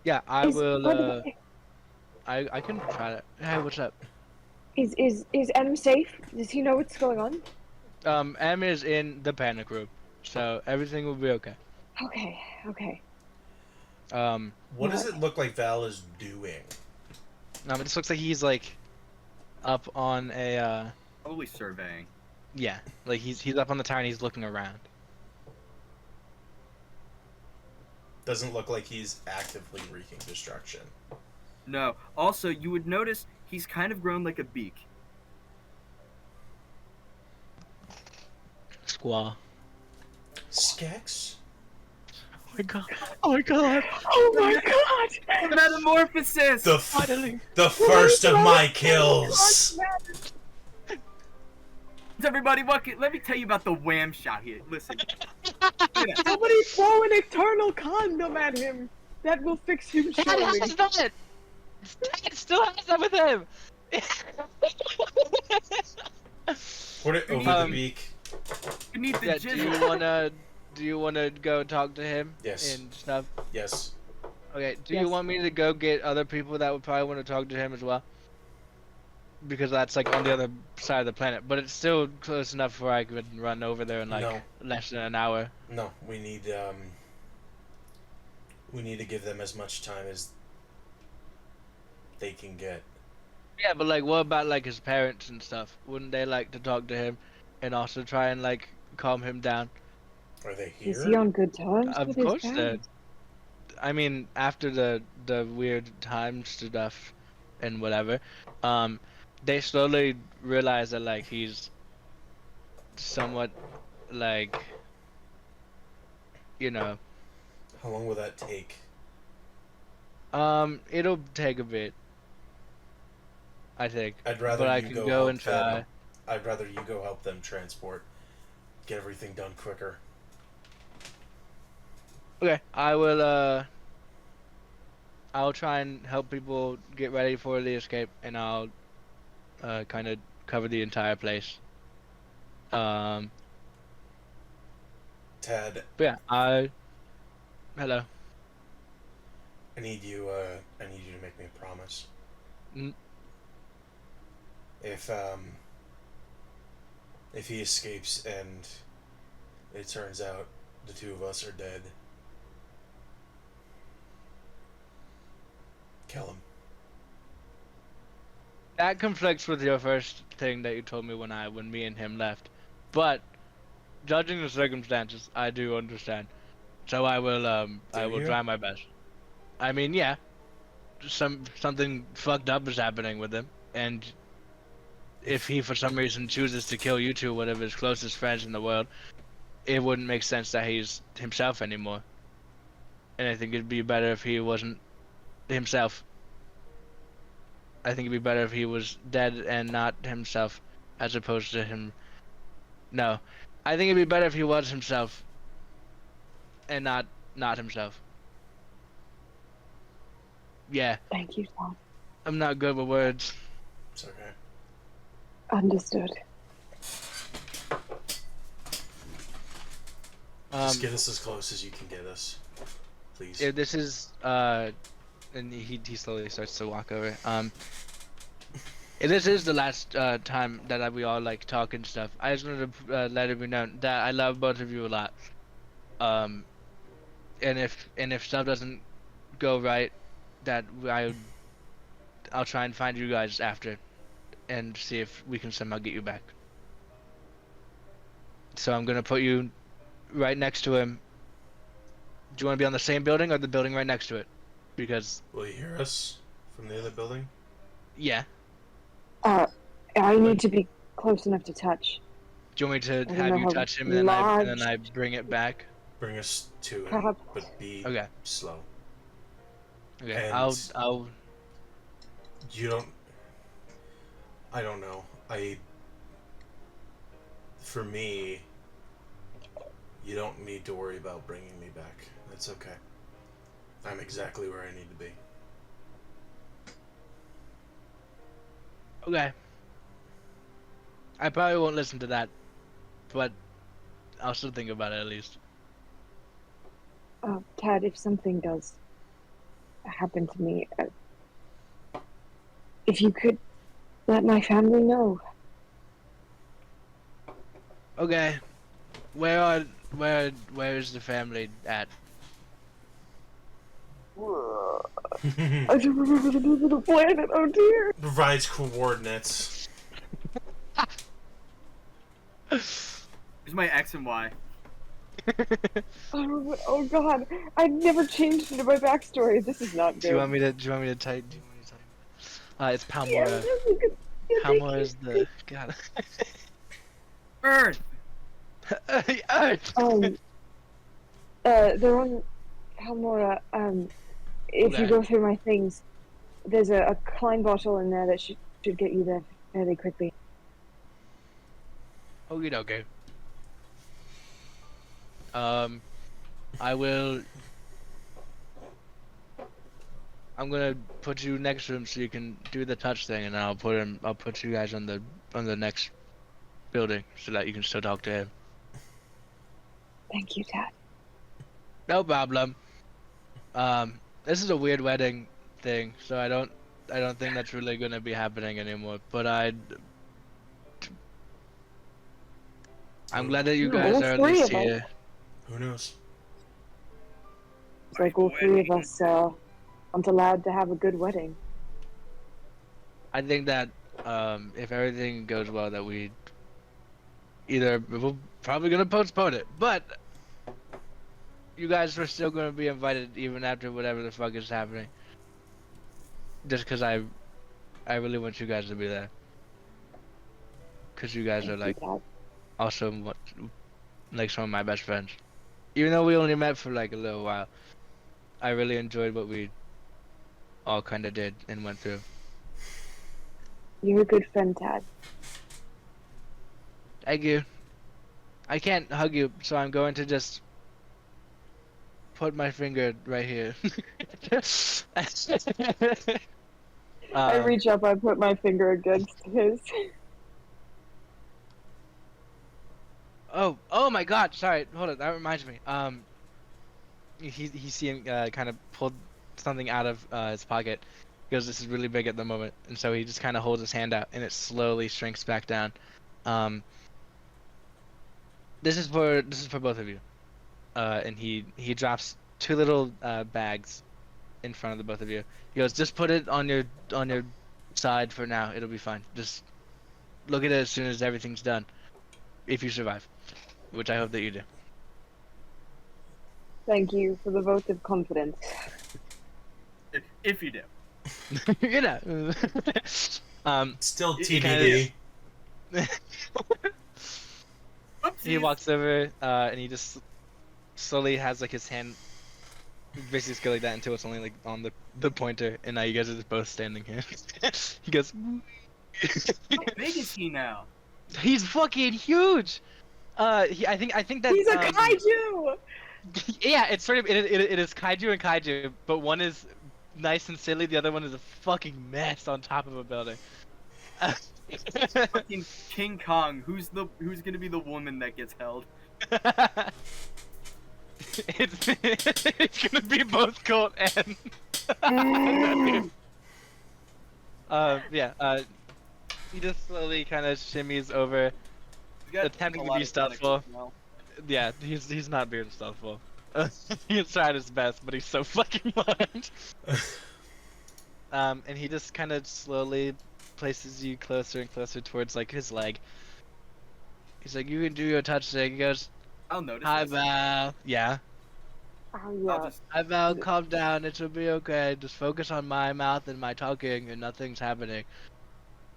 S2: Yeah, I
S4: Is-
S2: will.
S4: by the way,
S2: I can try that. Hey, what's up?
S4: Is M safe? Does he know what's going on?
S2: M is in the panic room, so everything will be okay.
S4: Okay.
S1: What does it look like Val is doing?
S2: It just looks like he's like up on a
S6: Probably surveying.
S2: yeah, like he's up on the tower and he's looking around.
S1: Doesn't look like he's actively wreaking destruction.
S6: No. Also, you would notice he's kind of grown like a beak.
S2: Squaw.
S1: Skex?
S2: Oh my god! Oh my god!
S4: Oh my god!
S6: Metamorphosis!
S2: Finally!
S1: The first of my kills!
S6: Everybody, let me tell you about the wham shot here. Listen. Yeah.
S4: Somebody throw an eternal condom at him. That will fix him
S2: Dad
S4: surely.
S2: has that! Dad still has that with him!
S1: Put it over the beak.
S6: Beneath the
S2: Yeah,
S6: jizz.
S2: do you wanna go talk to him?
S1: Yes.
S2: And stuff?
S1: Yes.
S2: Okay, do you
S4: Yes.
S2: want me to go get other people that would probably want to talk to him as well? Because that's like on the other side of the planet, but it's still close enough where I could run over there in like
S1: No.
S2: less than an hour.
S1: No, we need to give them as much time as they can get.
S2: Yeah, but like, what about like his parents and stuff? Wouldn't they like to talk to him, and also try and like calm him down?
S1: Are they here?
S4: Is he on good terms
S2: Of
S4: with his
S2: course,
S4: parents?
S2: I mean, after the weird time stuff and whatever, they slowly realize that like he's somewhat like, you know,
S1: How long will that take?
S2: it'll take a bit, I think.
S1: I'd rather
S2: But I
S1: you
S2: can
S1: go
S2: go
S1: help
S2: and try.
S1: them. I'd rather you go help them transport. Get everything done quicker.
S2: Okay, I'll try and help people get ready for the escape, and I'll kind of cover the entire place. But
S1: Tad,
S2: yeah, hello.
S1: I need you to make me a promise.
S2: Mm.
S1: If he escapes and it turns out the two of us are dead, kill him.
S2: That conflicts with your first thing that you told me when me and him left, but judging the circumstances, I do understand. So I will
S1: you?
S2: try my best. I mean, yeah, something fucked up is happening with him, and if he for some reason chooses to kill you two, one of his closest friends in the world, it wouldn't make sense that he's himself anymore. And I think it'd be better if he wasn't himself. I think it'd be better if he was dead and not himself, as opposed to him. No, I think it'd be better if he was himself, and not himself. Yeah,
S4: Thank you, Tom.
S2: I'm not good with words.
S1: It's okay.
S4: Understood.
S1: Just get us as close as you can get us, please.
S2: Yeah, this is and he slowly starts to walk over. This is the last time that we all like talk and stuff. I just wanted to let it be known that I love both of you a lot. And if stuff doesn't go right, that I'll try and find you guys after, and see if we can somehow get you back. So I'm gonna put you right next to him. Do you want to be on the same building or the building right next to it? Because
S1: Will you hear us from the other building?
S2: yeah.
S4: I need to be close enough to touch.
S2: Do you want me
S4: I
S2: to
S4: don't
S2: have
S4: know
S2: you
S4: how
S2: touch him and then I bring it back?
S1: Bring us to him,
S4: Perhaps.
S1: but be
S2: Okay.
S1: slow.
S2: Okay.
S1: And
S2: I'll.
S1: You don't. I don't know. For me, you don't need to worry about bringing me back. That's okay. I'm exactly where I need to be.
S2: Okay. I probably won't listen to that, but I'll still think about it at least.
S4: Tad, if something does happen to me, if you could let my family know.
S2: Okay. Where is the family at?
S4: I don't remember the name of the planet. Oh dear.
S1: Provides coordinates.
S6: Here's my X and Y.
S4: Oh god, I never changed into my backstory. This is not good.
S2: Do you want me to type? It's Palmora.
S4: Yeah, you could- yeah, thank
S2: Palmora
S4: you.
S2: is the god.
S6: Earth!
S2: Earth.
S4: They're on Palmora. If
S2: Okay.
S4: you go through my things, there's a Klein bottle in there that should get you there fairly quickly.
S2: Okie dokie. I will. I'm gonna put you next to him so you can do the touch thing, and then I'll put you guys on the next building so that you can still talk to him.
S4: Thank you, Tad.
S2: No problem. This is a weird wedding thing, so I don't think that's really gonna be happening anymore. But I'm glad that you
S4: No,
S2: guys
S4: all
S2: are at
S4: three
S2: least
S4: of us.
S2: here.
S1: Who knows?
S4: It's like all three of us aren't allowed to have a good wedding.
S2: I think that if everything goes well, that we're probably gonna postpone it, but you guys are still gonna be invited even after whatever the fuck is happening. Just because I really want you guys to be there, because you guys are like
S4: Tad.
S2: also like some of my best friends. Even though we only met for like a little while, I really enjoyed what we all kind of did and went through.
S4: You're a good friend, Tad.
S2: Thank you. I can't hug you, so I'm going to just put my finger right here.
S4: I reach up, I put my finger against his.
S2: Oh my God! Sorry, hold on. That reminds me. He's seeing kind of pulled something out of his pocket. He goes, "This is really big at the moment," and so he just kind of holds his hand out, and it slowly shrinks back down. This is for both of you. And he drops two little bags in front of the both of you. He goes, "Just put it on your side for now. It'll be fine. Just look at it as soon as everything's done, if you survive, which I hope that you do."
S4: Thank you for the vote of confidence.
S6: If you do.
S2: You know.
S1: Still
S2: He kinda-
S1: TBD.
S2: He
S6: Oopsies.
S2: walks over, and he just slowly has like his hand basically just go like that until it's only like on the pointer, and now you guys are just both standing here. He goes,
S6: How big is he now?
S2: he's fucking huge. I think that
S4: He's a kaiju!
S2: yeah, it's sort of it is kaiju and kaiju, but one is nice and silly, the other one is a fucking mess on top of a building.
S6: Fucking King Kong. Who's gonna be the woman that gets held?
S2: It's gonna be both Colt and he just slowly kind of shimmies over,
S6: He's got
S2: attempting
S6: a
S2: to
S6: lot
S2: be
S6: of
S2: stealthful.
S6: tentacles now.
S2: Yeah, he's not being stealthful. He's tried his best, but he's so fucking large. And he just kind of slowly places you closer and closer towards like his leg. He's like, "You can do your touch thing." He goes,
S6: I'll notice.
S2: "Hi,
S6: this.
S2: Val." Yeah.
S4: Oh,
S6: I'll
S4: yeah.
S6: just
S2: Hi, Val. Calm down. It will be okay. Just focus on my mouth and my talking, and nothing's happening.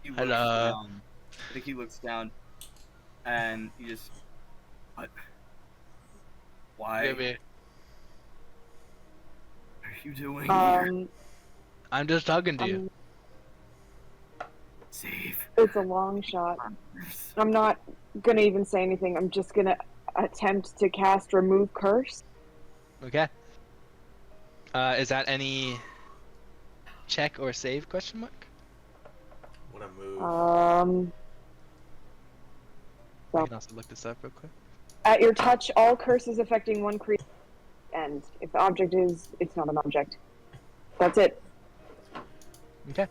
S6: he looks
S2: Hello.
S6: down. I think he looks down, and he just. What? Why
S2: Baby,
S6: are you doing here?
S2: I'm just talking to you.
S6: Save.
S4: It's a long shot. I'm not gonna even say anything. I'm just gonna attempt to cast Remove Curse.
S2: Okay. Is that any check or save question mark?
S1: What a move.
S2: I can also look this up real quick.
S4: At your touch, all curses affecting one creature end. If the object is, it's not an object. That's it.
S2: Okay.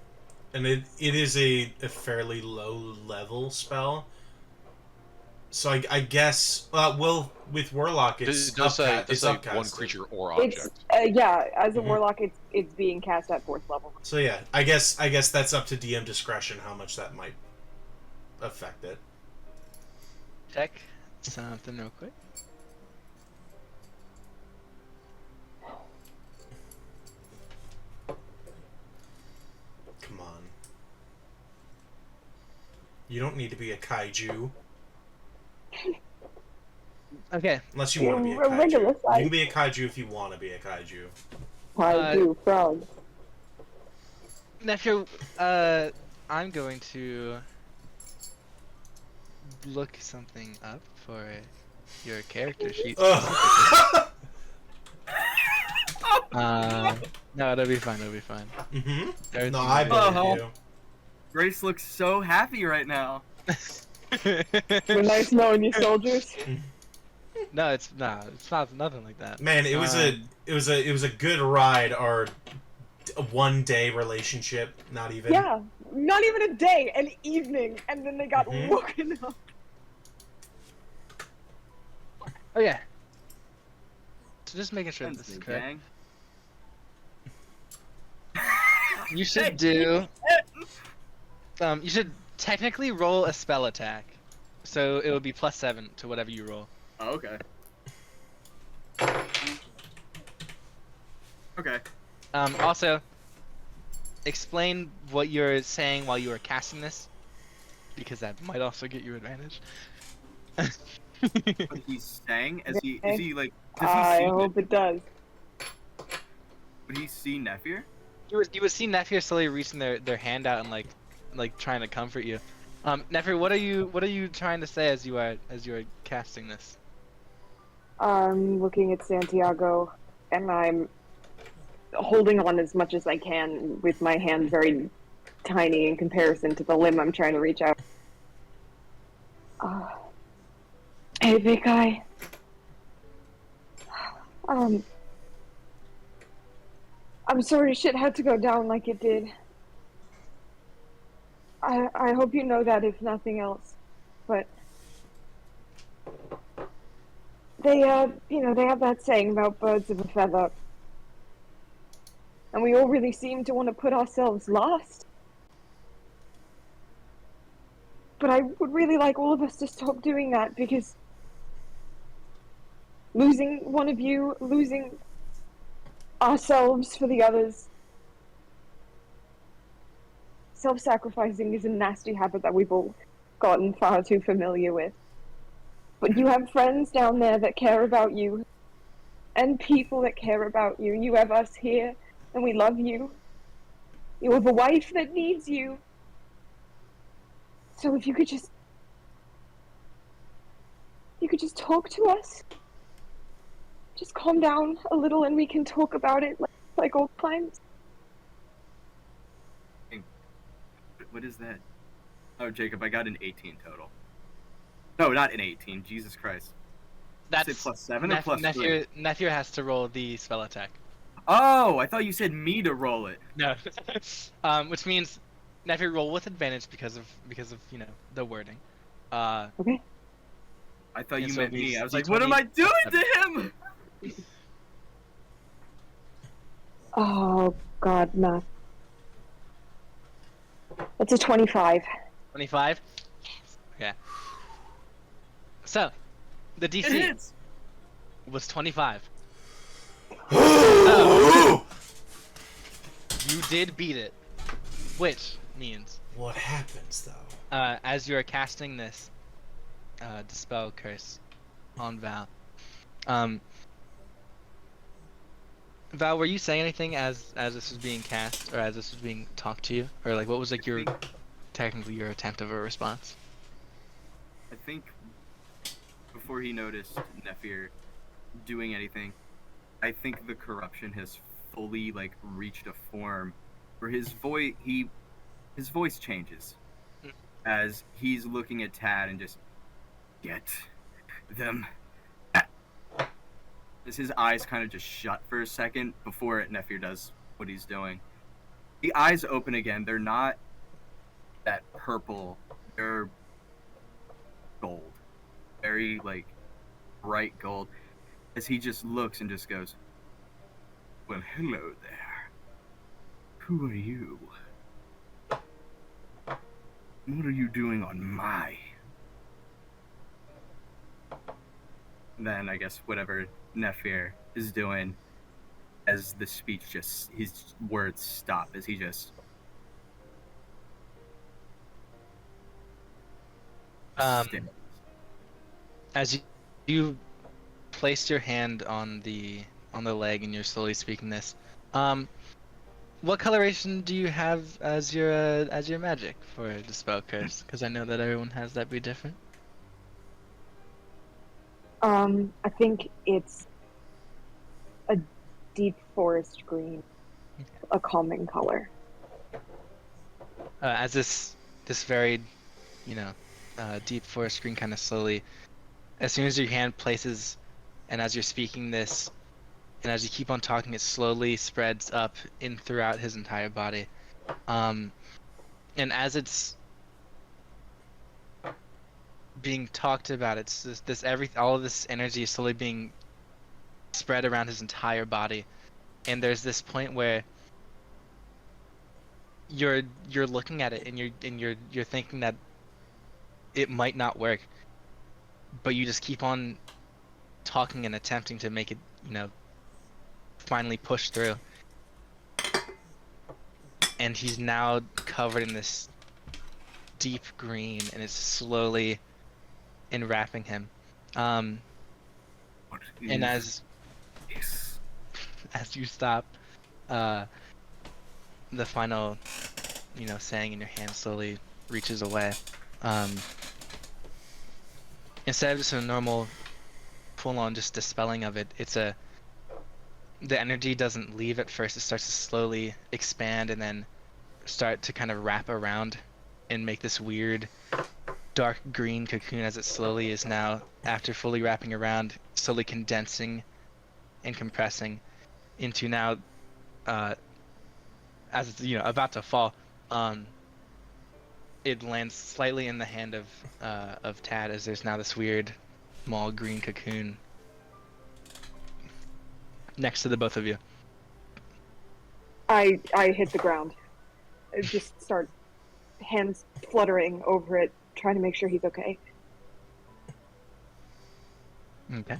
S1: And it is a fairly low level spell. So I guess well with Warlock it's
S3: It does say,
S1: it's
S3: one
S1: upcasted.
S3: creature or
S4: It's
S3: object.
S4: yeah. As a
S1: Mhm.
S4: warlock, it's being cast at 4th level.
S1: So yeah, I guess that's up to DM discretion how much that might affect it.
S2: Check something real quick.
S1: Come on. You don't need to be a kaiju
S2: Okay.
S1: unless you want to be a
S4: You're
S1: kaiju.
S4: regular
S1: You
S4: size.
S1: can be a kaiju if you want to be a kaiju.
S4: Kaiju frog.
S2: Nephew, I'm going to look something up for your character sheet.
S1: Ugh.
S2: No, it'll be fine. It'll be fine.
S1: Mm-hmm.
S2: Everything
S1: No, I
S2: will
S1: believe you.
S6: Grace looks so happy right now.
S4: We're nice knowing you, soldiers.
S2: No, it's not nothing like that.
S1: Man, it was a good ride. Our 1 day relationship, not even.
S4: Yeah, not even a day, an evening, and then they got
S1: Mhm.
S4: woken up.
S2: Oh yeah. So just making sure
S6: Thanks,
S2: this is
S6: big
S2: correct.
S6: gang.
S2: You should do. You should technically roll a spell attack, so it would be +7 to whatever you roll.
S6: Oh, okay. Okay.
S2: Also, explain what you're saying while you are casting this, because that might also get you advantage.
S6: What he's saying, is he like? Does
S4: I
S6: he see?
S4: hope it does.
S6: Would he see Nephir?
S2: You would see Nephir slowly reaching their hand out and like trying to comfort you. Nephir, what are you trying to say as you are casting this?
S4: I'm looking at Santiago, and I'm holding on as much as I can with my hand very tiny in comparison to the limb I'm trying to reach out. Hey, big guy. I'm sorry shit had to go down like it did. I hope you know that, if nothing else. But they they have that saying about birds of a feather. And we all really seem to want to put ourselves last. But I would really like all of us to stop doing that, because losing one of you, losing ourselves for the others, self-sacrificing is a nasty habit that we've all gotten far too familiar with. But you have friends down there that care about you, and people that care about you. You have us here, and we love you. You have a wife that needs you. So if you could just talk to us. Just calm down a little and we can talk about it like old times.
S6: What is that? Oh, Jacob, I got an 18 total. No, not an 18. Jesus Christ.
S2: That's
S6: Say plus 7 or plus 3?
S2: Nephew has to roll the spell attack.
S6: Oh, I thought you said me to roll it.
S2: No. Which means Nephew roll with advantage because of the wording.
S4: Okay.
S6: I thought
S2: And
S6: you
S2: so
S6: meant
S2: it'd be
S6: me. I was like,
S2: D20
S6: what am I doing to him?
S4: Oh, God, no. That's a 25.
S2: 25. Okay. So, the
S6: It
S2: DC
S6: hits.
S2: was 25. You did beat it, which means
S1: What happens though?
S2: as you are casting this dispel curse on Val, Val, were you saying anything as this was being cast or as this was being talked to you, or like what was like your technically your attempt of a response?
S6: I think before he noticed Nephir doing anything, I think the corruption has fully like reached a form where his voice changes as he's looking at Tad and just get them. As his eyes kind of just shut for a second before Nephir does what he's doing. The eyes open again. They're not that purple. They're gold. Very like bright gold. As he just looks and just goes, well, hello there. Who are you? What are you doing on my? Then I guess whatever Nephir is doing, as the speech just, his words stop as he just stares.
S2: As you placed your hand on the leg and you're slowly speaking this, what coloration do you have as your magic for dispel curse? Because I know that everyone has that be different.
S4: I think it's a deep forest green, a calming color.
S2: As this very, deep forest green kind of slowly, as soon as your hand places, and as you're speaking this, and as you keep on talking, it slowly spreads up in throughout his entire body. And as it's being talked about, it's all of this energy is slowly being spread around his entire body. And there's this point where you're looking at it and you're thinking that it might not work, but you just keep on talking and attempting to make it, finally push through. And he's now covered in this deep green, and it's slowly enwrapping him. And as you stop, the final, saying in your hand slowly reaches away. Instead of just a normal, full-on just dispelling of it, the energy doesn't leave at first. It starts to slowly expand and then start to kind of wrap around and make this weird dark green cocoon as it slowly is now, after fully wrapping around, slowly condensing and compressing into now, as it's about to fall, it lands slightly in the hand of Tad, as there's now this weird small green cocoon next to the both of you.
S4: I hit the ground. I just start hands fluttering over it, trying to make sure he's okay.
S2: Okay.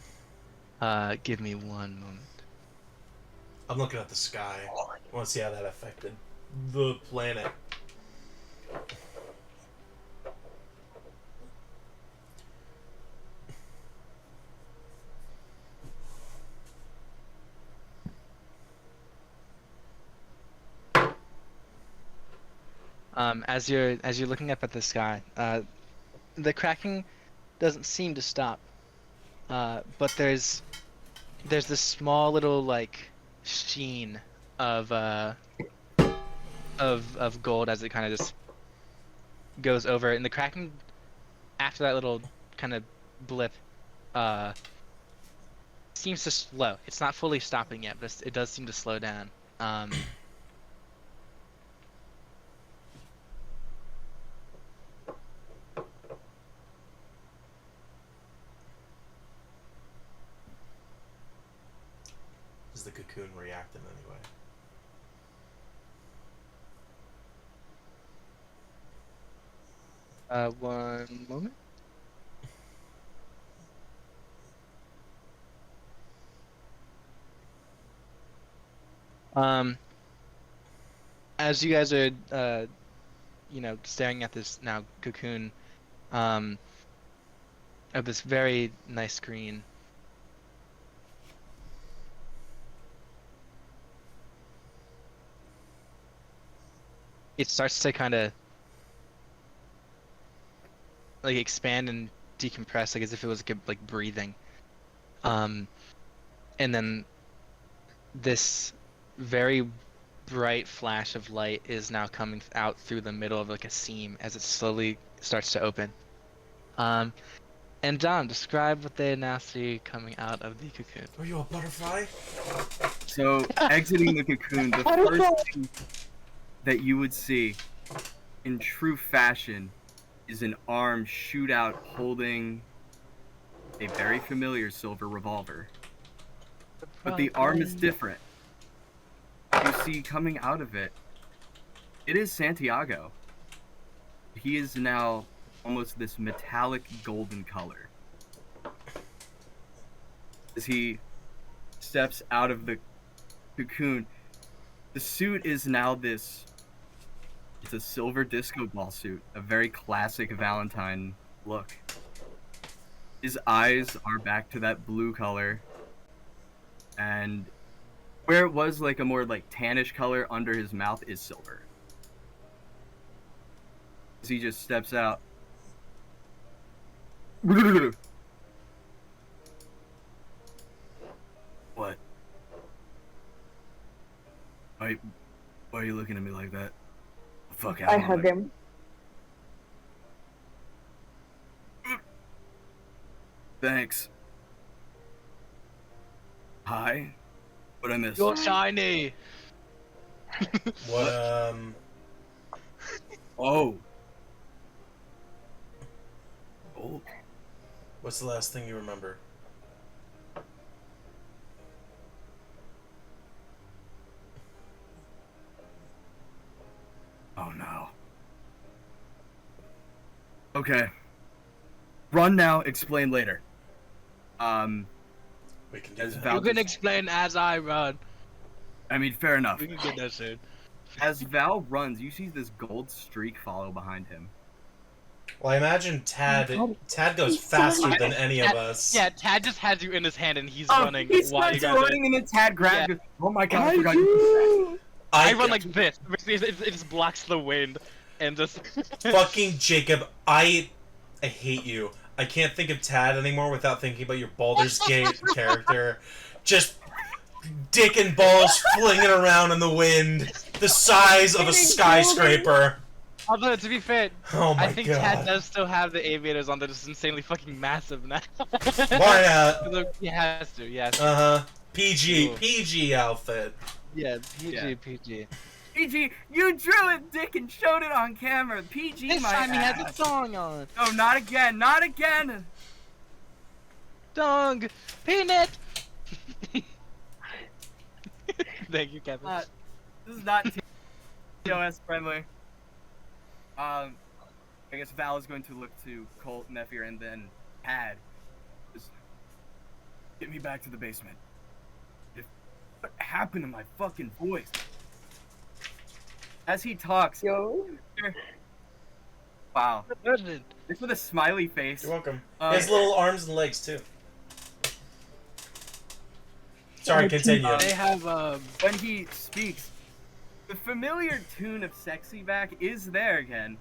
S2: Give me one moment.
S1: I'm looking at the sky. I want to see how that affected the planet.
S2: As you're looking up at the sky, the cracking doesn't seem to stop. But there's this small little like sheen of gold as it kind of just goes over it. And the cracking after that little kind of blip seems to slow. It's not fully stopping yet, but it does seem to slow down.
S1: Does the cocoon react in any way?
S2: One moment. As you guys are, staring at this now cocoon, of this very nice green. It starts to kind of like expand and decompress, like as if it was like breathing. And then this very bright flash of light is now coming out through the middle of like a seam as it slowly starts to open. And John, describe what they now see coming out of the cocoon.
S1: Are you a butterfly?
S6: So, exiting the cocoon, the first thing that you would see in true fashion is an arm shoot out holding a very familiar silver revolver. But the arm is different. You see coming out of it, it is Santiago. He is now almost this metallic golden color. As he steps out of the cocoon, the suit is now it's a silver disco ball suit, a very classic Valentine look. His eyes are back to that blue color, and where it was like a more like tannish color under his mouth is silver. As he just steps out. What? Why are you looking at me like that? Fuck out.
S4: I hug him.
S6: Thanks. Hi? What I missed?
S2: You're shiny.
S1: What,
S6: Oh. Gold.
S1: what's the last thing you remember?
S6: Oh no. Okay. Run now, explain later.
S1: We can do
S6: As
S1: that.
S6: Val
S2: You can
S6: just-
S2: explain as I run.
S6: I mean, fair enough.
S2: We can get that soon.
S6: As Val runs, you see this gold streak follow behind him.
S1: Well, I imagine Tad goes faster than any of us.
S2: Yeah, Tad just has you in his hand and he's
S6: Oh,
S2: running
S6: he
S2: while you
S6: starts
S2: guys are...
S6: running and then Tad grabs
S2: Yeah.
S6: it. Oh my god, I forgot you
S2: I run like this. It just blocks the wind and just...
S1: Fucking Jacob, I hate you. I can't think of Tad anymore without thinking about your Baldur's Gate character. Just dick and balls flinging around in the wind, the size of a skyscraper.
S2: Although, to be fair,
S1: Oh my
S2: I think
S1: god.
S2: Tad does still have the aviators on. They're just insanely fucking massive now.
S1: Why not?
S2: He has to, yes.
S1: PG,
S2: Cool.
S1: PG outfit.
S2: Yeah, PG,
S6: Yeah.
S2: PG.
S6: PG, you drew it, Dick, and showed it on camera. PG,
S2: This
S6: my
S2: time he has
S6: ass.
S2: a song on.
S6: Oh, not again, not again.
S2: Dong! Peanut! Thank you, Kevin.
S6: This is not TOS friendly. I guess Val is going to look to Colt, Nephir, and then Tad. Just get me back to the basement. What happened to my fucking voice? As he talks,
S4: Yo.
S6: wow,
S2: Legend.
S6: it's with a smiley face.
S1: You're welcome.
S6: Uh,
S1: He has little arms and legs too. Sorry, continue.
S2: They have,
S6: When he speaks, The familiar tune of Sexy Back is there again,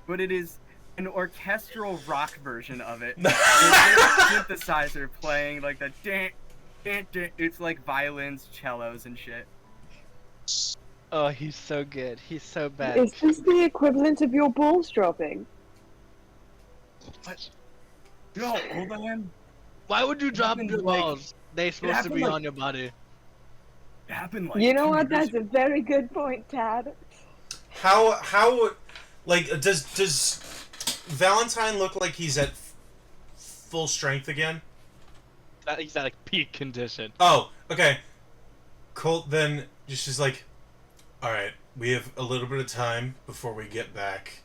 S6: but it is an orchestral rock version of it. It's a synthesizer playing like the it's like violins, cellos, and shit.
S2: Oh, he's so good. He's so bad.
S4: Is this the equivalent of your balls dropping?
S6: What? No, hold on.
S2: Why would you drop
S6: happened,
S2: your
S6: like-
S2: balls? They're supposed to
S6: happened,
S2: be
S6: like-
S2: on your body.
S6: It happened like
S4: You know
S6: 2
S4: what?
S6: years
S4: That's a very good point, Tad.
S1: How, like, does Valentine look like he's at full strength again?
S2: He's at like peak condition.
S1: Oh, okay. Colt then just is like, alright, we have a little bit of time before we get back.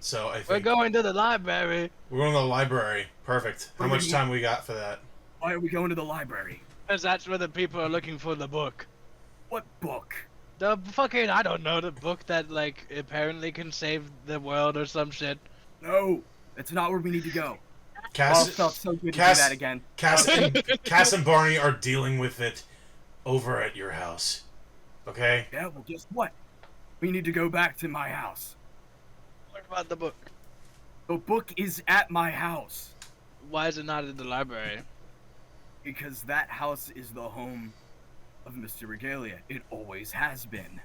S1: So I think...
S2: We're going to the library.
S1: We're going to the library. Perfect. How much time we got for that?
S6: Why are we going to the library?
S2: Because that's where the people are looking for the book.
S6: What book?
S2: The fucking, I don't know, the book that, like, apparently can save the world or some shit.
S6: No, that's not where we need to go. Oh,
S1: Cass,
S6: it felt so good to
S1: Cass-
S6: do that again.
S1: Cass and Barney are dealing with it over at your house. Okay?
S6: Yeah, well, guess what? We need to go back to my house.
S2: What about the book?
S6: The book is at my house.
S2: Why is it not in the library?
S6: Because that house is the home of Mr. Regalia. It always has been.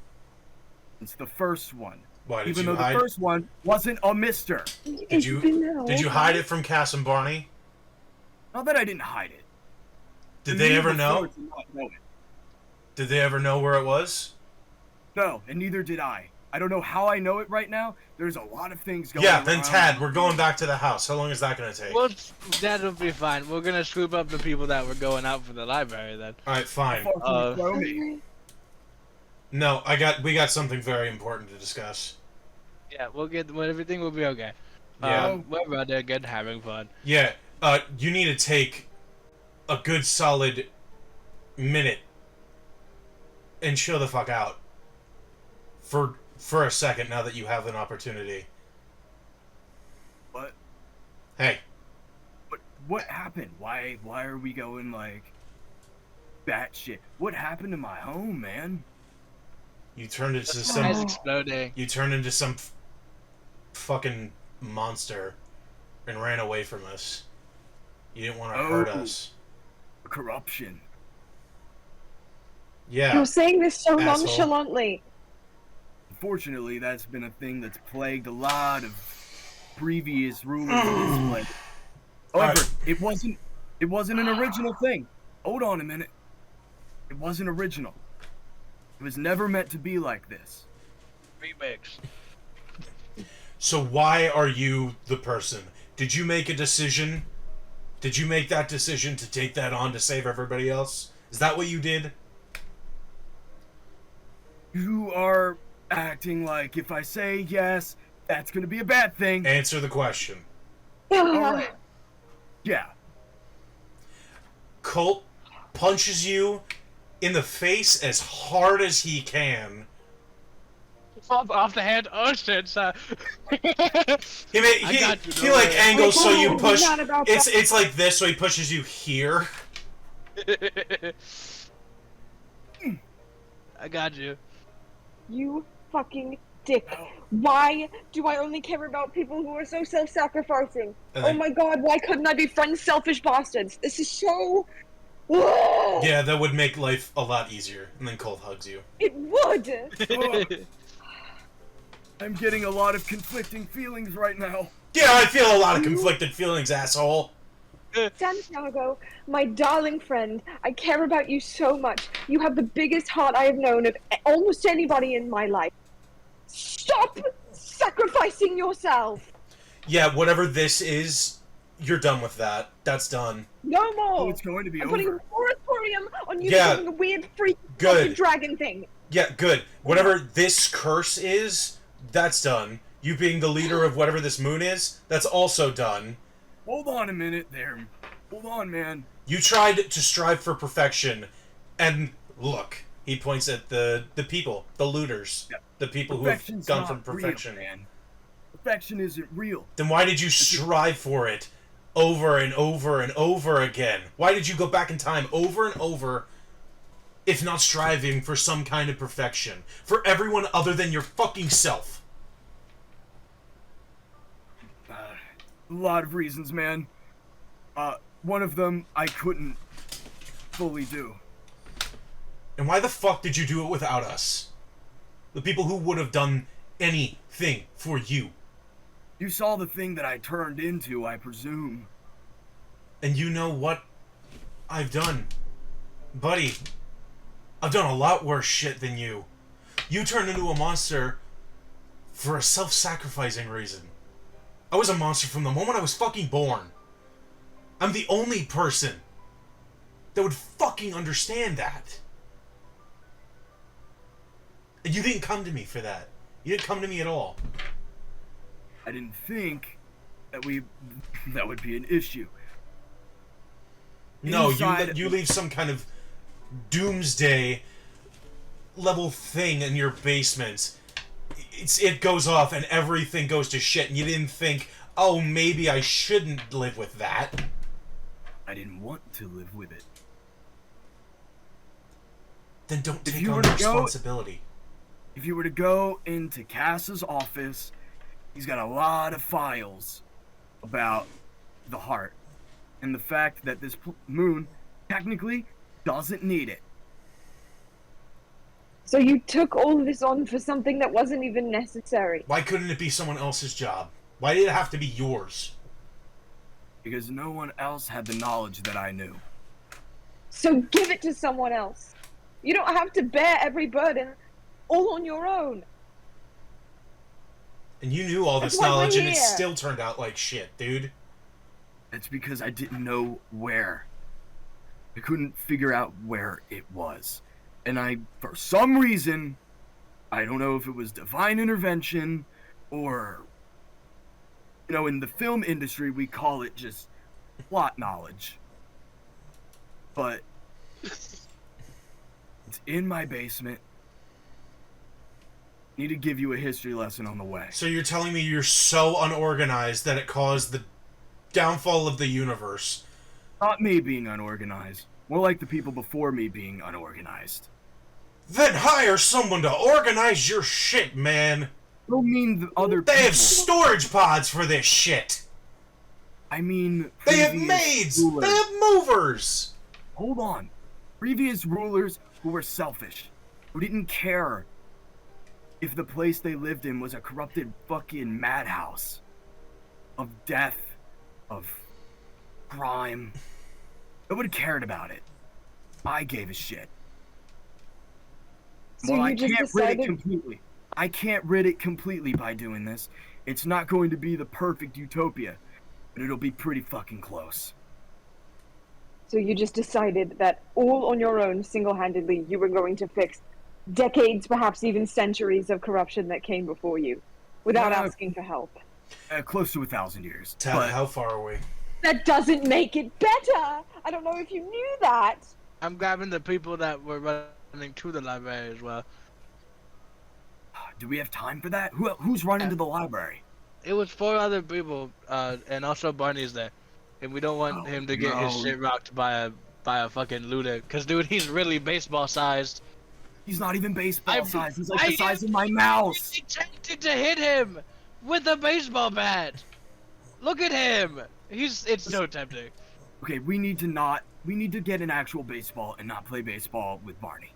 S6: It's the first one.
S1: Why did
S6: Even
S1: you
S6: though
S1: hide?
S6: the first one wasn't a mister.
S1: Did you hide it from Cass and Barney?
S6: Not that I didn't hide it.
S1: Did
S6: I
S1: they
S6: knew
S1: ever
S6: before
S1: know?
S6: to not know it.
S1: Did they ever know where it was?
S6: No, and neither did I. I don't know how I know it right now. There's a lot of things going on.
S1: Yeah, then Tad, we're going back to the house. How long is that going to take?
S2: Well, that'll be fine. We're gonna swoop up the people that were going out for the library then.
S1: Alright, fine.
S6: How far can you throw me?
S1: No, we got something very important to discuss.
S2: Yeah, everything will be okay.
S1: Yeah.
S2: We're out there good, having fun.
S1: Yeah, you need to take a good solid minute and chill the fuck out. For a second, now that you have an opportunity.
S6: What?
S1: Hey,
S6: What happened? Why are we going like batshit? What happened to my home, man?
S1: you turned into
S2: The
S1: some...
S2: sky's exploding.
S1: You turned into some fucking monster and ran away from us. You didn't want to hurt
S6: Oh.
S1: us.
S6: Corruption.
S1: Yeah.
S4: You're saying this so
S1: Asshole.
S4: nonchalantly.
S6: Unfortunately, that's been a thing that's plagued a lot of previous rulers of this place. However,
S1: Alright.
S6: it wasn't an original thing. Hold on a minute. It wasn't original. It was never meant to be like this.
S2: Remix.
S1: So why are you the person? Did you make a decision? Did you make that decision to take that on to save everybody else? Is that what you did?
S6: You are acting like if I say yes, that's gonna be a bad thing.
S1: Answer the question.
S6: Alright. Yeah.
S1: Colt punches you in the face as hard as he can.
S2: Off the hand. Oh shit, sir.
S1: He
S2: I got you,
S1: he
S2: don't
S1: like
S2: worry.
S1: angles so you
S4: Oh,
S1: push.
S4: not about
S1: It's like this, so he pushes you here.
S2: I got you.
S4: You fucking dick. Why do I only care about people who are so self-sacrificing?
S1: And
S4: Oh
S1: then-
S4: my god, why couldn't I be friends, selfish bastards? This is so... Ugh.
S1: Yeah, that would make life a lot easier. And then Colt hugs you.
S4: It would!
S6: I'm getting a lot of conflicting feelings right now.
S1: Yeah, I feel a lot of conflicted feelings, asshole.
S4: Santiago, my darling friend, I care about you so much. You have the biggest heart I have known of almost anybody in my life. Stop sacrificing yourself!
S1: Yeah, whatever this is, you're done with that. That's done.
S4: No
S6: Oh,
S4: more!
S6: it's going to be
S4: I'm putting a
S6: over.
S4: moratorium on you
S1: Yeah.
S4: becoming a weird freak
S1: Good.
S4: fucking dragon thing.
S1: Yeah, good. Whatever this curse is, that's done. You being the leader of whatever this moon is, that's also done.
S6: Hold on a minute there. Hold on, man.
S1: You tried to strive for perfection, and look, he points at the people, the looters,
S6: Yeah.
S1: the people who have
S6: Perfection's
S1: gone
S6: not
S1: from perfection.
S6: real, man. Perfection isn't real.
S1: Then why did you strive for it over and over and over again? Why did you go back in time over and over if not striving for some kind of perfection for everyone other than your fucking self?
S6: A lot of reasons, man. One of them I couldn't fully do.
S1: And why the fuck did you do it without us? The people who would have done anything for you.
S6: You saw the thing that I turned into, I presume.
S1: And you know what I've done? Buddy, I've done a lot worse shit than you. You turned into a monster for a self-sacrificing reason. I was a monster from the moment I was fucking born. I'm the only person that would fucking understand that. And you didn't come to me for that. You didn't come to me at all.
S6: I didn't think that that would be an issue.
S1: No,
S6: Inside-
S1: you leave some kind of doomsday level thing in your basement. It goes off and everything goes to shit, and you didn't think, oh, maybe I shouldn't live with that.
S6: I didn't want to live with it.
S1: Then don't
S6: If
S1: take
S6: you
S1: on
S6: were
S1: the
S6: to go-
S1: responsibility.
S6: If you were to go into Cass's office, he's got a lot of files about the heart. And the fact that this moon technically doesn't need it.
S4: So you took all of this on for something that wasn't even necessary.
S1: Why couldn't it be someone else's job? Why did it have to be yours?
S6: Because no one else had the knowledge that I knew.
S4: So give it to someone else. You don't have to bear every burden all on your own.
S1: And you knew all this
S4: That's why we're
S1: knowledge, and it
S4: here.
S1: still turned out like shit, dude.
S6: It's because I didn't know where. I couldn't figure out where it was. And for some reason, I don't know if it was divine intervention or, in the film industry, we call it just plot knowledge. But it's in my basement. Need to give you a history lesson on the way.
S1: So you're telling me you're so unorganized that it caused the downfall of the universe?
S6: Not me being unorganized. More like the people before me being unorganized.
S1: Then hire someone to organize your shit, man.
S6: I don't mean the other
S1: They
S6: people.
S1: have storage pods for this shit.
S6: I mean,
S1: They have
S6: previous
S1: maids.
S6: rulers.
S1: They have movers.
S6: Hold on. Previous rulers who were selfish, who didn't care if the place they lived in was a corrupted fucking madhouse of death, of crime. Nobody cared about it. I gave a shit.
S4: So
S6: Well, I
S4: you just
S6: can't rid it
S4: decided.
S6: completely. I can't rid it completely by doing this. It's not going to be the perfect utopia, but it'll be pretty fucking close.
S4: So you just decided that all on your own, single-handedly, you were going to fix decades, perhaps even centuries of corruption that came before you, without
S6: Yeah.
S4: asking for help.
S6: Close to 1,000 years.
S1: Tad,
S6: But
S1: how far away?
S4: That doesn't make it better. I don't know if you knew that.
S2: I'm grabbing the people that were running to the library as well.
S6: do we have time for that? Who's running to the library?
S2: It was 4 other people, and also Barney's there, and we don't want
S6: Oh,
S2: him to get his
S6: no.
S2: shit rocked by a fucking looter. Cause dude, he's really baseball sized.
S6: He's not even baseball
S2: I'm-
S6: size. He's like
S2: I
S6: the size
S2: am
S6: of my mouse.
S2: really tempted to hit him with a baseball bat. Look at him. It's so tempting.
S6: Okay, we need to get an actual baseball and not play baseball with Barney.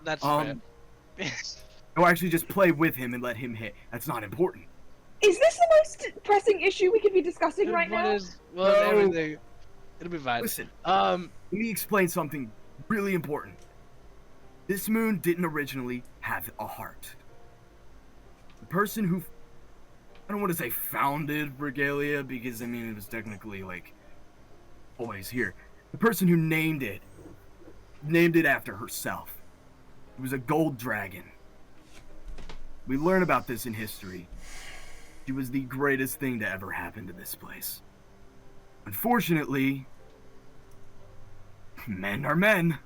S2: That's
S6: Um,
S2: fair.
S6: Or actually just play with him and let him hit. That's not important.
S4: Is this the most pressing issue we could be discussing right
S2: What
S4: now?
S2: is- well,
S6: No.
S2: everything. It'll be fine.
S6: Listen,
S2: Um,
S6: let me explain something really important. This moon didn't originally have a heart. The person who, I don't want to say founded Regalia, because I mean it was technically like always here. The person who named it after herself. It was a gold dragon. We learn about this in history. She was the greatest thing to ever happen to this place. Unfortunately, men are men.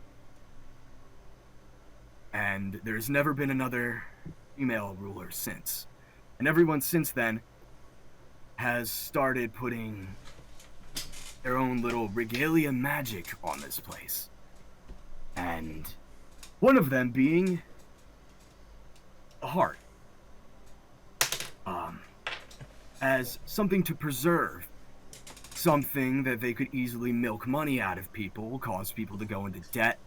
S6: And there's never been another female ruler since. And everyone since then has started putting their own little regalia magic on this place. And One of them being a heart. As something to preserve. Something that they could easily milk money out of people, cause people to go into debt,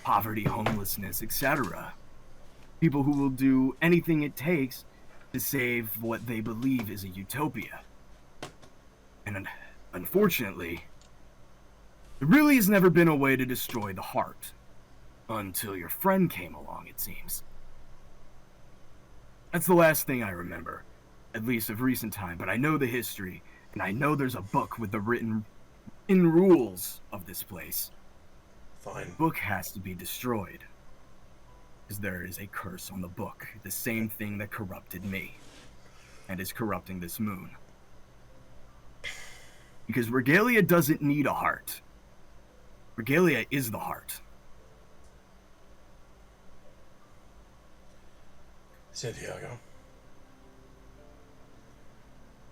S6: poverty, homelessness, etc. People who will do anything it takes to save what they believe is a utopia. And unfortunately, there really has never been a way to destroy the heart. Until your friend came along, it seems. That's the last thing I remember, at least of recent time, but I know the history, and I know there's a book with the written in rules of this place.
S1: Fine.
S6: The book has to be destroyed. Because there is a curse on the book, the same thing that corrupted me, and is corrupting this moon. Because Regalia doesn't need a heart. Regalia is the heart.
S1: Santiago,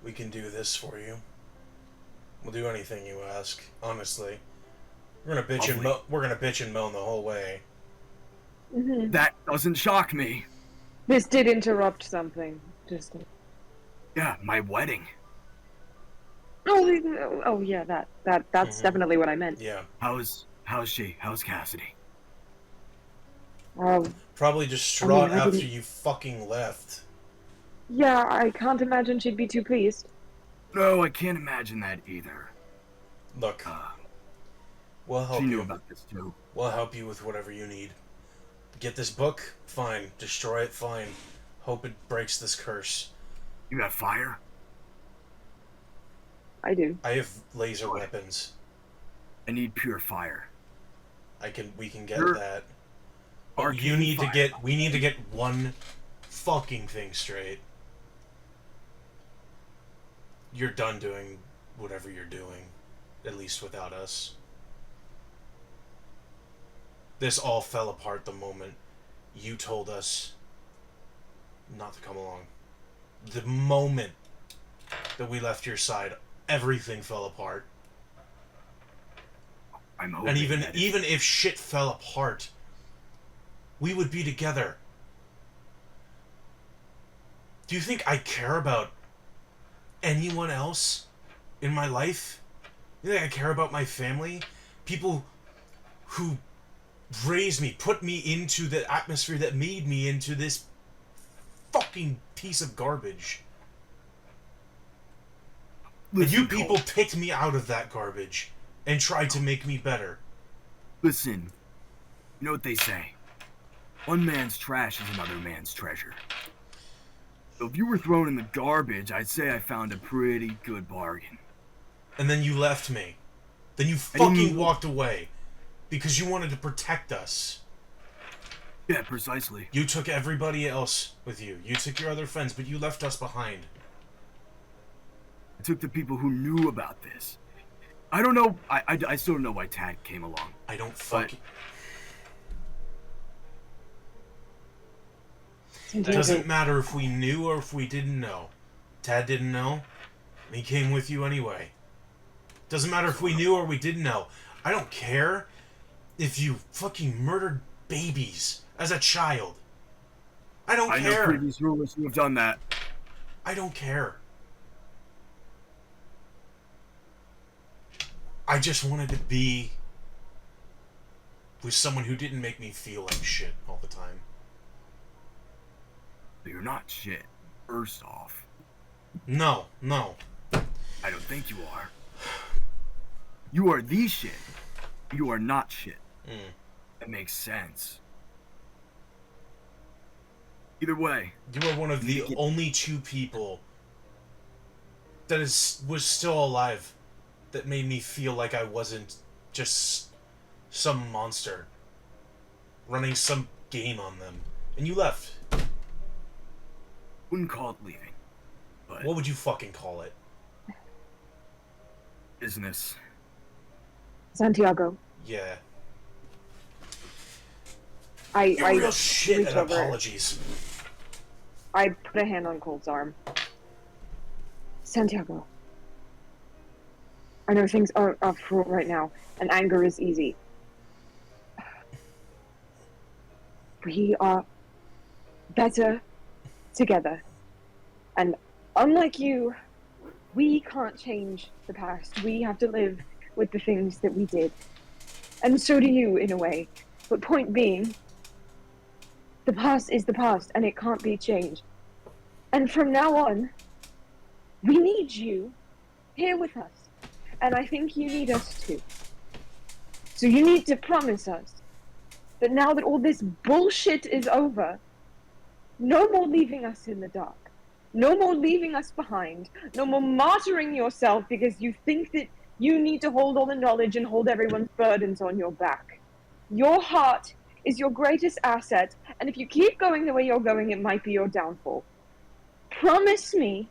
S1: we can do this for you. We'll do anything you ask. Honestly, we're gonna bitch and moan the whole way.
S4: Mhm.
S6: That doesn't shock me.
S4: This did interrupt something. Just.
S6: Yeah, my wedding.
S4: Oh yeah, that's definitely what I meant.
S1: Yeah.
S6: How's she? How's Cassidy?
S1: Probably distraught
S4: I
S1: after
S4: didn't-
S1: you fucking left.
S4: Yeah, I can't imagine she'd be too pleased.
S6: No, I can't imagine that either.
S1: Look, we'll help
S6: She knew
S1: you.
S6: about this too.
S1: We'll help you with whatever you need. Get this book? Fine. Destroy it? Fine. Hope it breaks this curse.
S6: You got fire?
S4: I do.
S1: I have laser weapons.
S6: I need pure fire.
S1: We can get
S6: Sure.
S1: that.
S6: Arcane
S1: We need to get one fucking thing straight. You're done doing whatever you're doing, at least without us. This all fell apart the moment you told us not to come along. The moment that we left your side, everything fell apart.
S6: I'm hoping
S1: And
S6: that
S1: even if shit fell apart, we would be together. Do you think I care about anyone else in my life? You think I care about my family? People who raised me, put me into the atmosphere that made me into this fucking piece of garbage. And you
S6: Cole,
S1: people picked me out of that garbage and tried to make me better.
S6: Listen, you know what they say? One man's trash is another man's treasure. So if you were thrown in the garbage, I'd say I found a pretty good bargain.
S1: And then you left me. Then you
S6: I didn't-
S1: fucking walked away. Because you wanted to protect us.
S6: Yeah, precisely.
S1: You took everybody else with you. You took your other friends, but you left us behind.
S6: I took the people who knew about this. I don't know. I still don't know why Tad came along.
S1: I don't fucking... It doesn't matter if we knew or if we didn't know. Tad didn't know, and he came with you anyway. Doesn't matter if we knew or we didn't know. I don't care if you fucking murdered babies as a child. I don't
S6: I know
S1: care.
S6: previous rulers who have done that.
S1: I don't care. I just wanted to be with someone who didn't make me feel like shit all the time.
S6: But you're not shit. First off,
S1: No.
S6: I don't think you are. You are the shit. You are not shit. That makes sense. Either way,
S1: You are one of the only two people that was still alive that made me feel like I wasn't just some monster running some game on them. And you left.
S6: wouldn't call it leaving, but
S1: What would you fucking call it?
S6: business.
S4: Santiago,
S1: Yeah.
S4: I
S1: You're real shit
S4: reach
S1: at
S4: over.
S1: apologies.
S4: I put a hand on Cold's arm. Santiago, I know things are fraught right now, and anger is easy. We are better together. And unlike you, we can't change the past. We have to live with the things that we did. And so do you, in a way. But point being, the past is the past, and it can't be changed. And from now on, we need you here with us. And I think you need us too. So you need to promise us that now that all this bullshit is over, no more leaving us in the dark. No more leaving us behind. No more martyring yourself because you think that you need to hold all the knowledge and hold everyone's burdens on your back. Your heart is your greatest asset, and if you keep going the way you're going, it might be your downfall. Promise me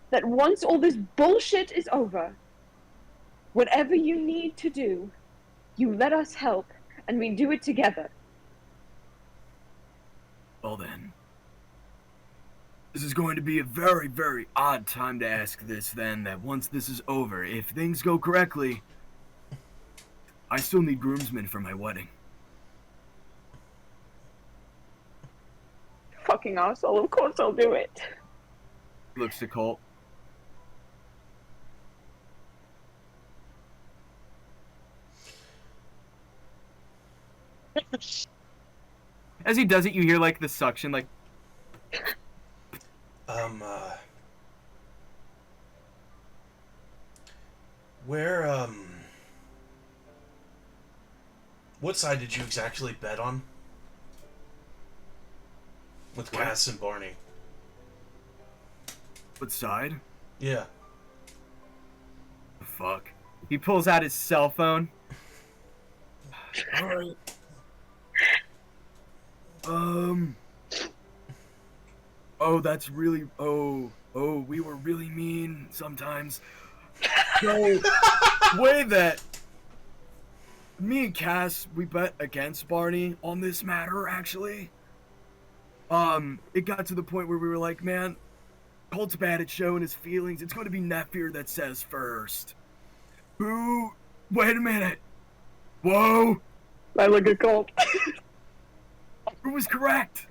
S4: that once all this bullshit is over, whatever you need to do, you let us help, and we do it together.
S6: Well then. This is going to be a very, very odd time to ask this then, that once this is over, if things go correctly, I still need groomsmen for my wedding.
S4: Fucking asshole, of course I'll do it.
S6: Looks to Colt. As he does it, you hear like the suction, like.
S1: Where, what side did you exactly bet on? With
S6: What?
S1: Cass and Barney.
S6: What side?
S1: Yeah.
S6: The fuck? He pulls out his cell phone. Alright. Oh, that's really. Oh, we were really mean sometimes. So, way that. Me and Cass, we bet against Barney on this matter, actually. It got to the point where we were like, man, Colt's bad at showing his feelings. It's going to be Nephir that says first. Who? Wait a minute. Whoa.
S4: I look at Colt.
S6: Who was correct?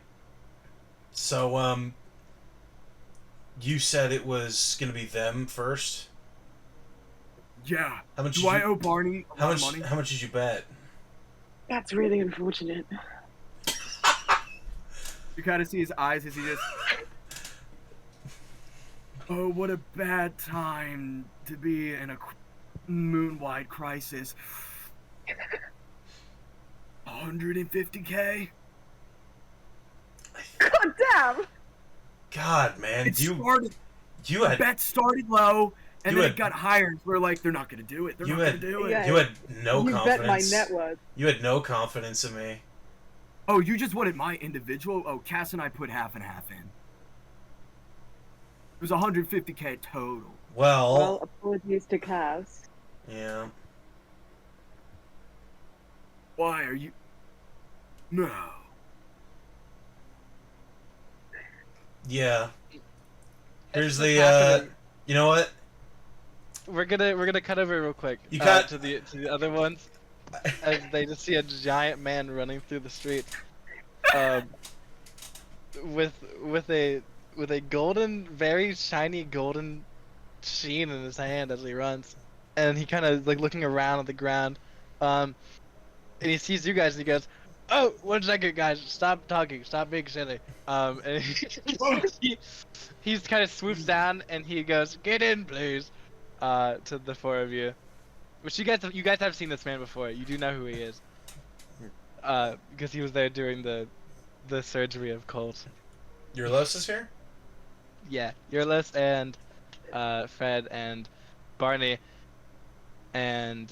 S1: So, you said it was gonna be them first?
S6: Yeah.
S1: How much
S6: Do
S1: did
S6: I
S1: you,
S6: owe Barney a lot of money?
S1: How much did you bet?
S4: That's really unfortunate.
S6: You kind of see his eyes as he just. Oh, what a bad time to be in a moon-wide crisis. 150K?
S4: God damn!
S1: God, man,
S6: You
S1: you had
S6: bet started low, and
S1: you
S6: then
S1: had-
S6: it got higher. And we're like, they're not gonna do it. They're
S1: you
S6: not
S1: had-
S6: gonna do it.
S4: Yeah.
S1: you had no
S4: You
S1: confidence.
S4: bet my net worth.
S1: You had no confidence in me.
S6: Oh, you just wanted my individual? Oh, Cass and I put half and half in. It was 150K total.
S4: Well, apologies to Cass.
S1: Yeah.
S6: Why are you? No.
S1: Yeah. Here's
S2: What's
S1: the
S2: happening?
S1: you know what?
S2: We're gonna cut over real quick.
S1: You cut-
S2: to the other ones as they just see a giant man running through the street, with a golden, very shiny golden sheen in his hand as he runs, and he kind of like looking around at the ground, and he sees you guys and he goes, "Oh, 1 second, guys, stop talking, stop being silly." And he's kind of swoops down and he goes, "Get in, please." To the four of you, which you guys have seen this man before. You do know who he is, because he was there during the surgery of Colt.
S1: Your Los is here?
S2: Yeah, Eurlis and Fred and Barney and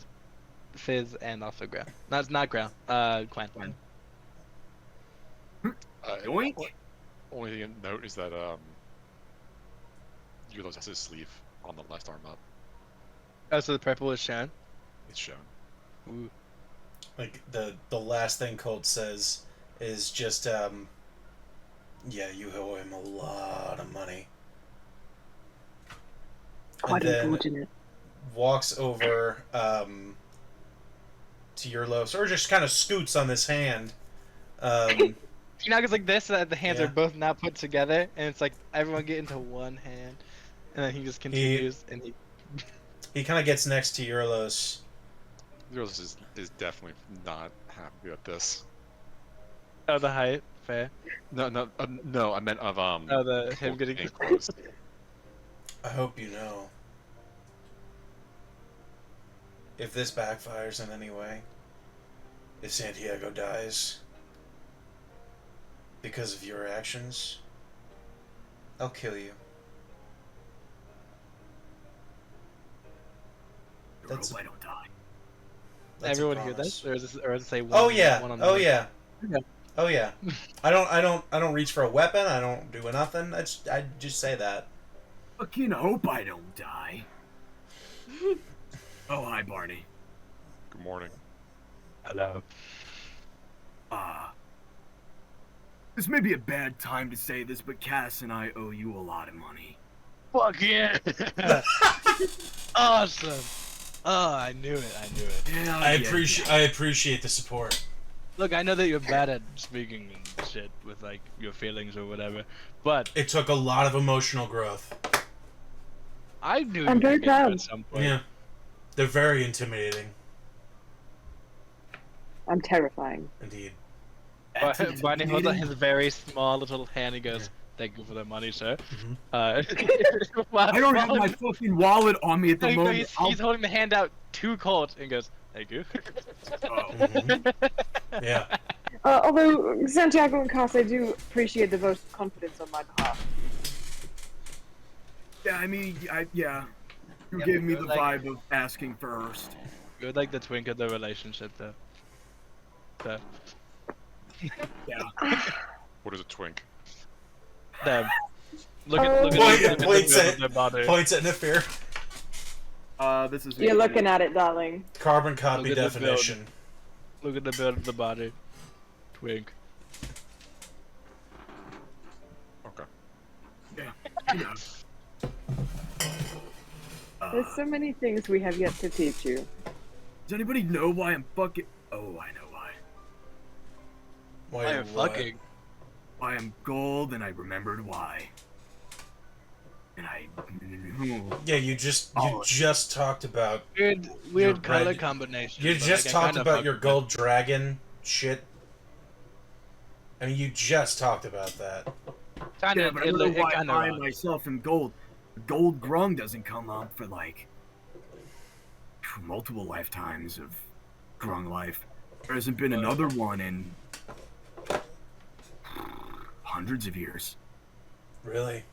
S2: Fizz and also Graham. Not Graham. Quen.
S6: Yoink.
S3: Only thing to note is that Yulos has his sleeve on the left arm up.
S2: Oh, so the purple is shown.
S3: It's shown.
S2: Ooh.
S1: Like the last thing Colt says is just yeah, you owe him a lot of money.
S4: Quite
S1: and then
S4: unfortunate.
S1: walks over to Eurlos, or just kind of scoots on this hand
S2: Pinaga's like this, so that the hands
S1: Yeah.
S2: are both now put together, and it's like everyone get into one hand, and then he just continues, and
S1: he kind of gets next to Eurlos.
S3: Yours is definitely not happy with this.
S2: oh, the height, fair.
S3: No, I meant of
S2: Oh, the him
S3: Colt
S2: getting
S3: being close.
S1: I hope you know. If this backfires in any way, if Santiago dies because of your actions, I'll kill you.
S6: I
S1: That's-
S6: hope I don't die.
S1: That's a
S2: Everyone hear
S1: promise.
S2: this, or does it say one?
S1: Oh yeah.
S2: One on
S1: Oh
S2: the-
S1: yeah.
S2: Yeah.
S1: Oh yeah. I don't reach for a weapon. I don't do nothing. I just say that.
S6: Fucking hope I don't die. Oh, hi, Barney.
S3: Good morning.
S2: Hello.
S6: This may be a bad time to say this, but Cass and I owe you a lot of money.
S2: Fuck yeah! Awesome. Oh, I knew it.
S6: Yeah,
S1: I appreciate the support.
S2: Look, I know that you're bad at speaking and shit with like your feelings or whatever, but
S1: It took a lot of emotional growth.
S2: I knew
S4: I'm
S2: you
S4: very
S2: could get there
S4: proud.
S2: at some point.
S1: Yeah. They're very intimidating,
S4: I'm terrifying.
S1: indeed.
S6: That's
S2: But Barney holds out
S6: intimidating.
S2: his very small little hand. He goes, "Thank you for the money, sir."
S1: Mhm.
S6: I don't have my fucking wallet on me at the
S2: No,
S6: moment.
S2: he's holding the hand out to Colt and goes, "Thank you."
S6: Oh.
S1: Mhm. Yeah.
S4: Although Santiago and Cass, I do appreciate the vote of confidence on my behalf.
S6: Yeah, I mean, yeah. You
S2: Yeah,
S6: gave
S2: but
S6: me
S2: you're
S6: the
S2: like-
S6: vibe of asking first.
S2: You're like the twink of the relationship, though. So,
S3: What is a twink?
S2: them. Look
S4: Oh.
S2: at
S1: Point-
S2: the
S1: points
S2: build
S1: at-
S2: of their body.
S1: Points at Nefir.
S6: This is.
S4: You're looking at it, darling.
S1: Carbon copy
S2: Look at the build.
S1: definition.
S2: Look at the build of the body. Twink.
S3: Okay.
S6: Yeah.
S4: There's so many things we have yet to teach you.
S6: Does anybody know why I'm fucking? Oh, I know why.
S1: Why
S2: I am
S1: what?
S2: fucking.
S6: Why I'm gold, and I remembered why. And I.
S1: Yeah, you just talked about
S2: Weird color
S1: red-
S2: combination.
S1: you
S2: but,
S1: just
S2: like, I
S1: talked
S2: kinda
S1: about
S2: fuck
S1: your
S2: with
S1: gold dragon shit. I mean, you just talked about that.
S2: it. Kinda,
S6: Yeah, but I don't know
S2: it
S6: why
S2: kinda
S6: I
S2: rocks.
S6: myself am gold. Gold grung doesn't come up for like multiple lifetimes of grung life. There hasn't been another one in hundreds of years.
S1: Really?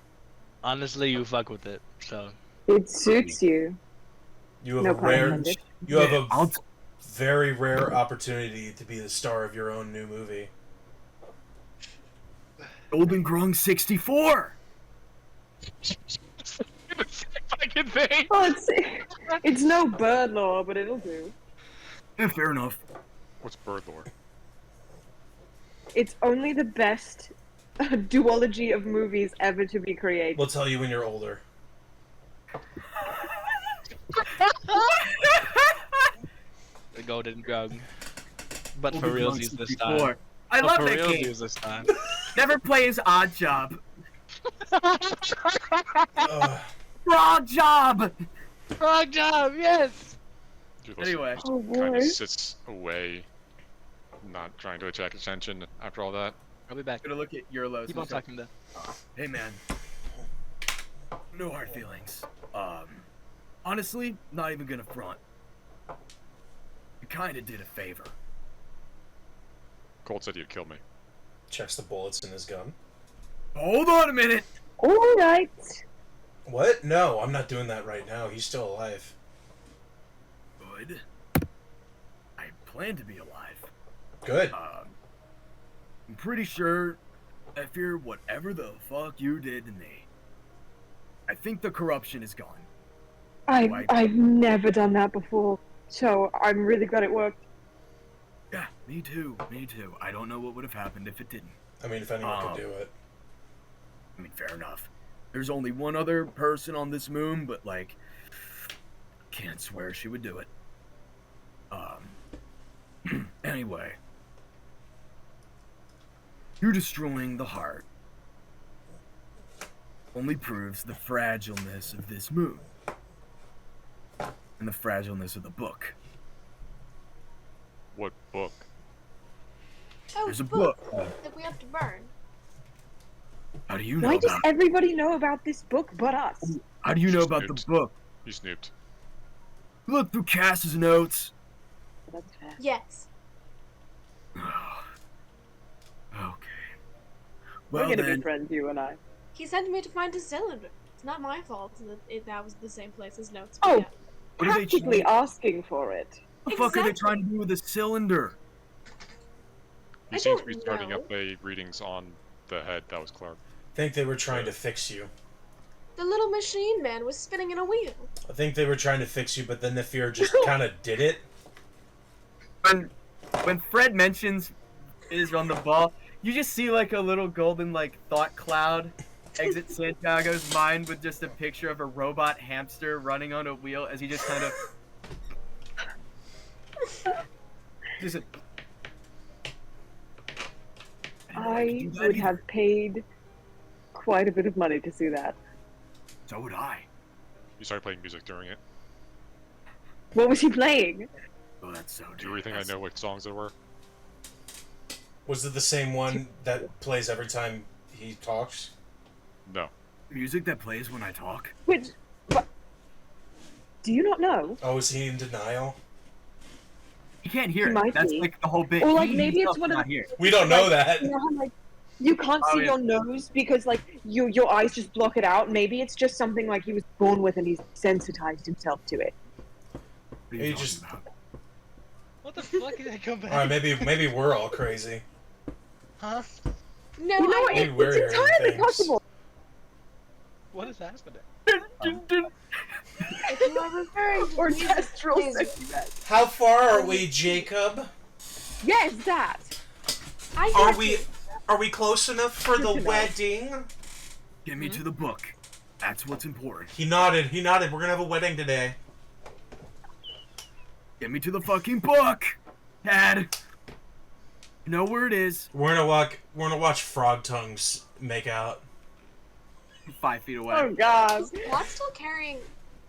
S2: Honestly, you fuck with it. So
S4: It suits you.
S1: You have
S4: No
S1: a
S4: pun
S1: rare.
S4: intended.
S1: You have
S6: Yeah,
S1: a very rare opportunity to be the star of your own new movie.
S6: Golden Grung 64.
S2: fucking thing.
S4: Oh, it's no bird law, but it'll do.
S6: Yeah, fair enough.
S3: What's bird lore?
S4: It's only the best duology of movies ever to be created.
S1: We'll tell you when you're older.
S2: The golden grung. But for
S6: Golden
S2: reals,
S6: Grung
S2: use this
S6: 64.
S2: time.
S6: I
S2: But
S6: love
S2: for
S6: that
S2: reals,
S6: game.
S2: use this time.
S6: Never plays Odd Job.
S1: Ugh.
S6: Odd Job.
S2: Wrong job. Yes.
S3: Dude,
S6: Anyway.
S4: Oh
S3: kind
S4: boy.
S3: of sits away, not trying to attract attention after all that.
S2: I'll be back.
S6: Gonna look at Eurlos.
S2: Keep on talking though.
S6: Hey man. No hard feelings. Honestly, not even gonna front. You kinda did a favor.
S3: Colt said you'd kill me.
S1: Checks the bullets in his gun.
S6: Hold on a minute.
S4: All right.
S1: What? No, I'm not doing that right now. He's still alive.
S6: Good. I plan to be alive.
S1: Good.
S6: I'm pretty sure I fear whatever the fuck you did to me. I think the corruption is gone.
S4: I've never done that before, so I'm really glad it worked.
S6: Yeah, me too. Me too. I don't know what would have happened if it didn't.
S1: I mean, if anyone could do it.
S6: I mean, fair enough. There's only one other person on this moon, but like, can't swear she would do it. Anyway, you destroying the heart only proves the fragileness of this moon and the fragileness of the book.
S8: What book?
S7: Oh,
S6: There's a
S7: book
S6: book.
S7: that we have to burn.
S6: How do you know
S4: Why does
S6: about
S4: everybody know about this book but us?
S6: How do you know about the
S8: Snooped.
S6: book?
S8: You snooped.
S6: Look through Cass's notes.
S4: That's fair.
S7: Yes.
S6: Okay.
S4: We're
S6: Well
S4: gonna
S6: then,
S4: be friends, you and I.
S7: He sent me to find a cylinder. It's not my fault that was the same place as notes.
S4: Oh,
S7: Yeah.
S6: what are they
S4: practically
S6: trying,
S4: asking for it.
S6: what the fuck are they
S7: Exactly.
S6: trying to do with a cylinder?
S8: He
S7: I
S8: seems to be
S7: don't
S8: starting
S7: know.
S8: up a readings on the head. That was Clark.
S1: I think they were trying to fix you.
S7: The little machine man was spinning in a wheel.
S1: I think they were trying to fix you, but then the fear just kind of did it.
S6: When Fred mentions is on the ball, you just see like a little golden like thought cloud exit Santiago's mind with just a picture of a robot hamster running on a wheel as he just kind of just
S4: I would have paid quite a bit of money to see that.
S6: So would I.
S8: You started playing music during it.
S4: What was he playing?
S6: Oh, that's so.
S8: Do you really think I know what songs there were?
S1: Was it the same one that plays every time he talks?
S8: No.
S6: Music that plays when I talk?
S4: Which, but, do you not know?
S1: Oh, is he in denial?
S6: You can't hear
S4: He
S6: it.
S4: might
S6: That's
S4: be.
S6: like the whole bit.
S4: Or, like,
S6: He
S4: maybe it's
S6: himself
S4: one of
S6: not
S4: the-
S6: here.
S1: We don't know that.
S4: You know how like you can't
S6: Oh,
S4: see
S6: yeah.
S4: your nose because like your eyes just block it out. Maybe it's just something like he was born with and he's sensitized himself to it.
S6: What are you
S1: He
S6: talking
S1: just-
S6: about?
S2: What the fuck did I come back?
S1: All right, maybe we're all crazy.
S2: Huh?
S7: No,
S4: You know what?
S1: Maybe we're
S4: It's
S1: hearing
S4: entirely
S1: things.
S4: possible.
S2: What is happening?
S7: if you are referring to music,
S4: Orchestral
S7: please-
S4: sexy bed.
S1: How far are we, Jacob?
S4: Yes, that.
S7: I
S1: Are
S7: got
S1: we
S7: you.
S1: are we close enough for the
S4: Good to know.
S1: wedding?
S6: Get me to the book. That's what's important.
S1: He nodded. He nodded. We're gonna have a wedding today.
S6: Get me to the fucking book, Dad. You know where it is.
S1: We're gonna watch frog tongues make out.
S6: 5 feet away.
S4: Oh God.
S7: Is Watt still carrying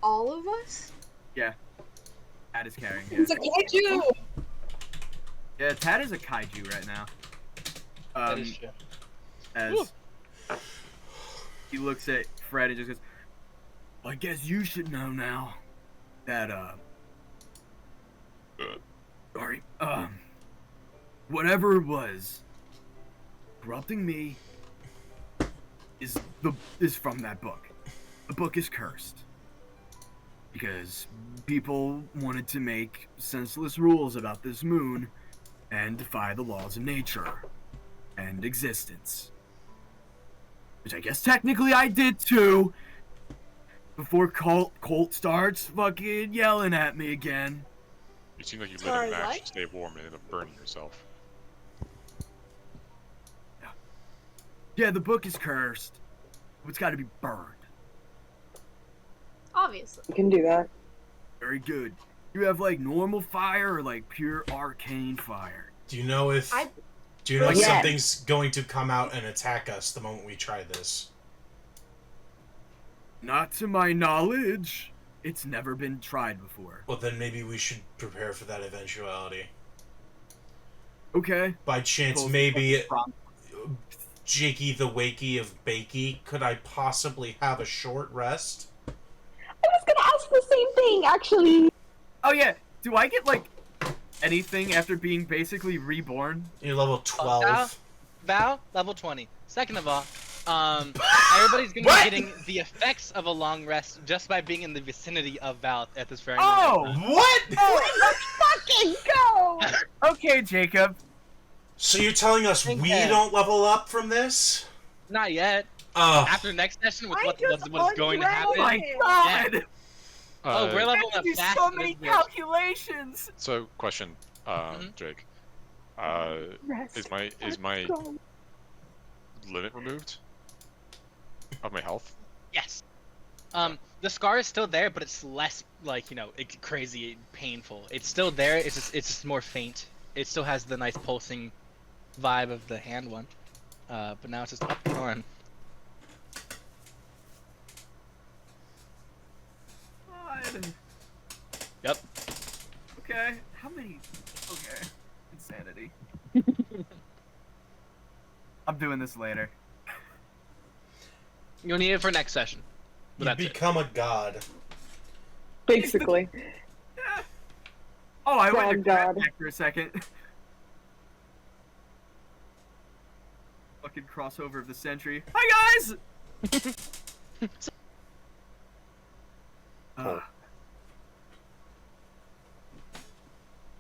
S7: all of us?
S6: Tad is carrying it.
S4: It's a kaiju.
S6: Yeah, Tad is a kaiju right now.
S2: That is true.
S6: As he looks at Fred and just goes, well, I guess you should know now that sorry, whatever it was corrupting me is from that book. The book is cursed because people wanted to make senseless rules about this moon and defy the laws of nature and existence. Which I guess technically I did too. Before Colt starts fucking yelling at me again.
S8: You seem like you lit
S7: Sorry,
S8: a match
S7: what?
S8: to stay warm and ended up burning yourself.
S6: Yeah, the book is cursed. It's got to be burned.
S7: Obviously.
S4: You can do that.
S6: Very good. You have like normal fire or like pure arcane fire?
S1: Do you know if
S7: I-
S1: Do you know if
S4: Yes.
S1: something's going to come out and attack us the moment we try this?
S6: Not to my knowledge. It's never been tried before.
S1: Well, then maybe we should prepare for that eventuality.
S6: Okay.
S1: By chance,
S6: Pulls
S1: maybe
S6: the fucking
S1: Jakey the Wakey of Bakey, could I possibly have a short rest?
S4: I was gonna ask the same thing, actually.
S6: Oh yeah. Do I get like anything after being basically reborn?
S1: You're level 12.
S2: Val, level 20. Second of all, everybody's gonna
S1: What?
S2: be getting the effects of a long rest just by being in the vicinity of Val at this very
S6: Oh!
S2: moment.
S1: What?
S4: Let's fucking go!
S6: Okay, Jacob.
S1: So you're telling us we
S2: Okay.
S1: don't level up from this?
S2: Not yet.
S1: Oh,
S2: After next session with
S4: I
S2: what
S4: just
S2: is going to
S4: unraveled
S6: Oh
S2: happen.
S6: my
S4: it.
S6: god!
S2: Oh, we're
S8: Uh,
S2: leveling
S6: I
S2: up
S6: do
S2: fast.
S6: so
S2: in
S6: many
S2: this bitch.
S6: calculations.
S8: so, question,
S2: Mhm.
S8: Jake.
S4: Rest.
S8: Is my
S4: Let's go.
S8: limit removed of my health?
S2: Yes. The scar is still there, but it's less like crazy painful. It's still there. It's just more faint. It still has the nice pulsing vibe of the hand one. But now it's just up and on.
S6: God.
S2: Yep.
S6: Okay. How many? Okay. Insanity. I'm doing this later.
S2: You'll need it for next session. But
S1: You
S2: that's it.
S1: become a god.
S4: Basically.
S6: Yeah. Oh, I went to
S4: Frog god.
S6: crap for a second. Fucking crossover of the century. Hi guys.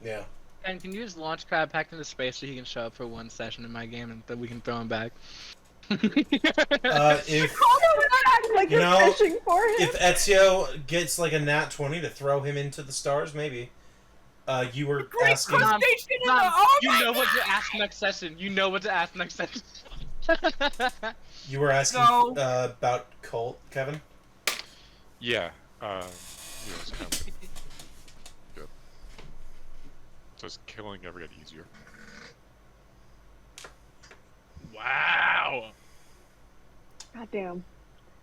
S1: Yeah.
S2: And can you just launch Crab back into space so he can show up for one session in my game and then we can throw him back?
S1: If
S4: Like
S1: You
S4: you're
S1: know,
S4: fishing for him.
S1: if Ezio gets like a nat 20 to throw him into the stars, maybe. You were
S6: Great
S1: asking.
S6: crustacean in the.
S2: Tom,
S6: Oh
S2: you
S6: my
S2: know what
S6: God!
S2: to ask next session. You know what to ask next session.
S1: You were asking
S6: No.
S1: about Colt, Kevin.
S8: Yeah. It's kind of good. Does killing ever get easier?
S2: Wow.
S4: God damn.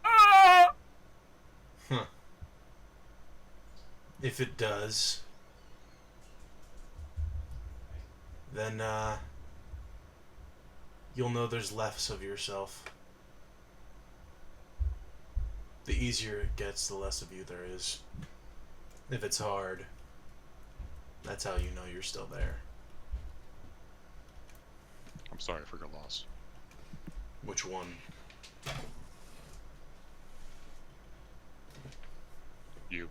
S6: Ah!
S1: Huh. If it does, then you'll know there's less of yourself. The easier it gets, the less of you there is. If it's hard, that's how you know you're still there.
S8: I'm sorry for your loss.
S1: Which one?
S8: You.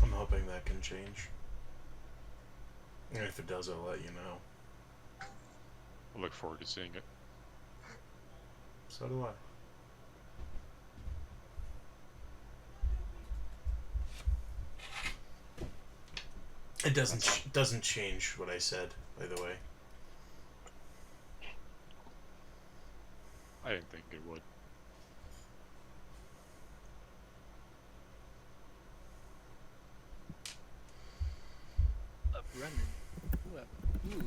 S1: I'm hoping that can change. And if it does, I'll let you know.
S8: I look forward to seeing it.
S1: So do I. It doesn't change what I said, by the way.
S8: I didn't think it would.
S2: Up running.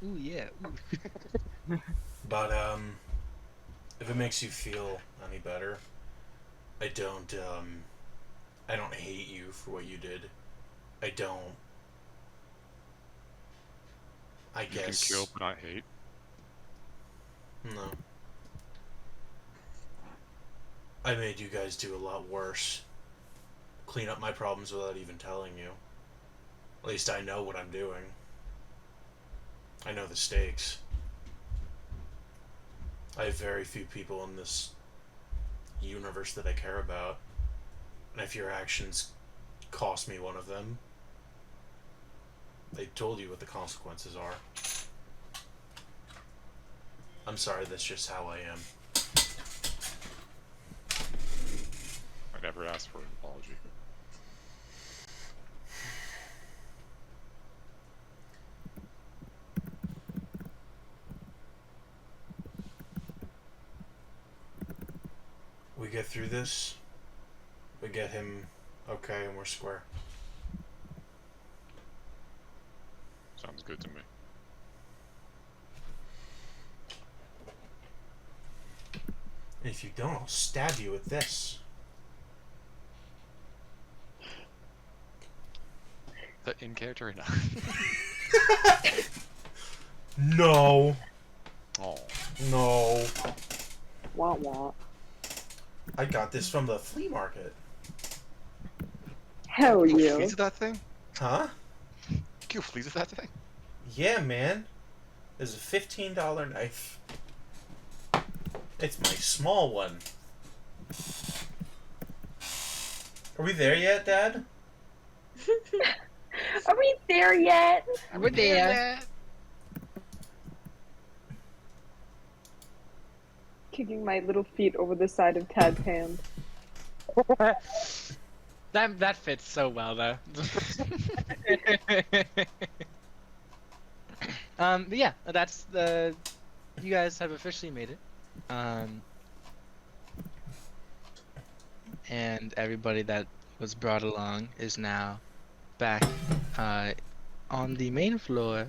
S2: Ooh. Ooh, yeah. Ooh.
S1: But if it makes you feel any better, I don't hate you for what you did. I
S8: You
S1: guess
S8: can kill but not hate.
S1: no. I made you guys do a lot worse. Clean up my problems without even telling you. At least I know what I'm doing. I know the stakes. I have very few people in this universe that I care about. And if your actions cost me one of them, they told you what the consequences are. I'm sorry, that's just how I am.
S8: I never asked for an apology.
S1: We get through this, we get him okay, and we're square.
S8: Sounds good to me.
S1: And if you don't, I'll stab you with this.
S8: Is that in character or not?
S1: No.
S8: Oh.
S1: No.
S4: Wah wah.
S1: I got this from the flea market.
S4: Hell
S3: You
S4: yeah.
S3: fleas with that thing?
S1: Huh?
S3: You kill fleas with that thing?
S1: Yeah, man. There's a $15 knife. It's my small one. Are we there yet, Dad?
S4: Are we there yet?
S2: We're there.
S4: Kicking my little feet over the side of Tad's hand.
S2: That fits so well though. But yeah, that's the. You guys have officially made it. And everybody that was brought along is now back on the main floor.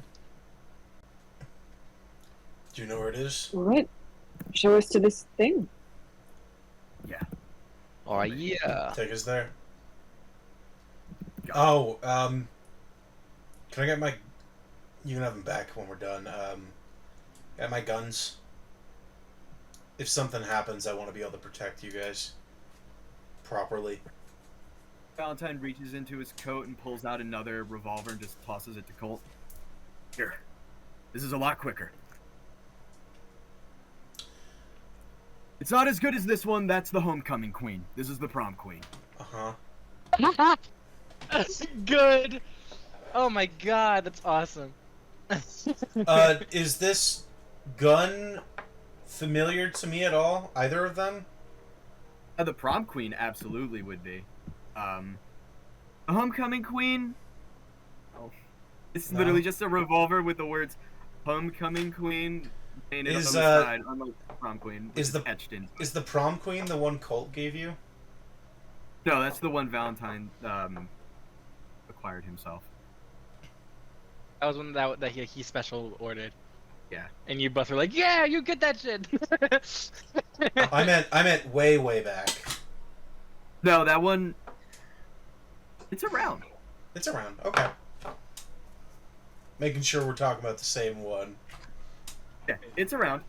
S1: Do you know where it is?
S4: All right, show us to this thing.
S6: Yeah.
S2: Oh yeah.
S1: Take us there. Oh, can I get my... You can have them back when we're done. Got my guns. If something happens, I want to be able to protect you guys properly.
S6: Valentine reaches into his coat and pulls out another revolver and just tosses it to Colt. Here. This is a lot quicker. It's not as good as this one. That's the homecoming queen. This is the prom queen.
S1: Uh-huh.
S2: That's good. Oh my god, that's awesome.
S1: Is this gun familiar to me at all? Either of them?
S6: The prom queen absolutely would be. The homecoming queen. Oh, it's
S1: No.
S6: literally just a revolver with the words "homecoming queen" painted
S1: Is,
S6: on the side, unlike the prom queen. Which
S1: is the-
S6: etched in?
S1: Is the prom queen the one Colt gave you?
S6: No, that's the one Valentine acquired himself.
S2: That was one that he special ordered.
S6: Yeah.
S2: And you both were like, yeah, you get that shit.
S1: I meant way back.
S6: No, that one. It's around.
S1: It's around. Okay. Making sure we're talking about the same one.
S6: Yeah, it's around.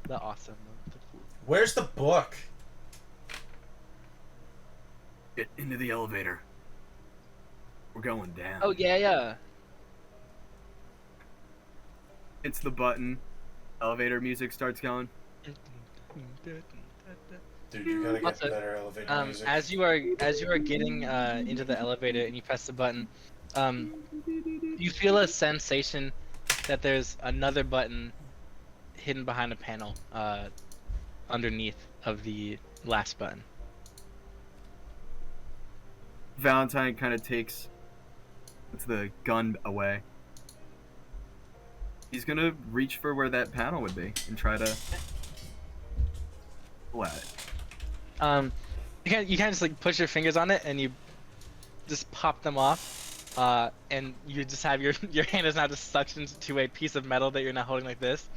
S2: The awesome.
S1: Where's the book?
S6: Get into the elevator. We're going down.
S2: Oh yeah.
S6: It's the button. Elevator music starts going.
S1: Dude, you gotta
S2: What's
S1: get
S2: it?
S1: better elevator music.
S2: As you are getting into the elevator and you press the button, you feel a sensation that there's another button hidden behind a panel underneath of the last button.
S6: Valentine kind of takes the gun away. He's gonna reach for where that panel would be and try to pull at it.
S2: You kind of just like push your fingers on it and you just pop them off, and you just have your hand is now just suctioned to a piece of metal that you're now holding like this.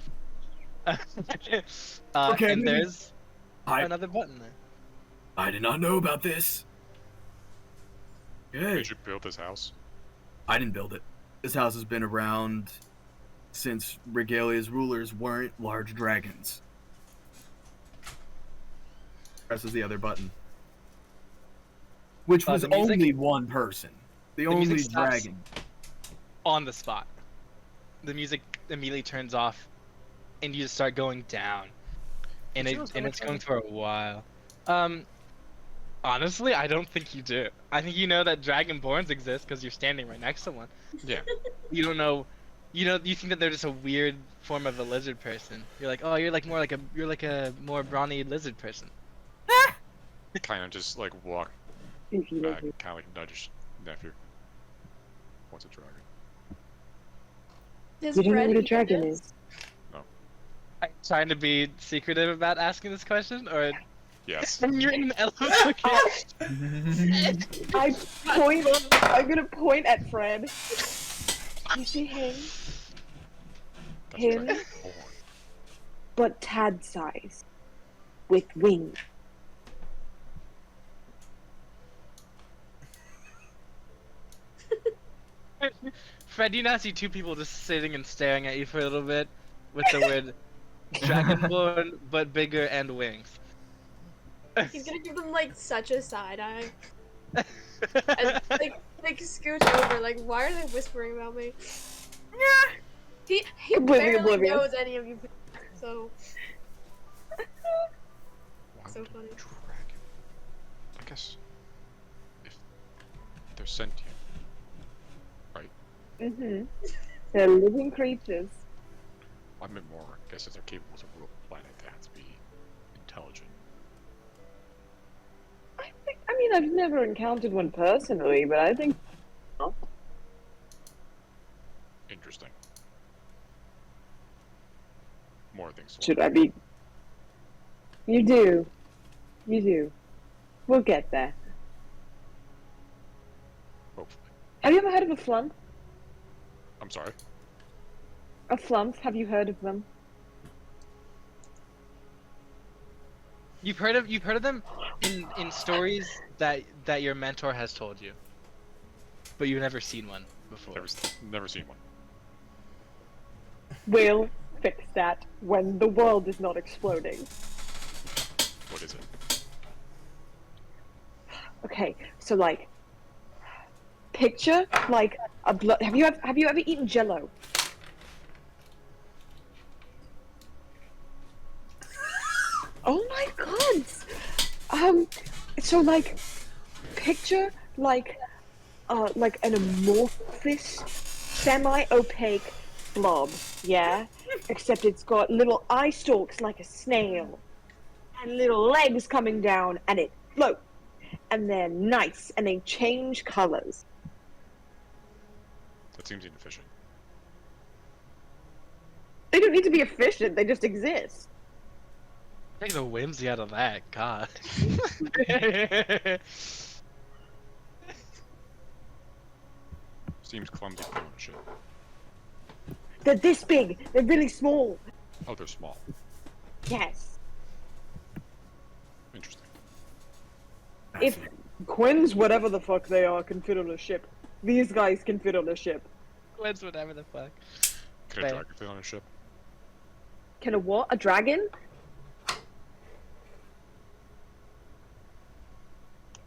S6: Okay,
S2: and there's
S6: I
S2: another button there.
S6: I did not know about this. Good.
S8: Did you build this house?
S6: I didn't build it. This house has been around since Regalia's rulers weren't large dragons. Presses the other button. Which was
S2: the music-
S6: only one person. The only
S2: music stops.
S6: dragon.
S2: On the spot. The music immediately turns off, and you just start going down, and it's going for a while. Honestly, I don't think you do. I think you know that Dragonborns exist because you're standing right next to one.
S8: Yeah.
S2: You don't know. You think that they're just a weird form of a lizard person. You're like, oh, you're like a more brawny lizard person.
S8: Kind of just like walk back, kind of like nudge nephew. What's a dragon?
S7: Does
S4: You don't know
S7: Fred
S4: what a
S7: eat
S4: dragon
S7: this?
S4: is.
S2: I'm trying to be secretive about asking this question, or
S8: Yes.
S2: you're in an elevator.
S4: I'm gonna point at Fred. You see him,
S8: That's
S4: Him?
S8: dragon born.
S4: but tad size, with wings.
S2: Fred, you now see two people just sitting and staring at you for a little bit with the word Dragonborn, but bigger and wings.
S7: He's gonna give them like such a side eye. And like scooch over, like why are they whispering about me? He
S4: Completely
S7: barely
S4: oblivious.
S7: knows any of you, so
S8: Why
S7: So
S8: would a
S7: funny.
S8: dragon? I guess if they're sentient.
S4: Mm-hmm. They're living creatures.
S8: I meant more. I guess if they're capable to rule a planet, they have to be intelligent.
S4: I mean, I've never encountered one personally, but I think
S8: Interesting. More things to
S4: should
S8: learn.
S4: I be? You do. You do. We'll get there.
S8: Hopefully.
S4: Have you ever heard of a flump?
S8: I'm sorry.
S4: A flump? Have you heard of them?
S2: You've heard of them in stories that your mentor has told you, but you've never seen one before.
S8: Never seen one.
S4: We'll fix that when the world is not exploding.
S8: What is it?
S4: Okay, so like, picture like a blood. Have you ever eaten Jello? Oh my god! So like, picture like an amorphous, semi-opaque blob, yeah? Except it's got little eye stalks like a snail, and little legs coming down, and it floats. And they're nice, and they change colors.
S8: That seems inefficient.
S4: They don't need to be efficient, they just exist.
S2: Take the whimsy out of that, God.
S8: Seems clumsy for doing shit.
S4: They're this big, they're really small.
S8: Oh, they're small.
S4: Yes.
S8: Interesting.
S4: If Quinn's whatever the fuck they are can fit on a ship, these guys can fit on a ship.
S2: When's whatever the fuck.
S8: Could a
S2: Fair.
S8: dragon fit on a ship?
S4: Can a what? A dragon?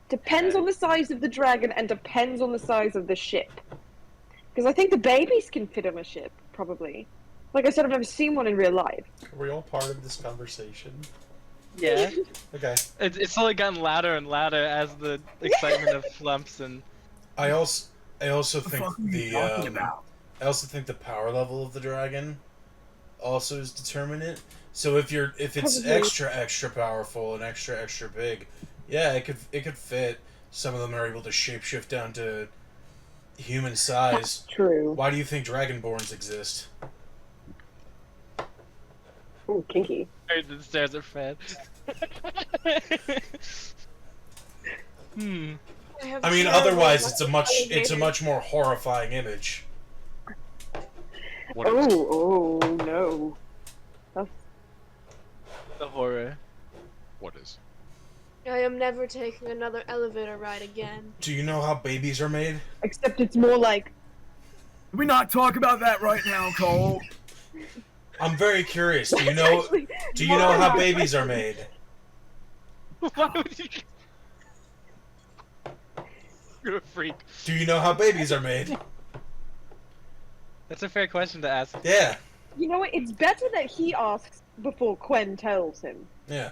S4: Depends on the size of the dragon and depends on the size of the ship. Because I think the babies can fit on a ship, probably. Like I said, I've never seen one in real life.
S1: Are we all part of this conversation?
S2: Yeah.
S1: Okay.
S2: It's only gotten louder and louder as the excitement of flumps and.
S1: I also
S6: What the
S1: think
S6: fuck are you talking about?
S1: I also think the power level of the dragon also is determinant. So if it's
S4: Probably.
S1: extra powerful and extra big, yeah, it could fit. Some of them are able to shapeshift down to human size.
S4: True.
S1: Why do you think dragonborns exist?
S4: Ooh, kinky.
S2: The stairs are fed. Hmm.
S4: have
S1: I mean,
S4: terrible
S1: otherwise
S4: luck
S1: it's a
S4: with
S1: much
S4: alligators.
S1: more horrifying image.
S8: What is it?
S4: Oh no. That's
S2: The horror.
S8: What is?
S7: I am never taking another elevator ride again.
S1: Do you know how babies are made?
S4: except it's more like
S6: Can we not talk about that right now, Cole?
S1: I'm very curious. Do you know how babies are made?
S2: Why would you? You're a freak.
S1: Do you know how babies are made?
S2: That's a fair question to ask.
S1: Yeah.
S4: You know what? It's better that he asks before Quen tells him.
S1: Yeah.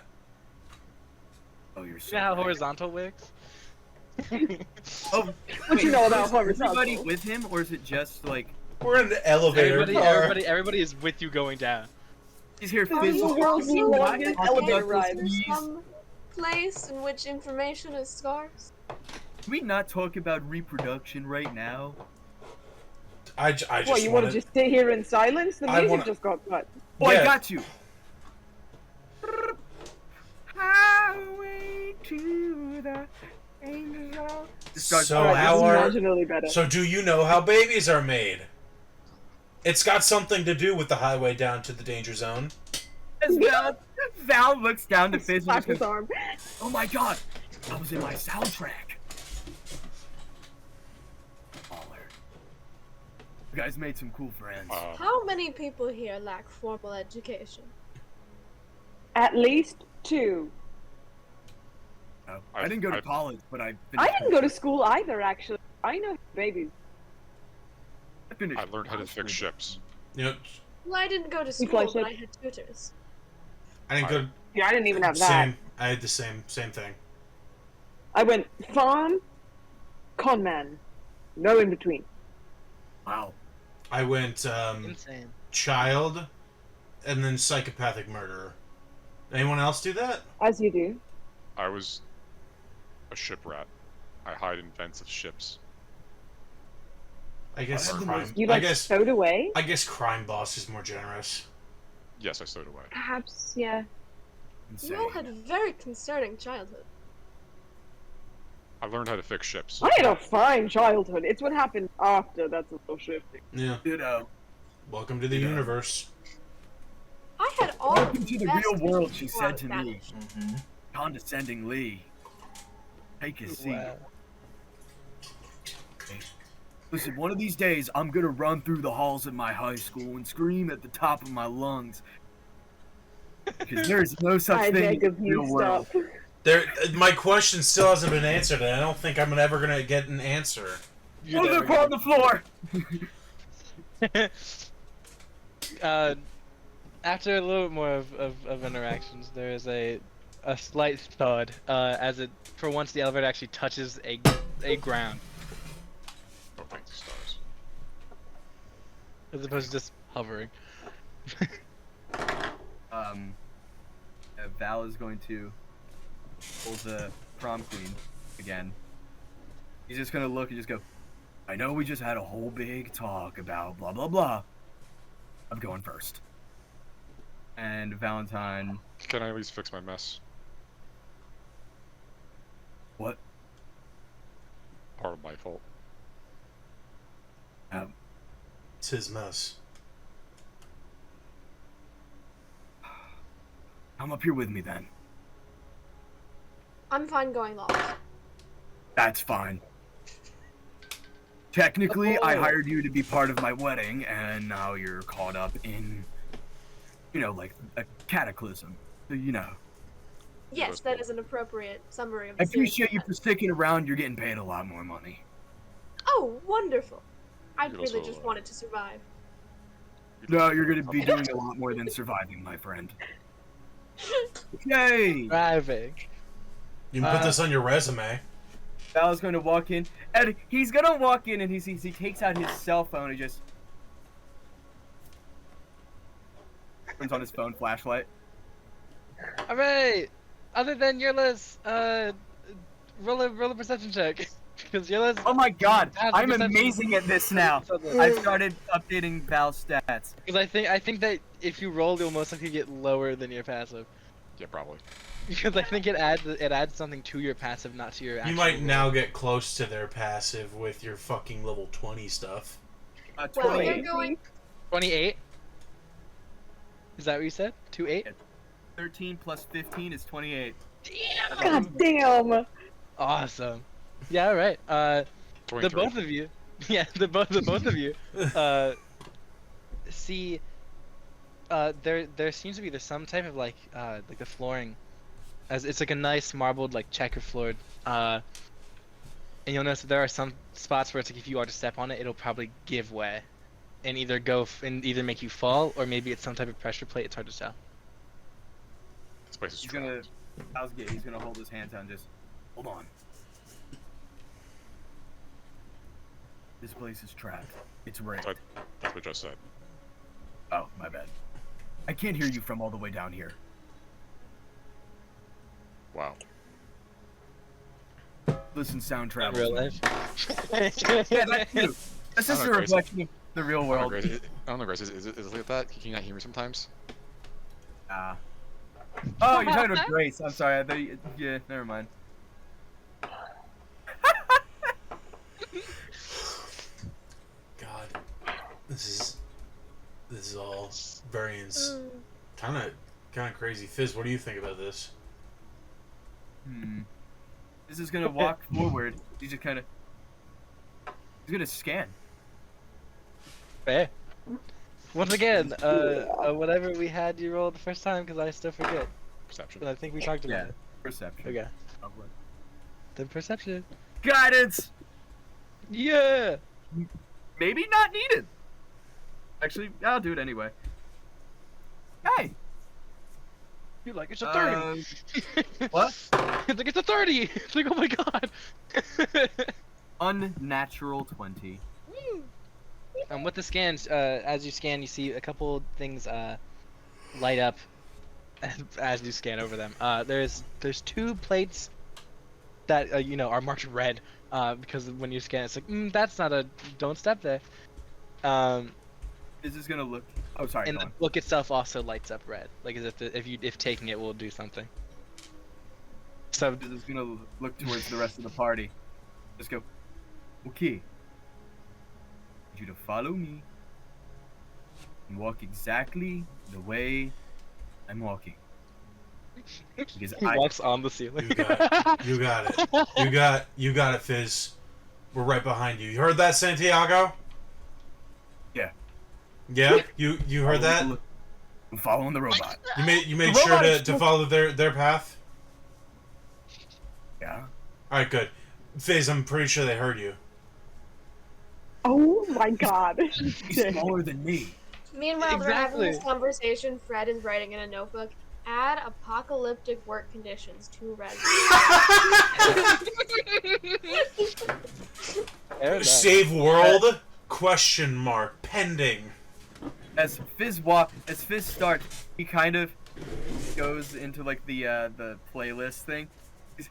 S6: Oh, you're
S2: You
S6: so
S2: know how
S6: right.
S2: horizontal works?
S6: Oh,
S4: What you know about
S6: is
S4: horizontal?
S6: everybody with him, or is it just like
S1: We're in an elevator car.
S2: Everybody is with you going down.
S6: he's here
S4: This is the
S6: physically?
S4: world's longest
S6: Talk
S4: elevator
S6: about
S4: ride.
S6: this, please.
S7: Some place in which information is scarce.
S6: Can we not talk about reproduction right now?
S1: I just
S4: What, you want to just sit here in silence? The
S1: I
S4: music
S1: wanna-
S4: just got cut.
S6: Oh,
S1: Yeah.
S6: I got you. Highway to the angel.
S1: So
S4: Alright,
S1: how
S4: this is
S1: are
S4: marginally better.
S1: so do you know how babies are made? It's got something to do with the highway down to the danger zone.
S6: As Val looks down to Fizz and
S4: Slap
S6: just
S4: his
S6: goes,
S4: arm.
S6: oh my god, that was in my soundtrack. Baller. You guys made some cool friends.
S7: How many people here lack formal education?
S4: At least 2.
S6: I didn't go to college, but I
S4: I didn't go to school either, actually. I know babies.
S8: I learned how to fix ships.
S1: You know,
S7: Well, I didn't go to
S4: You
S7: school,
S4: fly
S7: but I
S4: ship?
S7: had tutors.
S1: I didn't go.
S4: Yeah, I didn't even have that.
S1: Same. I had the same thing.
S4: I went farm, con man. No in between.
S6: Wow.
S1: I went
S2: Insane.
S1: child, and then psychopathic murderer. Anyone else do that?
S4: As you do.
S8: I was a ship rat. I hide in vents of ships.
S1: I guess
S6: I have the
S1: crime.
S6: most-
S4: You
S1: I
S4: like
S1: guess.
S4: stowed away?
S1: I guess crime boss is more generous.
S8: Yes, I stowed away.
S4: Perhaps, yeah.
S6: Insane.
S7: You all had a very concerning childhood.
S8: I learned how to fix ships.
S4: I had a fine childhood. It's what happened after that's a little shifting.
S1: Yeah. Welcome to the
S6: You know.
S1: universe.
S7: I had all
S6: Welcome
S7: of
S6: to the
S7: best
S6: real world, she
S7: people
S6: said
S7: out
S6: to
S7: of
S6: me,
S7: Spanish.
S6: condescendingly. Take a seat.
S2: Wow.
S6: Listen, one of these days, I'm gonna run through the halls of my high school and scream at the top of my lungs. Because there's no such
S4: I
S6: thing
S4: beg
S6: in
S4: of
S6: the
S4: you,
S6: real world.
S4: stop.
S1: My question still hasn't been answered, and I don't think I'm ever gonna get an answer.
S2: You're
S6: Throw
S2: never
S6: the on the floor!
S2: After a little bit more of interactions, there is a slight thud as it, for once, the elevator actually touches a ground
S8: Oh, thank the stars.
S2: as opposed to just hovering.
S6: Val is going to pull the prom queen again. He's just gonna look and just go, I know we just had a whole big talk about blah blah blah. I'm going first. And Valentine,
S8: Can I at least fix my mess?
S6: what?
S8: Part of my fault.
S1: It's his mess.
S6: Come up here with me then.
S7: I'm fine going lost.
S6: That's fine. Technically, I
S4: Oh.
S6: hired you to be part of my wedding, and now you're caught up in, like a cataclysm. So,
S7: Yes, that is an appropriate summary of
S6: I
S7: the series.
S6: appreciate you for sticking around. You're getting paid a lot more money.
S7: Oh, wonderful. I
S8: You
S7: really
S8: also,
S7: just wanted to survive.
S6: No, you're going to be doing a lot more than surviving, my friend. Yay!
S2: Driving.
S1: You can put this on your resume.
S6: Val's going to walk in, and he's going to walk in, and he takes out his cell phone and just turns on his phone flashlight.
S2: Alright! Other than Yurla's, roll a perception check. Because Yurla's.
S6: Oh my god,
S2: has a
S6: I'm
S2: perception-
S6: amazing at this now. I've started updating Val's stats.
S2: Because I think that if you roll, you'll most likely get lower than your passive.
S8: Yeah, probably.
S2: Because I think it adds something to your passive, not to your actual
S1: You might
S2: roll.
S1: now get close to their passive with your fucking level 20 stuff.
S7: Well,
S6: 28.
S7: you're going.
S2: 28. Is that what you said? 28.
S6: 13 plus 15 is 28.
S4: God damn!
S2: Awesome. Yeah. All right. The
S8: 23.
S2: both of you. Yeah. The both of you. See. There seems to be some type of like the flooring, as it's like a nice marbled like checker floored. And you'll notice that there are some spots where it's like if you are to step on it, it'll probably give way, and either make you fall or maybe it's some type of pressure plate. It's hard to tell.
S8: This place is
S6: He's gonna,
S8: trapped.
S6: he's gonna hold his hands out and just, hold on. This place is trapped. It's rigged.
S8: That's what I just said.
S6: Oh, my bad. I can't hear you from all the way down here.
S8: Wow.
S6: Listen, sound
S2: In
S6: travels.
S2: real life.
S6: Yeah, that too. That's just
S8: I
S6: a
S8: don't know,
S6: reflection of the real
S8: I
S6: world.
S8: don't know, Grace. Is it like that? Can you not hear me sometimes?
S6: Ah. Oh, you're talking about Grace. I'm sorry. I thought you, yeah, never mind.
S1: God, this is all very kind of crazy. Fizz, what do you think about this?
S6: This is gonna walk forward. He's just kind of. He's gonna scan.
S2: Fair. Once again, whatever we had you roll the first time, because I still forget.
S8: Perception.
S2: But I think we talked about
S6: Yeah.
S2: it.
S6: Perception.
S2: Okay.
S6: Probably.
S2: The perception.
S6: Guidance.
S2: Yeah.
S6: Maybe not needed. Actually, I'll do it anyway. Hey.
S2: You're like, it's a 30.
S6: What?
S2: It's like, it's a 30. It's like, oh my god.
S6: Unnatural 20.
S2: With the scans, as you scan, you see a couple things light up as you scan over them. There's two plates that are marked red, because when you scan, it's like, that's not a, don't step there.
S6: This is gonna look. Oh, sorry.
S2: And
S6: Go
S2: the
S6: on.
S2: book itself also lights up red, like as if taking it will do something. So
S6: This is gonna look towards the rest of the party. Just go. Okay. I need you to follow me and walk exactly the way I'm walking. Because
S2: he walks on the ceiling.
S1: You got it. You got it, Fizz. We're right behind you. You heard that, Santiago?
S6: Yeah.
S1: Yeah? You heard that?
S6: I'm following the robot.
S1: You made
S6: The
S1: sure
S6: robot is
S1: to follow their path?
S6: Yeah.
S1: Alright, good. Fizz, I'm pretty sure they heard you.
S4: Oh my god.
S6: He's smaller than me.
S7: Meanwhile, they're having this
S2: Exactly.
S7: conversation. Fred is writing in a notebook. Add apocalyptic work conditions to red.
S1: Save world? Question mark. Pending.
S6: As Fizz starts, he kind of goes into like the playlist thing. He's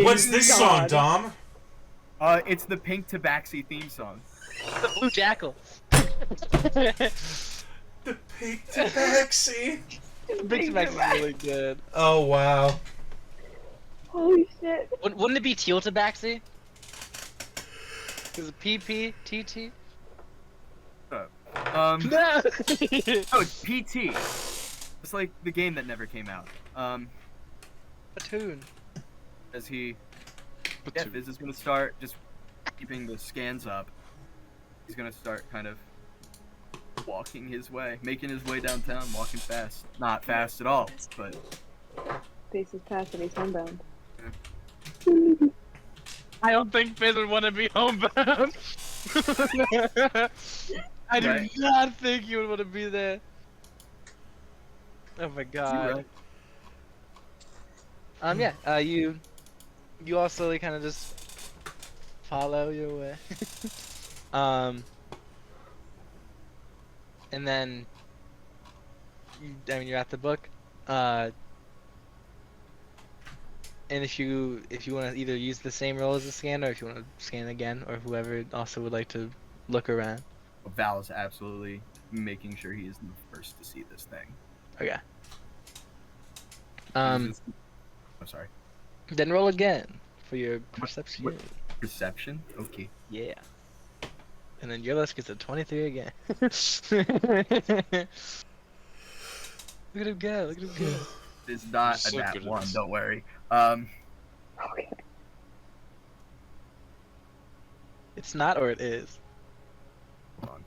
S1: What's this song, Dom?
S6: It's the Pink Tabaxi theme song.
S2: The blue jackal.
S1: The Pink Tabaxi.
S2: Big Max is really good.
S1: Oh wow.
S4: Holy shit.
S2: Wouldn't it be teal tabaxi? Is it PP TT?
S6: No,
S2: No.
S6: it's PT. It's like the game that never came out.
S2: Platoon.
S6: As he, yeah, Fizz is gonna start just keeping the scans up. He's gonna start kind of walking his way, making his way downtown, walking fast. Not fast at all, but
S4: Face is past and he's homebound.
S2: I don't think Fizz would want to be homebound. I do
S6: Right.
S2: not think you would want to be there. Oh my god. Yeah. You all slowly kind of just follow your way. And then you're at the book. And if you want to either use the same roll as the scanner, or if you want to scan again, or whoever also would like to look around.
S6: Val is absolutely making sure he is the first to see this thing.
S2: Okay.
S6: I'm sorry.
S2: Then roll again for your perception.
S6: What? Perception? Okay.
S2: Yeah. And then Yolos gets a 23 again. Look at him go! Look at him go!
S6: It's not
S8: So
S6: a nat
S8: good at
S6: one,
S8: this.
S6: don't worry.
S4: Okay.
S2: It's not, or it is.
S6: Hold on.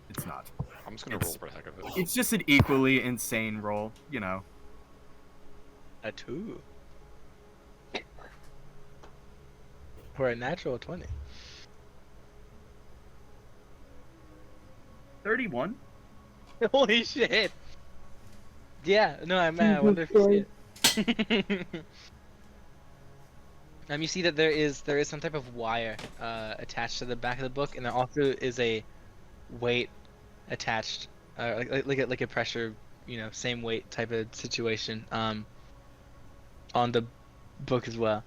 S6: It's not.
S8: I'm just gonna roll for the heck of it.
S6: It's just an equally insane roll, you know.
S2: A 2. For a natural 20.
S6: 31?
S2: Holy shit! Yeah, no, I wonder if you see it. You see that there is some type of wire attached to the back of the book, and there also is a weight attached, like a pressure, same weight type of situation, on the book as well.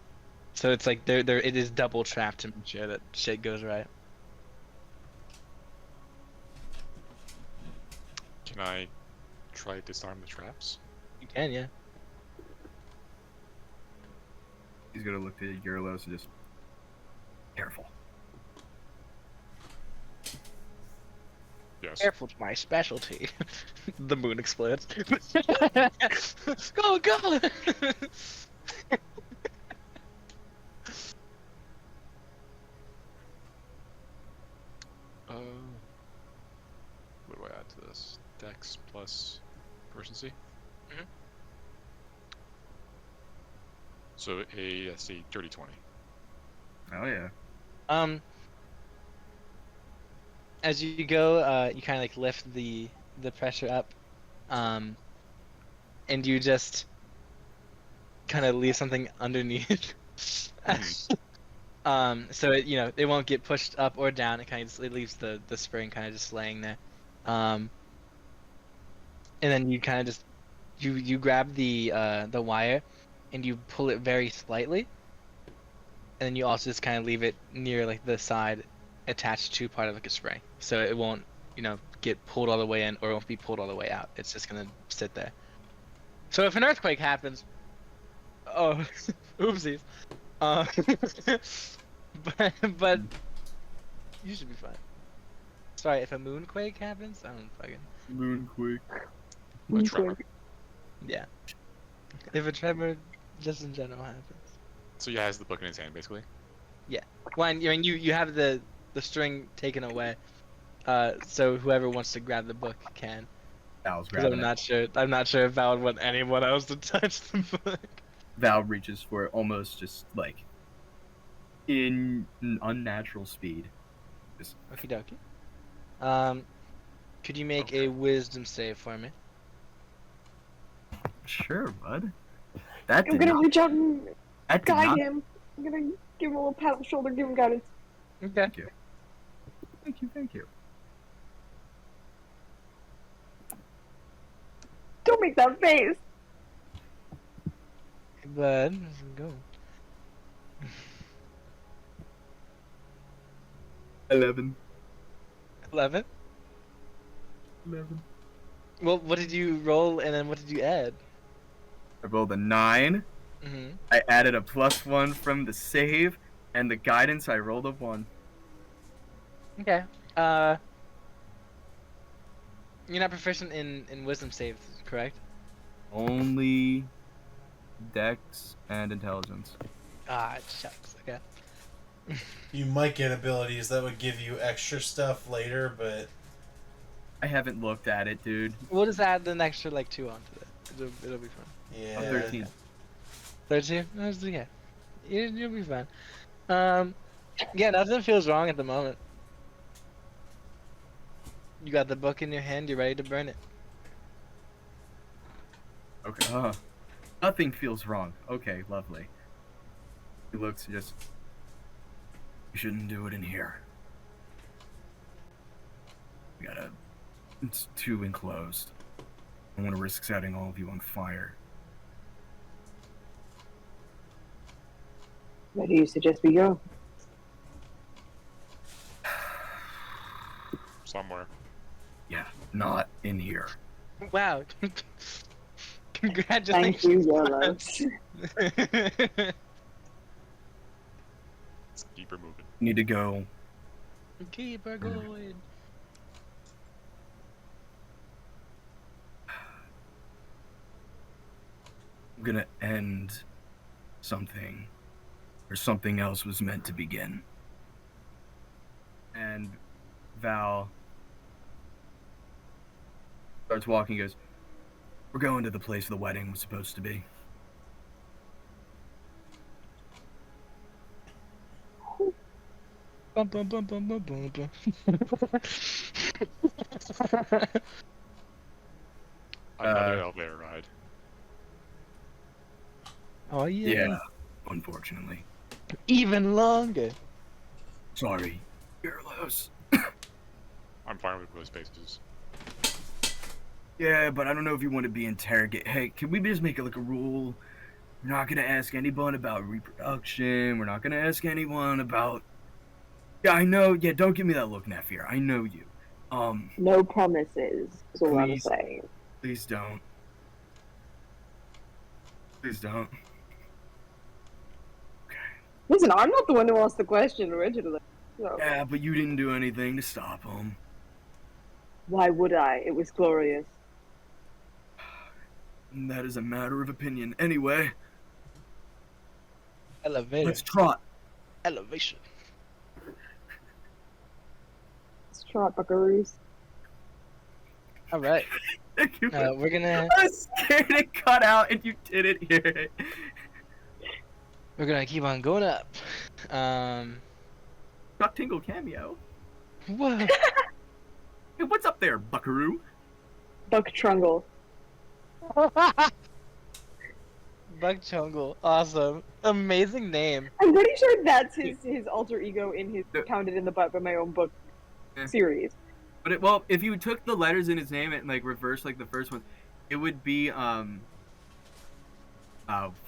S2: So it's like it is double trapped to make sure that shit goes right.
S8: Can I try to disarm the traps?
S2: You can, yeah.
S6: He's gonna look at Euros and just... Careful.
S8: Yes.
S2: Careful's my specialty. The moon explodes. Go, go!
S8: What do I add to this? Dex plus proficiency?
S2: Mhm.
S8: So that's a dirty 20.
S6: Oh yeah.
S2: As you go, you kind of like lift the pressure up, and you just kind of leave something underneath. So it won't get pushed up or down. It kind of it leaves the spring kind of just laying there, and then you kind of just you grab the wire, and you pull it very slightly, and then you also just kind of leave it near like the side, attached to part of like a spring, so it won't get pulled all the way in, or it won't be pulled all the way out. It's just gonna sit there. So if an earthquake happens, oh, oopsies. Uh, but you should be fine. Sorry, if a moonquake happens, I don't fucking.
S6: Moonquake.
S8: A tremor.
S2: Yeah. If a tremor just in general happens.
S8: So he has the book in his hand, basically.
S2: Well, I mean, you have the string taken away, so whoever wants to grab the book can.
S6: Val's
S2: 'Cause
S6: grabbing
S2: I'm
S6: it.
S2: not sure. I'm not sure if Val would want anyone else to touch the book.
S6: Val reaches for it almost just like in an unnatural speed. Just
S2: Okie dokie. Could you make a wisdom save for me?
S6: sure, bud. That
S4: I'm
S6: did
S4: gonna
S6: not,
S4: reach out and
S6: that did
S4: guide
S6: not,
S4: him. I'm gonna give him a little pat on the shoulder, give him guidance.
S2: Okay.
S6: Thank you.
S4: Don't make that face.
S2: Bud, let's go.
S6: 11.
S2: 11. Well, what did you roll, and then what did you add?
S6: I rolled a 9.
S2: Mm-hmm.
S6: I added a +1 from the save, and the guidance I rolled a 1.
S2: Okay. You're not proficient in wisdom saves, correct?
S6: Only Dex and Intelligence.
S2: Ah, shucks. Okay.
S1: You might get abilities that would give you extra stuff later, but
S6: I haven't looked at it, dude.
S2: We'll just add an extra like 2 onto that. It'll be fun.
S1: yeah.
S6: I'm 13.
S2: 13? Yeah. You'll be fine. Yeah, nothing feels wrong at the moment. You got the book in your hand, you're ready to burn it.
S6: Okay. Nothing feels wrong. Okay, lovely. He looks just. You shouldn't do it in here. We gotta. It's too enclosed. I don't want to risk setting all of you on fire.
S4: Where do you suggest we go?
S8: Somewhere.
S6: Yeah, not in here.
S2: Wow.
S4: Thank
S2: Congratulations.
S4: you, Yellows.
S8: Let's keep her moving.
S6: Need to go.
S2: Keep her going.
S6: I'm gonna end something, or something else was meant to begin. And Val starts walking, goes, we're going to the place the wedding was supposed to be.
S2: Bum, bum, bum, bum, bum, bum, bum.
S8: Another elevator ride.
S2: Oh yeah.
S6: Yeah, unfortunately.
S2: Even longer.
S6: Sorry. Carlos.
S8: I'm fine with those spaces.
S6: Yeah, but I don't know if you want to be interrogated. Hey, can we just make it like a rule? We're not gonna ask anyone about reproduction. We're not gonna ask anyone about. Yeah, I know. Yeah, don't give me that look, Nephir. I know you.
S4: No promises, is all I'm
S6: Please.
S4: saying.
S6: Please don't. Please don't.
S4: Listen, I'm not the one who asked the question originally. So
S6: Yeah, but you didn't do anything to stop him.
S4: why would I? It was glorious.
S6: That is a matter of opinion. Anyway,
S2: Elevator.
S6: let's trot.
S2: Elevation.
S4: Let's try it, buckaroos.
S2: All right.
S6: Thank you.
S2: We're gonna
S6: I was scared it cut out and you didn't hear it.
S2: keep on going up.
S6: Got Tingle cameo.
S2: Whoa.
S6: Hey, what's up there, buckaroo?
S4: Buck Trungle.
S2: Bug Chungle. Awesome. Amazing name.
S4: I'm pretty sure that's his alter ego in his Pounded in the Butt by My Own Book
S6: Yeah.
S4: series.
S6: But well, if you took the letters in his name and like reversed like the first one, It would be oh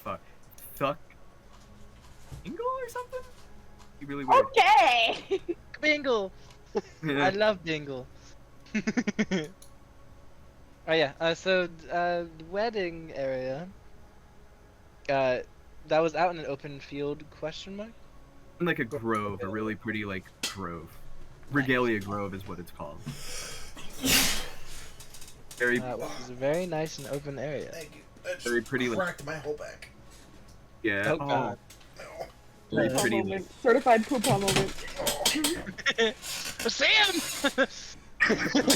S6: fuck, Thuck Ingle or something. You really weird.
S4: Okay.
S2: Bingle. I love Bingle. Oh yeah. Wedding area. That was out in an open field? Question mark.
S6: Like a grove, a really pretty like grove. Regalia Grove is what it's called. Very,
S2: It was a very nice and open area.
S1: Thank you. That just
S6: very pretty. Like,
S1: cracked my whole back.
S6: yeah.
S2: Oh, God.
S1: Oh.
S6: Very
S4: Poop
S6: pretty.
S4: moment. Certified poop moment.
S2: Sam.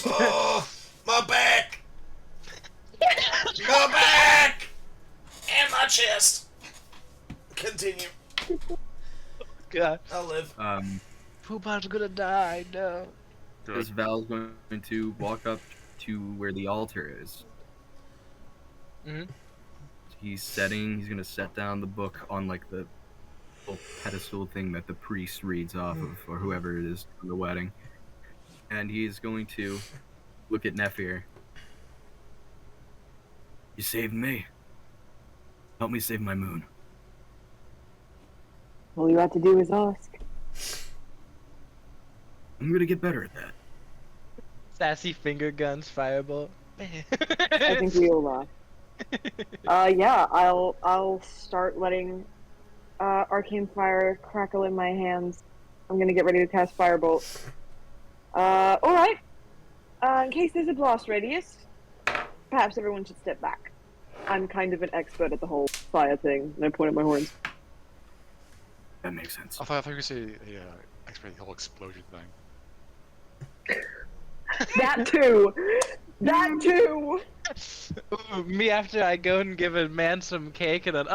S1: Oh, my back! My back! And my chest! Continue.
S2: God.
S1: I'll live.
S2: Poopot's gonna die. No.
S6: Because Val's going to walk up to where the altar is.
S2: Mhm.
S6: He's gonna set down the book on like the little pedestal thing that the priest reads off of, or whoever it is for the wedding. And he's going to look at Nephir. You saved me. Help me save my moon.
S4: All you have to do is ask.
S6: I'm gonna get better at that.
S2: Sassy finger guns, firebolt.
S4: I think we all laugh. Yeah, I'll start letting arcane fire crackle in my hands. I'm gonna get ready to cast firebolt. Alright. In case there's a blast radius, perhaps everyone should step back. I'm kind of an expert at the whole fire thing, and I point at my horns.
S6: That makes sense.
S8: I thought you were going to say expert the whole explosion thing.
S4: That too! That too!
S2: Ooh, me after I go and give a man some cake and then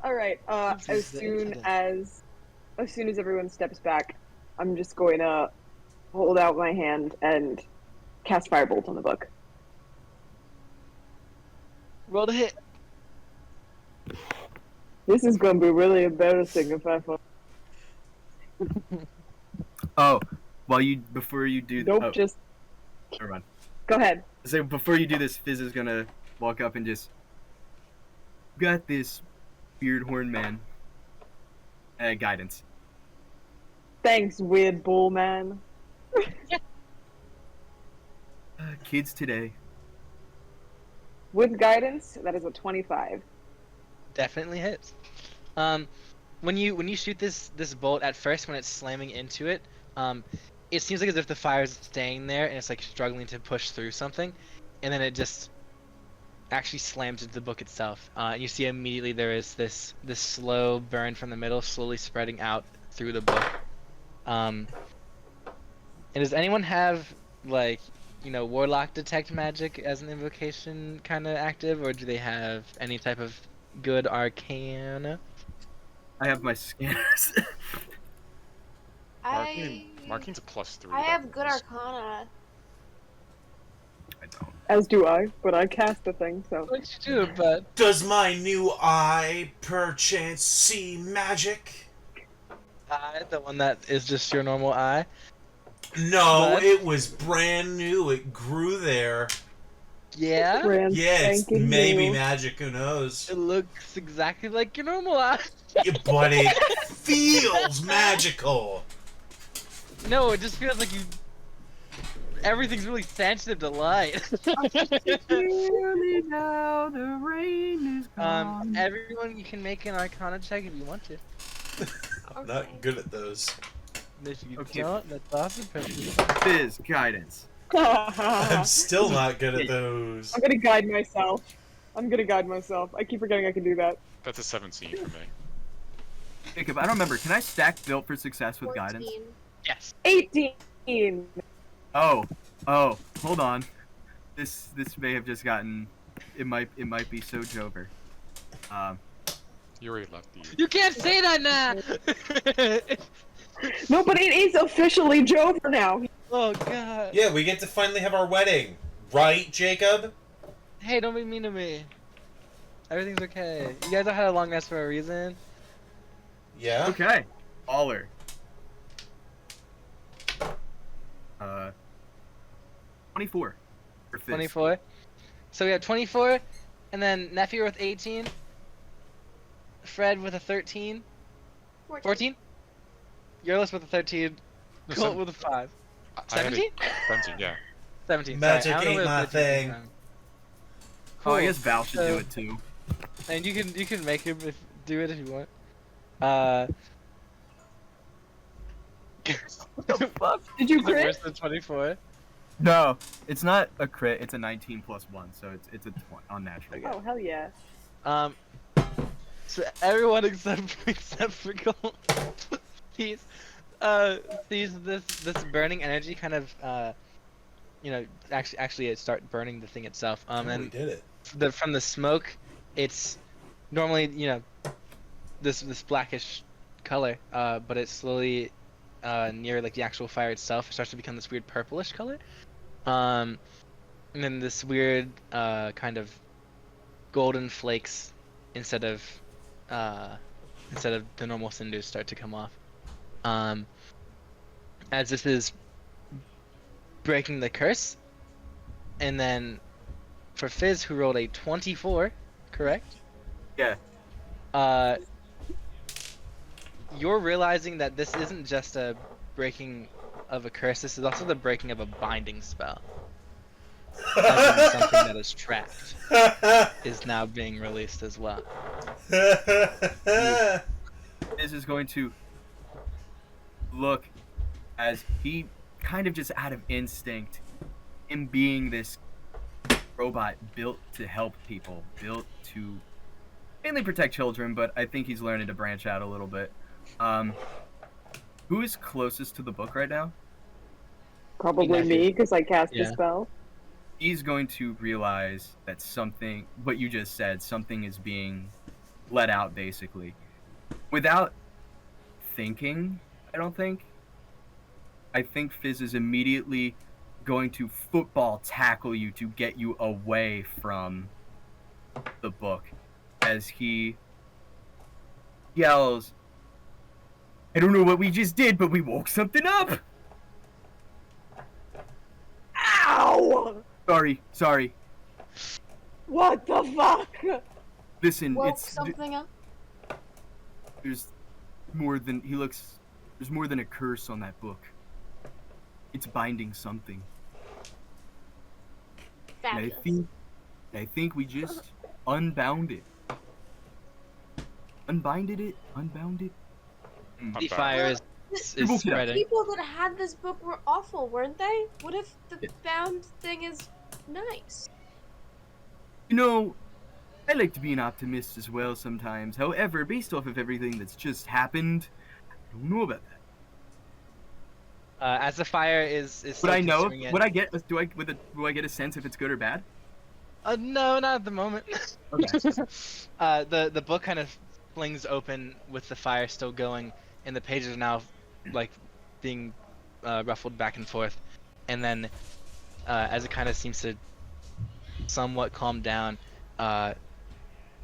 S4: Alright, as soon as everyone steps back, I'm just going to hold out my hand and cast firebolt on the book.
S2: Roll the hit.
S4: This is gonna be really embarrassing if I fall.
S6: Oh, before you do
S4: Nope,
S6: oh,
S4: just
S6: never mind.
S4: go ahead.
S6: So before you do this, Fizz is gonna walk up and just got this beard horn man. Guidance.
S4: Thanks, weird bull man.
S6: Kids today.
S4: With guidance, that is a 25.
S2: Definitely hits. When you shoot this bolt at first, when it's slamming into it, it seems like as if the fire's staying there and it's like struggling to push through something, and then it just actually slams into the book itself. And you see immediately there is this slow burn from the middle, slowly spreading out through the book. And does anyone have like Warlock detect magic as an invocation kind of active, or do they have any type of good arcana?
S6: I have my scanners.
S8: Marking's a +3.
S7: I have good arcana.
S6: I don't.
S4: As do I, but I cast the thing, so.
S2: What you do, but
S1: Does my new eye perchance see magic?
S2: the one that is just your normal eye.
S1: No,
S2: But-
S1: it was brand new. It grew there.
S2: Yeah,
S4: Brand
S1: Yeah, it's
S4: spanking
S1: maybe
S4: new.
S1: magic. Who knows?
S2: it looks exactly like your normal eye.
S1: Yeah, but it feels magical.
S2: No, it just feels like everything's really sensitive to light.
S6: Surely now the rain is gone.
S2: Everyone, you can make an arcana check if you want to.
S1: I'm not good at those.
S2: And if you
S6: Okay.
S2: don't, that's awesome.
S6: Fizz, guidance.
S1: I'm
S4: I'm
S1: still not good at those.
S4: gonna guide myself. I keep forgetting I can do that.
S8: That's a 17 for me.
S6: Jacob, I don't remember. Can I stack built for success with
S7: 14.
S6: guidance?
S2: Yes.
S4: 18!
S6: Oh, hold on. This may have just gotten. It might be so Jover.
S8: You already left the.
S2: You can't say that now.
S4: No, but it is officially Jover now.
S2: Oh god.
S1: Yeah, we get to finally have our wedding, right, Jacob?
S2: Hey, don't be mean to me. Everything's okay. You guys have had a long rest for a reason.
S1: Yeah.
S6: Okay. Baller. Uh, 24 for Fizz.
S2: 24. So we have 24, and then Nephew with 18, Fred with a 13, 14, Eurlis with a 13,
S8: No,
S2: Colt
S8: seven-
S2: with a 5.
S8: I had
S2: 17?
S8: 17, yeah.
S2: 17.
S1: Magic
S2: sorry. I don't know
S1: ain't
S2: where
S1: my
S2: 13 came
S1: thing.
S2: from.
S6: Oh, I
S2: Cool.
S6: guess Val should do
S2: So-
S6: it too.
S2: And you can make him do it if you want.
S4: What the fuck? Did you
S2: Is it
S4: crit?
S2: worse than 24?
S6: No, it's not a crit. It's a 19 plus 1, so it's a unnatural.
S4: Oh hell yeah.
S2: So everyone except for Colt sees this burning energy kind of actually it start burning the thing itself.
S1: Oh, we
S2: And
S1: did it.
S2: from the smoke, it's normally this blackish color, but it's slowly near like the actual fire itself, it starts to become this weird purplish color. And then this weird kind of golden flakes instead of the normal cinders start to come off. As this is breaking the curse. And then for Fizz, who rolled a 24, correct?
S6: Yeah.
S2: You're realizing that this isn't just a breaking of a curse, this is also the breaking of a binding spell. As in something that is trapped is now being released as well.
S6: Fizz is going to look as he kind of just out of instinct, him being this robot built to help people, built to mainly protect children, but I think he's learning to branch out a little bit. Who is closest to the book right now?
S4: Probably
S2: Exactly.
S4: me, because I cast the
S2: Yeah.
S4: spell.
S6: He's going to realize that something, what you just said, something is being let out, basically. Without thinking, I don't think. I think Fizz is immediately going to football tackle you to get you away from the book as he yells, I don't know what we just did, but we woke something up!
S4: Ow!
S6: Sorry.
S4: What the fuck?
S6: Listen,
S7: Woke something up.
S6: there's more than there's more than a curse on that book. It's binding something. And
S7: Fabulous.
S6: I think we just unbound it. Unbound it.
S2: The fire is
S6: People-
S2: spreading.
S7: People that had this book were awful, weren't they? What if the
S6: Yeah.
S7: bound thing is nice?
S6: You know, I like to be an optimist as well sometimes. However, based off of everything that's just happened, I don't know about that.
S2: As the fire is
S6: Would I know?
S2: consuming it-
S6: Would I get? Do I get a sense if it's good or bad?
S2: No, not at the moment.
S6: Okay.
S2: The book kind of flings open with the fire still going, and the pages are now like being ruffled back and forth. And then, as it kind of seems to somewhat calm down,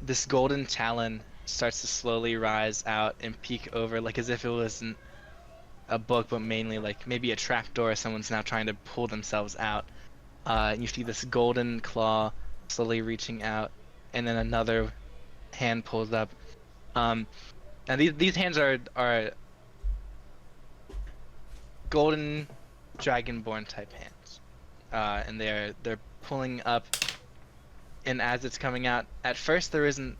S2: this golden talon starts to slowly rise out and peek over, like as if it wasn't a book, but mainly like maybe a trapdoor. Someone's now trying to pull themselves out. And you see this golden claw slowly reaching out, and then another hand pulls up. And these hands are golden dragonborn type hands, and they're pulling up. And as it's coming out, at first there isn't,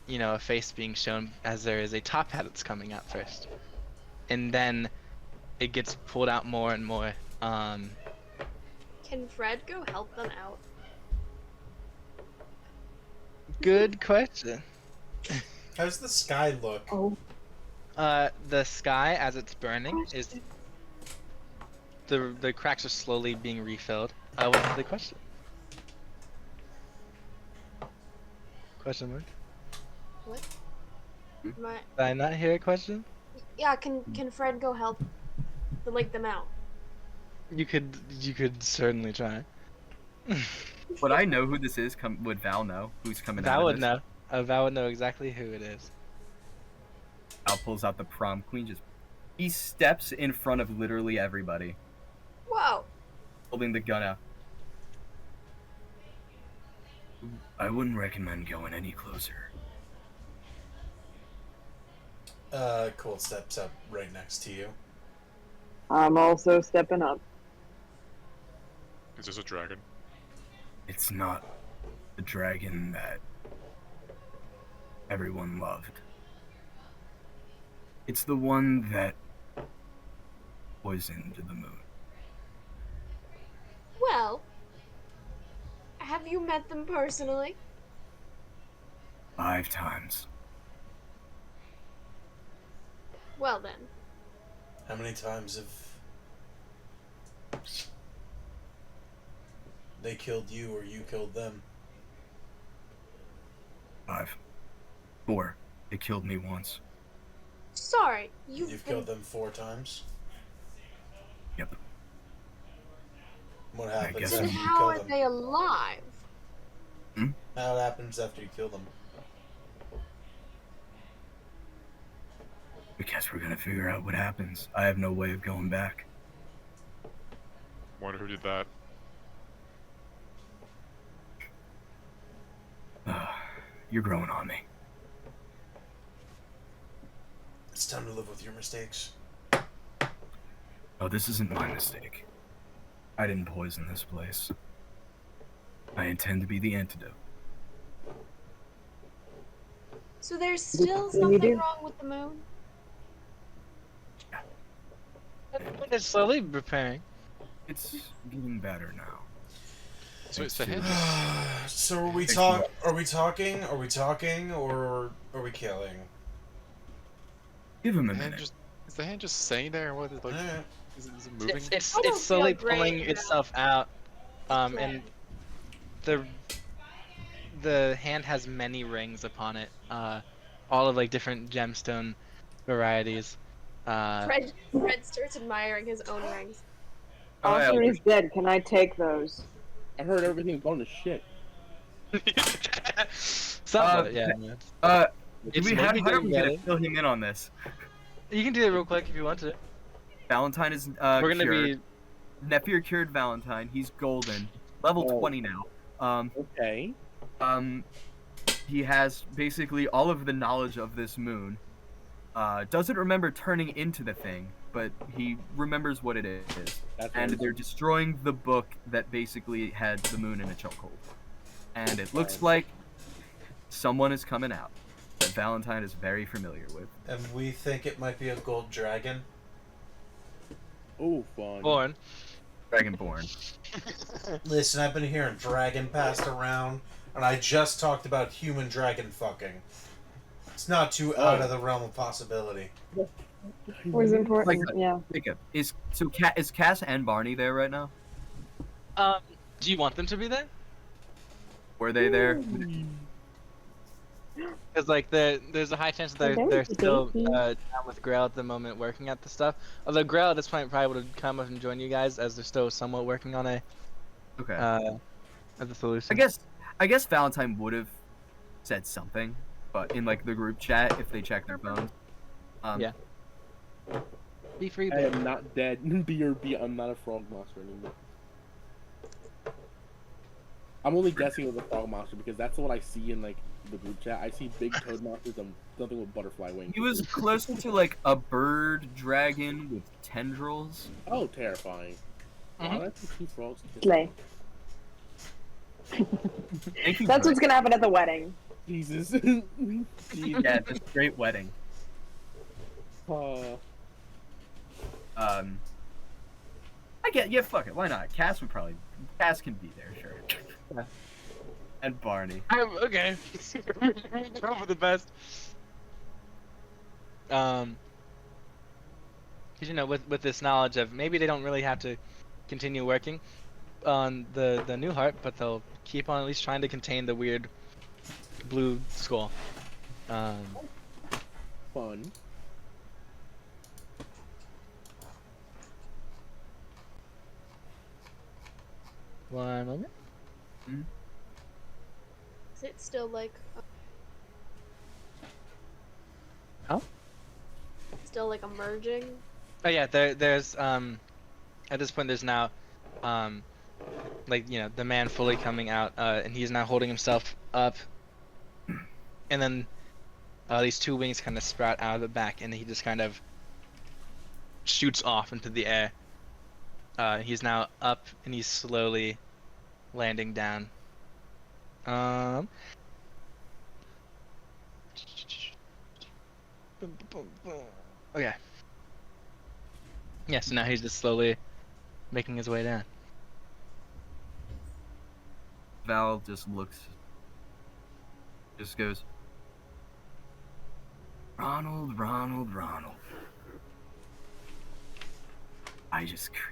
S2: a face being shown, as there is a top hat that's coming out first, and then it gets pulled out more and more.
S7: Can Fred go help them out?
S2: Good question.
S1: How's the sky look?
S4: Oh.
S2: The sky, as it's burning, is the cracks are slowly being refilled. What's the question? Question mark?
S7: What? My
S2: Did I not hear a question?
S7: yeah. Can Fred go help them out?
S2: You could certainly try.
S6: Would I know who this is? Would Val know who's coming out
S2: Val
S6: of
S2: would
S6: this?
S2: know. Val would know exactly who it is.
S6: Val pulls out the prom queen. He steps in front of literally everybody.
S7: Whoa.
S6: Holding the gun out. I wouldn't recommend going any closer.
S1: Colt steps up right next to you.
S4: I'm also stepping up.
S8: Is this a dragon?
S6: It's not the dragon that everyone loved. It's the one that poisoned the moon.
S7: Well, have you met them personally?
S6: 5 times.
S7: Well then.
S1: How many times have they killed you or you killed them?
S6: 5. 4. They killed me once.
S7: Sorry,
S1: You've killed them 4 times?
S6: Yep.
S1: What
S6: I
S1: happens
S6: guess
S1: after
S7: Then
S1: you
S7: how
S1: kill
S7: are
S1: them?
S7: they alive?
S1: How happens after you kill them?
S6: I guess we're gonna figure out what happens. I have no way of going back.
S8: Wonder who did that.
S6: You're growing on me.
S1: It's time to live with your mistakes.
S6: Oh, this isn't my mistake. I didn't poison this place. I intend to be the antidote.
S7: So there's still
S4: You
S7: something
S4: do?
S7: wrong with the moon?
S2: It's slowly repairing.
S6: It's getting better now.
S3: So it's
S6: Thanks
S3: the
S6: to-
S3: hand.
S1: So are we talking? Are we talking, or are we killing?
S6: Give him a
S3: The hand
S6: minute.
S3: just is the hand just staying there? What is like?
S1: Alright.
S3: Is it moving?
S2: It's
S7: I don't
S2: slowly
S7: feel great
S2: pulling
S7: about
S2: itself out. And
S7: plan.
S2: the hand has many rings upon it. All of like different gemstone varieties.
S7: Fred starts admiring his own rings.
S4: Arthur is dead. Can I take those?
S9: I heard everything's going to shit.
S2: Some of
S6: Uh,
S2: it, yeah.
S6: Do we, how are we gonna fill him in on this?
S2: You can do it real quick if you want to.
S6: Valentine is
S2: We're gonna
S6: cured.
S2: be
S6: Nephir cured Valentine. He's golden. Level
S9: Oh.
S6: 20 now.
S9: Okay.
S6: He has basically all of the knowledge of this moon. Doesn't remember turning into the thing, but he remembers what it is.
S9: That's
S6: And
S9: what
S6: they're destroying the book that basically had the moon in a chokehold. And it looks like someone is coming out that Valentine is very familiar with.
S1: And we think it might be a gold dragon.
S9: Oh, fun.
S2: born.
S6: Dragonborn.
S1: Listen, I've been hearing dragon passed around, and I just talked about human dragon fucking. It's not too out of the realm of possibility.
S4: Was important.
S6: Like-
S4: Yeah.
S6: Jacob, is Cass and Barney there right now?
S2: Do you want them to be there?
S6: Were they there?
S2: Because like there's a high chance that they're still down with Grail at the moment, working at the stuff. Although Grail at this point probably would come up and join you guys, as they're still somewhat working on
S6: Okay.
S2: at the solution.
S6: I guess Valentine would have said something, but in like the group chat if they check their phones.
S2: Yeah. Be free.
S9: I
S2: babe.
S9: am not dead. BRB, I'm not a frog monster anymore. I'm only guessing it was a frog monster because that's what I see in like the group chat. I see big toad monsters and something with butterfly wings.
S6: He was closer to like a bird dragon with tendrils.
S9: Oh, terrifying.
S2: Mhm.
S9: Wow, that's 2 frogs.
S4: Slay.
S6: Thank you.
S4: That's
S6: Brett.
S4: what's gonna happen at the wedding.
S9: Jesus.
S6: Yeah, it's a great wedding. I get, yeah, fuck it, why not? Cass can be there, sure.
S2: Yeah.
S6: And Barney.
S2: Okay. Go for the best. Because you know, with this knowledge of maybe they don't really have to continue working on the new heart, but they'll keep on at least trying to contain the weird blue skull.
S9: Fun.
S2: One moment.
S7: Is it still like?
S2: Oh?
S7: Still like emerging?
S2: Oh yeah, there's at this point, there's now, like, you know, the man fully coming out, and he's now holding himself up, and then these two wings kind of sprout out of the back, and he just kind of shoots off into the air. He's now up, and he's slowly landing down. Okay. Yeah, so now he's just slowly making his way down.
S6: Val just looks, just goes, Ronald.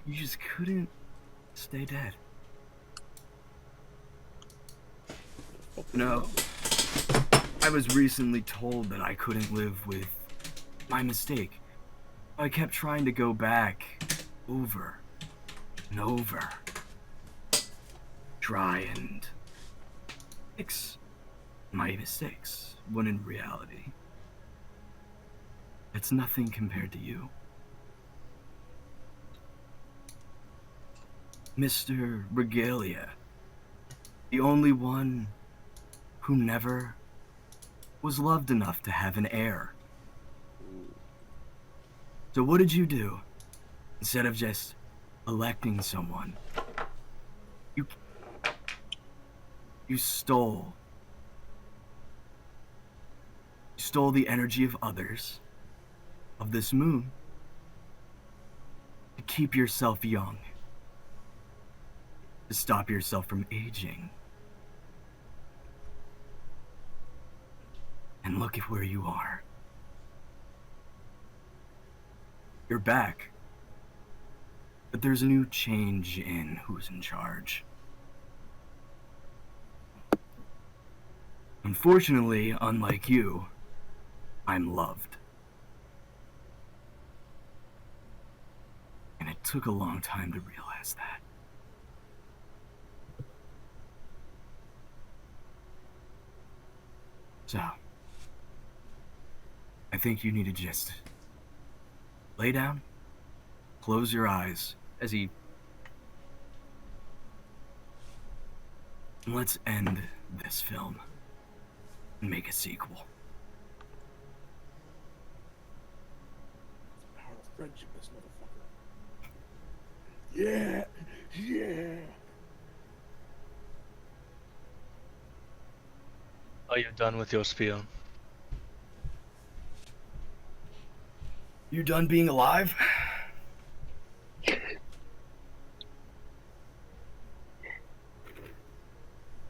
S6: You just couldn't stay dead. No, I was recently told that I couldn't live with my mistake. I kept trying to go back over and over. Try and fix my mistakes, when in reality, it's nothing compared to you. Mr. Regalia, the only one who never was loved enough to have an heir. So what did you do? Instead of just electing someone, you stole the energy of others, of this moon, to keep yourself young, to stop yourself from aging. And look at where you are. You're back. But there's a new change in who's in charge. Unfortunately, unlike you, I'm loved. And it took a long time to realize that. So, I think you need to just lay down, close your eyes as he... Let's end this film and make a sequel.
S9: Power of friendship, this motherfucker. Yeah.
S2: Are you done with your spiel?
S6: You done being alive?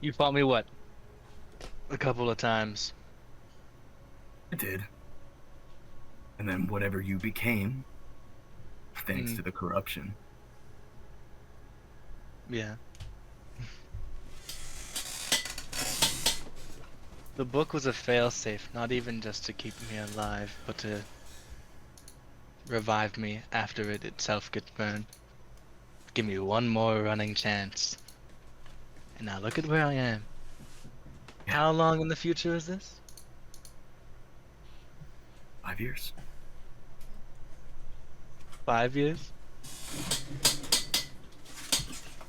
S2: You fought me what? A couple of times.
S6: I did. And then whatever you became, thanks to the corruption.
S2: Yeah. The book was a failsafe, not even just to keep me alive, but to revive me after it itself gets burned. Give me one more running chance. And now look at where I am. How long in the future is this?
S6: 5 years.
S2: 5 years?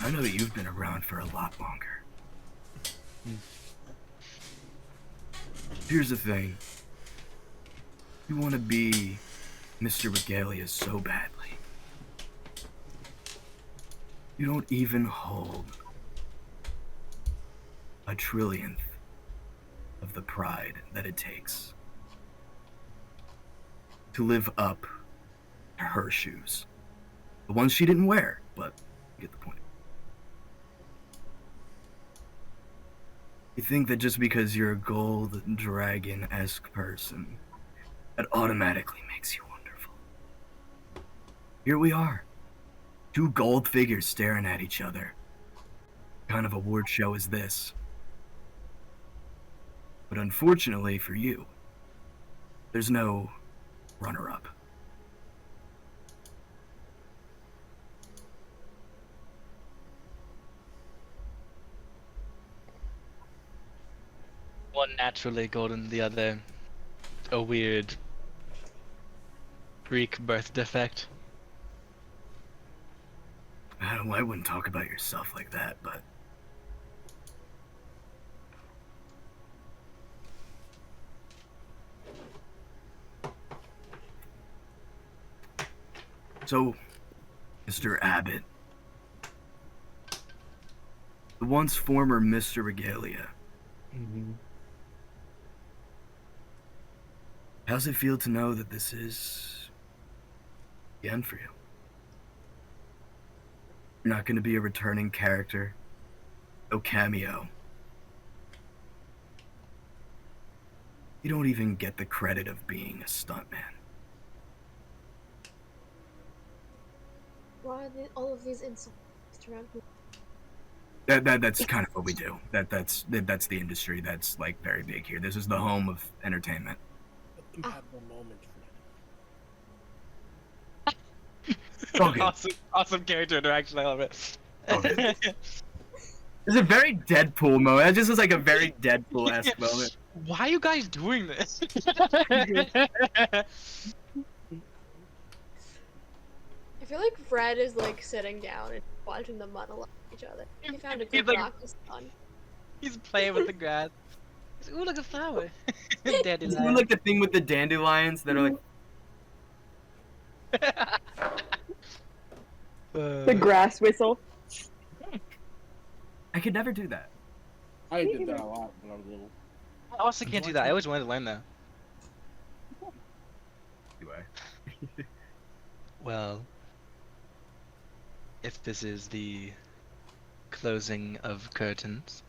S6: I know that you've been around for a lot longer. Here's the thing. You want to be Mr. Regalia so badly. You don't even hold a trillionth of the pride that it takes to live up to her shoes. The ones she didn't wear, but you get the point. You think that just because you're a gold dragon-esque person, that automatically makes you wonderful. Here we are. 2 gold figures staring at each other. What kind of award show is this? But unfortunately for you, there's no runner-up.
S2: One naturally golden, the other a weird Greek birth defect.
S6: I wouldn't talk about yourself like that, but... So, Mr. Abbott, the once former Mr. Regalia, how's it feel to know that this is the end for you? You're not going to be a returning character, no cameo. You don't even get the credit of being a stuntman.
S7: Why are all of these insults around me?
S6: That's kind of what we do. That's the industry that's like very big here. This is the home of entertainment.
S9: Let them have their moment, Fred.
S2: Awesome character interaction. I love it.
S6: Okay. It's a very Deadpool moment. That just was like a very Deadpool-esque moment.
S2: Why are you guys doing this?
S7: I feel like Fred is like sitting down and watching them monologue each other. He found a
S2: He's
S7: good
S2: like-
S7: rock to sit on.
S2: He's playing with the grass. He's, ooh, look a flower.
S6: It's
S2: Dandelion.
S6: like the thing with the dandelions that are like,
S4: The grass whistle.
S6: I could never do that.
S9: I did that a lot when I was little.
S2: I also can't do that. I always wanted to learn that.
S6: Anyway.
S2: Well, if this is the closing of curtains,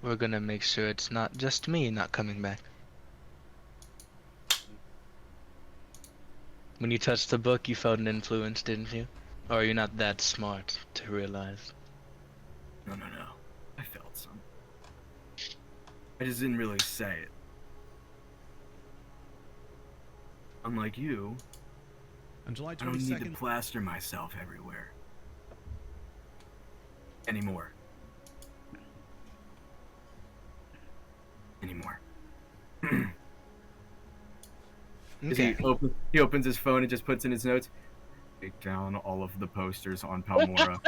S2: we're gonna make sure it's not just me not coming back. When you touched the book, you felt an influence, didn't you? Or are you not that smart to realize?
S6: No. I felt some. I just didn't really say it. Unlike you,
S10: On July
S6: I don't need to
S10: 22nd,
S6: plaster myself everywhere. Anymore.
S2: Okay.
S6: He opens his phone and just puts in his notes. Take down all of the posters on Palmora.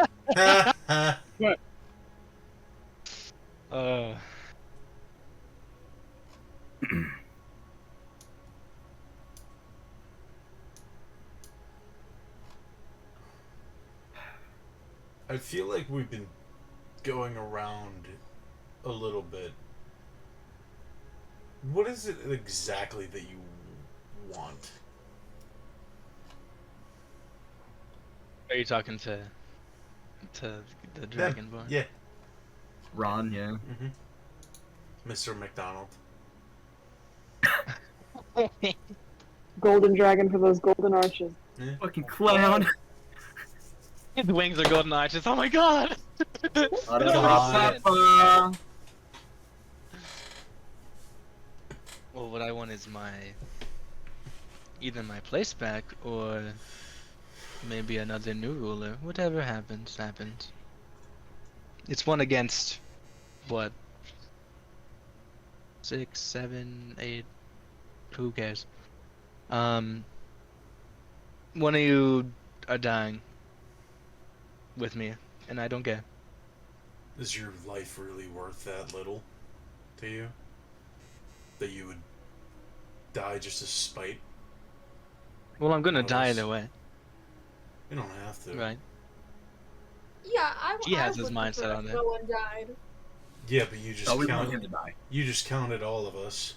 S1: I feel like we've been going around a little bit. What is it exactly that you want?
S2: Are you talking to the Dragonborn?
S1: Yeah.
S6: Ron, yeah.
S1: Mr. McDonald.
S4: Golden dragon for those golden arches.
S1: Yeah.
S6: Fucking clown.
S2: His wings are golden arches. Oh my god!
S6: Papa.
S2: Well, what I want is either my place back or maybe another new ruler. Whatever happens, happens. It's 1 against what? 6, 7, 8. Who cares? One of you are dying with me, and I don't care.
S1: Is your life really worth that little to you? That you would die just to spite?
S2: Well, I'm gonna
S1: Well,
S2: die
S1: it's-
S2: either way,
S1: You don't have to.
S2: right?
S7: Yeah,
S2: He has
S7: was
S2: his
S7: looking
S2: mindset
S7: for
S2: on it.
S7: No one died.
S1: Yeah, but you just
S6: Oh, we want him
S1: counted.
S6: to die.
S1: You just counted all of us.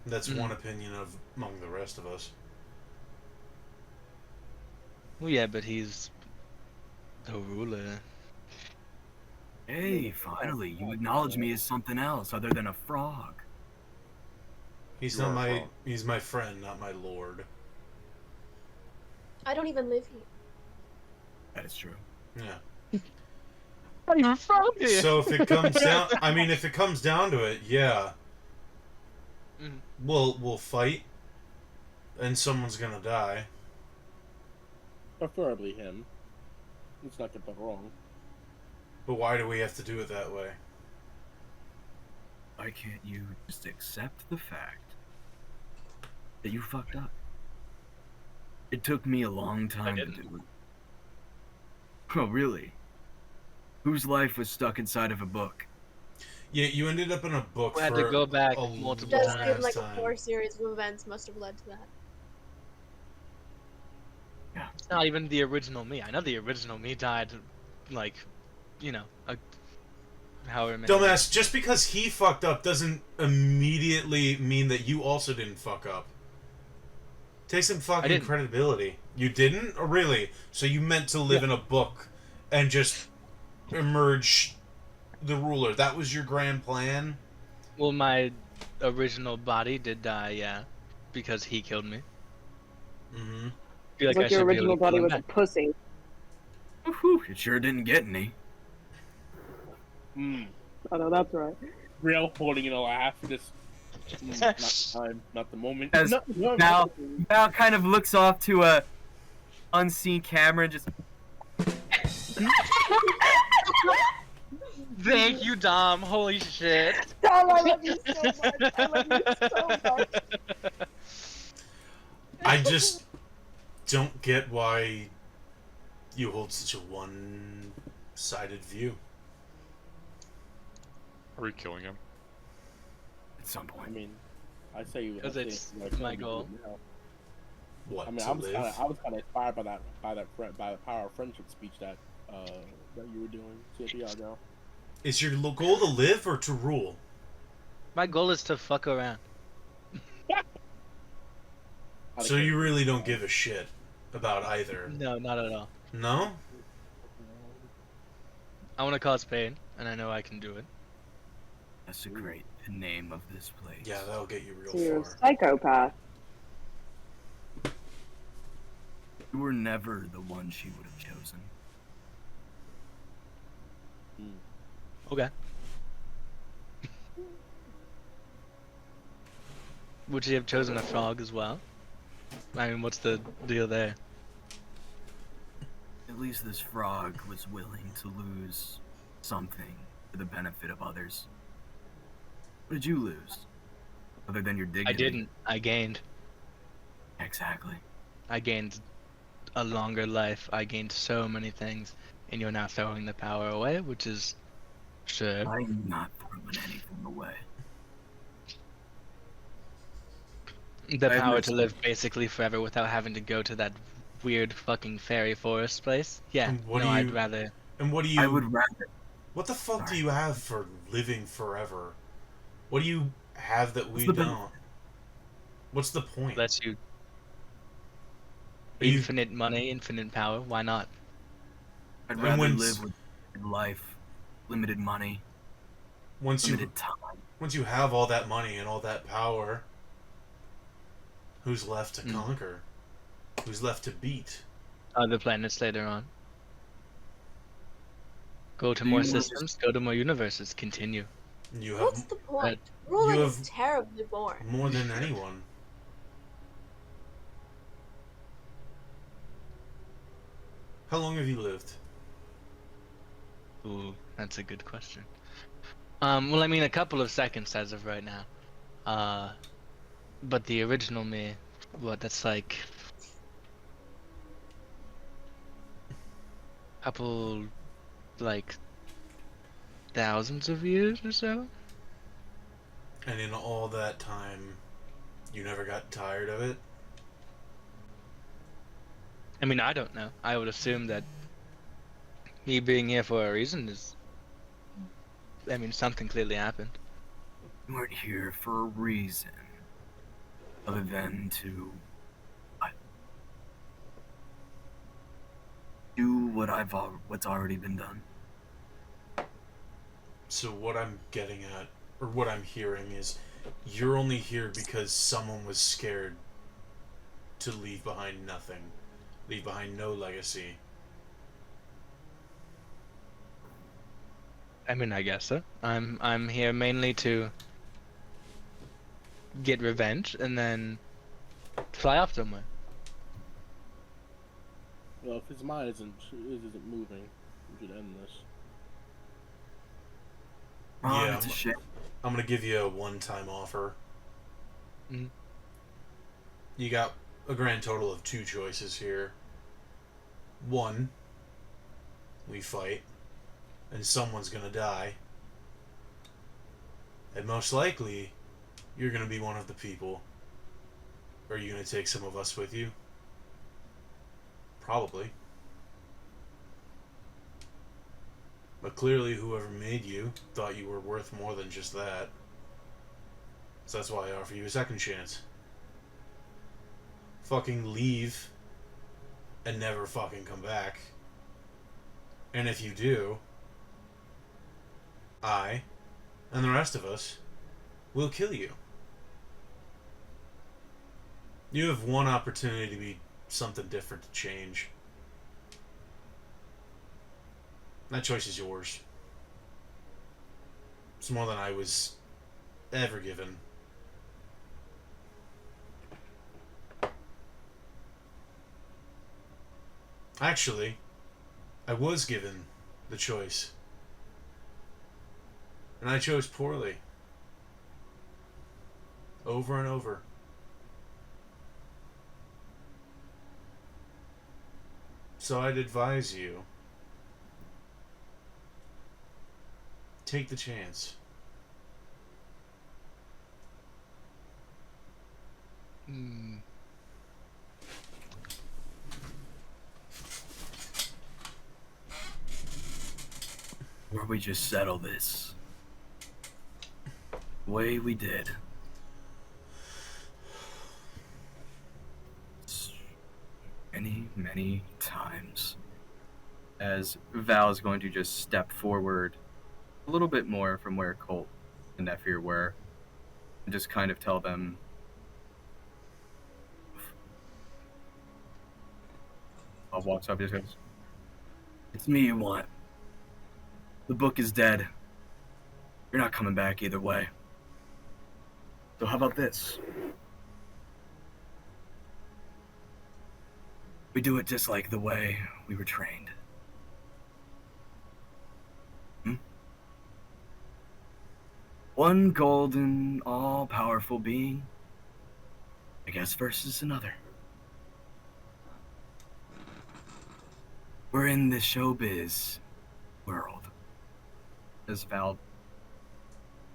S1: That's
S2: Mhm.
S1: one opinion of among the rest of us.
S2: Well, yeah, but he's the ruler.
S6: Hey, finally, you acknowledge me as something else other than a frog.
S1: He's
S3: You
S1: not
S3: are
S1: my.
S3: wrong.
S1: He's my friend, not my lord.
S7: I don't even live here.
S6: That is true.
S1: Yeah.
S2: Not even from here.
S1: So if it comes down, I mean, if it comes down to it, yeah,
S2: Mhm.
S1: we'll fight, and someone's gonna die.
S9: Preferably him. Let's not get that wrong.
S1: But why do we have to do it that way?
S6: Why can't you just accept the fact that you fucked up? It took me a long time to do it. Oh, really? Whose life was stuck inside of a book?
S1: Yeah, you ended up in a book
S2: We had
S1: for
S2: to go back
S1: a
S2: multiple
S7: Does
S1: long
S2: times.
S7: seem like
S1: time.
S7: a poor series of events must have led to that.
S2: It's not even the original me. I know the original me died, like, however many.
S1: Dumbass, just because he fucked up doesn't immediately mean that you also didn't fuck up. Take some fucking
S2: didn't.
S1: credibility. You didn't? Or really? So you meant to live in a book and just emerge the ruler. That was your grand plan?
S2: Well, my original body did die, yeah, because he killed me.
S1: Mm-hmm.
S2: I feel
S4: It's
S2: I
S4: like your
S2: should be able
S4: original
S2: to kill
S4: body
S2: him
S4: was a
S2: back.
S4: pussy.
S6: Whew, it sure didn't get any.
S4: Oh no, that's right.
S9: Real holding in a laugh. Just not the time, not the moment.
S6: As
S9: No,
S6: Val kind of looks off to a unseen camera and just.
S2: Thank you, Dom. Holy shit.
S4: Tom, I love you so much. I love you so much.
S1: I just don't get why you hold such a one-sided view.
S8: Are we killing him?
S6: At some
S9: I
S6: point.
S9: mean, I say you.
S2: Because it's my goal.
S1: What,
S9: I mean,
S1: to
S9: I was
S1: live?
S9: kind of inspired by the power of friendship speech that you were doing, Santiago.
S1: Is your goal to live or to rule?
S2: My goal is to fuck around.
S1: So you really don't give a shit about either?
S2: No, not at all.
S1: No?
S2: I want to cause pain, and I know I can do it.
S6: That's a great name of this place.
S1: Yeah, that'll get you real
S4: So you're a
S1: far.
S4: psychopath.
S6: You were never the one she would have chosen.
S2: Okay. Would you have chosen a frog as well? I mean, what's the deal there?
S6: At least this frog was willing to lose something for the benefit of others. What did you lose? Other than your dignity?
S2: I didn't. I gained.
S6: Exactly.
S2: I gained a longer life. I gained so many things, and you're now throwing the power away, which is sure.
S6: I'm not throwing anything away.
S2: The
S6: I have
S2: power
S6: no
S2: to live basically forever without having to go to that weird fucking fairy forest place. Yeah.
S1: And what
S2: No,
S1: do
S2: I'd
S1: you-
S2: rather.
S1: And what do you...
S6: I would rather.
S1: What the fuck do
S6: Sorry.
S1: you have for living forever? What do you have that we
S6: What's the
S1: don't? What's the point?
S2: Lets you
S1: Are you-
S2: infinite money, infinite power. Why not?
S6: I'd
S1: And
S6: rather
S1: when-
S6: live with life, limited money,
S1: once you
S6: limited time.
S1: once you have all that money and all that power, who's left to
S2: Mm.
S1: conquer? Who's left to beat?
S2: Other planets later on. Go to
S6: Do
S2: more
S6: you want to-
S2: systems. Go to more universes. Continue.
S1: You have
S7: What's the point? Ruling
S1: you
S7: is
S1: have-
S7: terribly boring.
S1: more than anyone. How long have you lived?
S2: Ooh, that's a good question. Well, I mean, a couple of seconds as of right now. But the original me, what? That's like couple, like thousands of years or so.
S1: And in all that time, you never got tired of it?
S2: I mean, I don't know. I would assume that me being here for a reason is. I mean, something clearly happened.
S6: You weren't here for a reason. Other than to do what's already been done.
S1: So what I'm getting at, or what I'm hearing is, you're only here because someone was scared to leave behind nothing. Leave behind no legacy.
S2: I mean, I guess so. I'm here mainly to get revenge and then fly off somewhere.
S9: Well, if his mind isn't moving, we should end this.
S6: Ron,
S1: Yeah,
S6: it's a shame.
S1: I'm gonna give you a one-time offer.
S2: Mhm.
S1: You got a grand total of 2 choices here. One, we fight, and someone's gonna die. And most likely, you're gonna be one of the people. Are you gonna take some of us with you? Probably. But clearly, whoever made you thought you were worth more than just that. So that's why I offer you a second chance. Fucking leave and never fucking come back. And if you do, I and the rest of us will kill you. You have one opportunity to be something different, to change. That choice is yours. It's more than I was ever given. Actually, I was given the choice. And I chose poorly. Over and over. So I'd advise you, take the chance.
S6: Or we just settle this the way we did. Many times. As Val is going to just step forward a little bit more from where Colt and Nephir were, and just kind of tell them, I'll walk up, just goes, "It's me you want. The book is dead. You're not coming back either way. So how about this? We do it just like the way we were trained. One golden, all-powerful being, I guess, versus another. We're in this showbiz world." As Val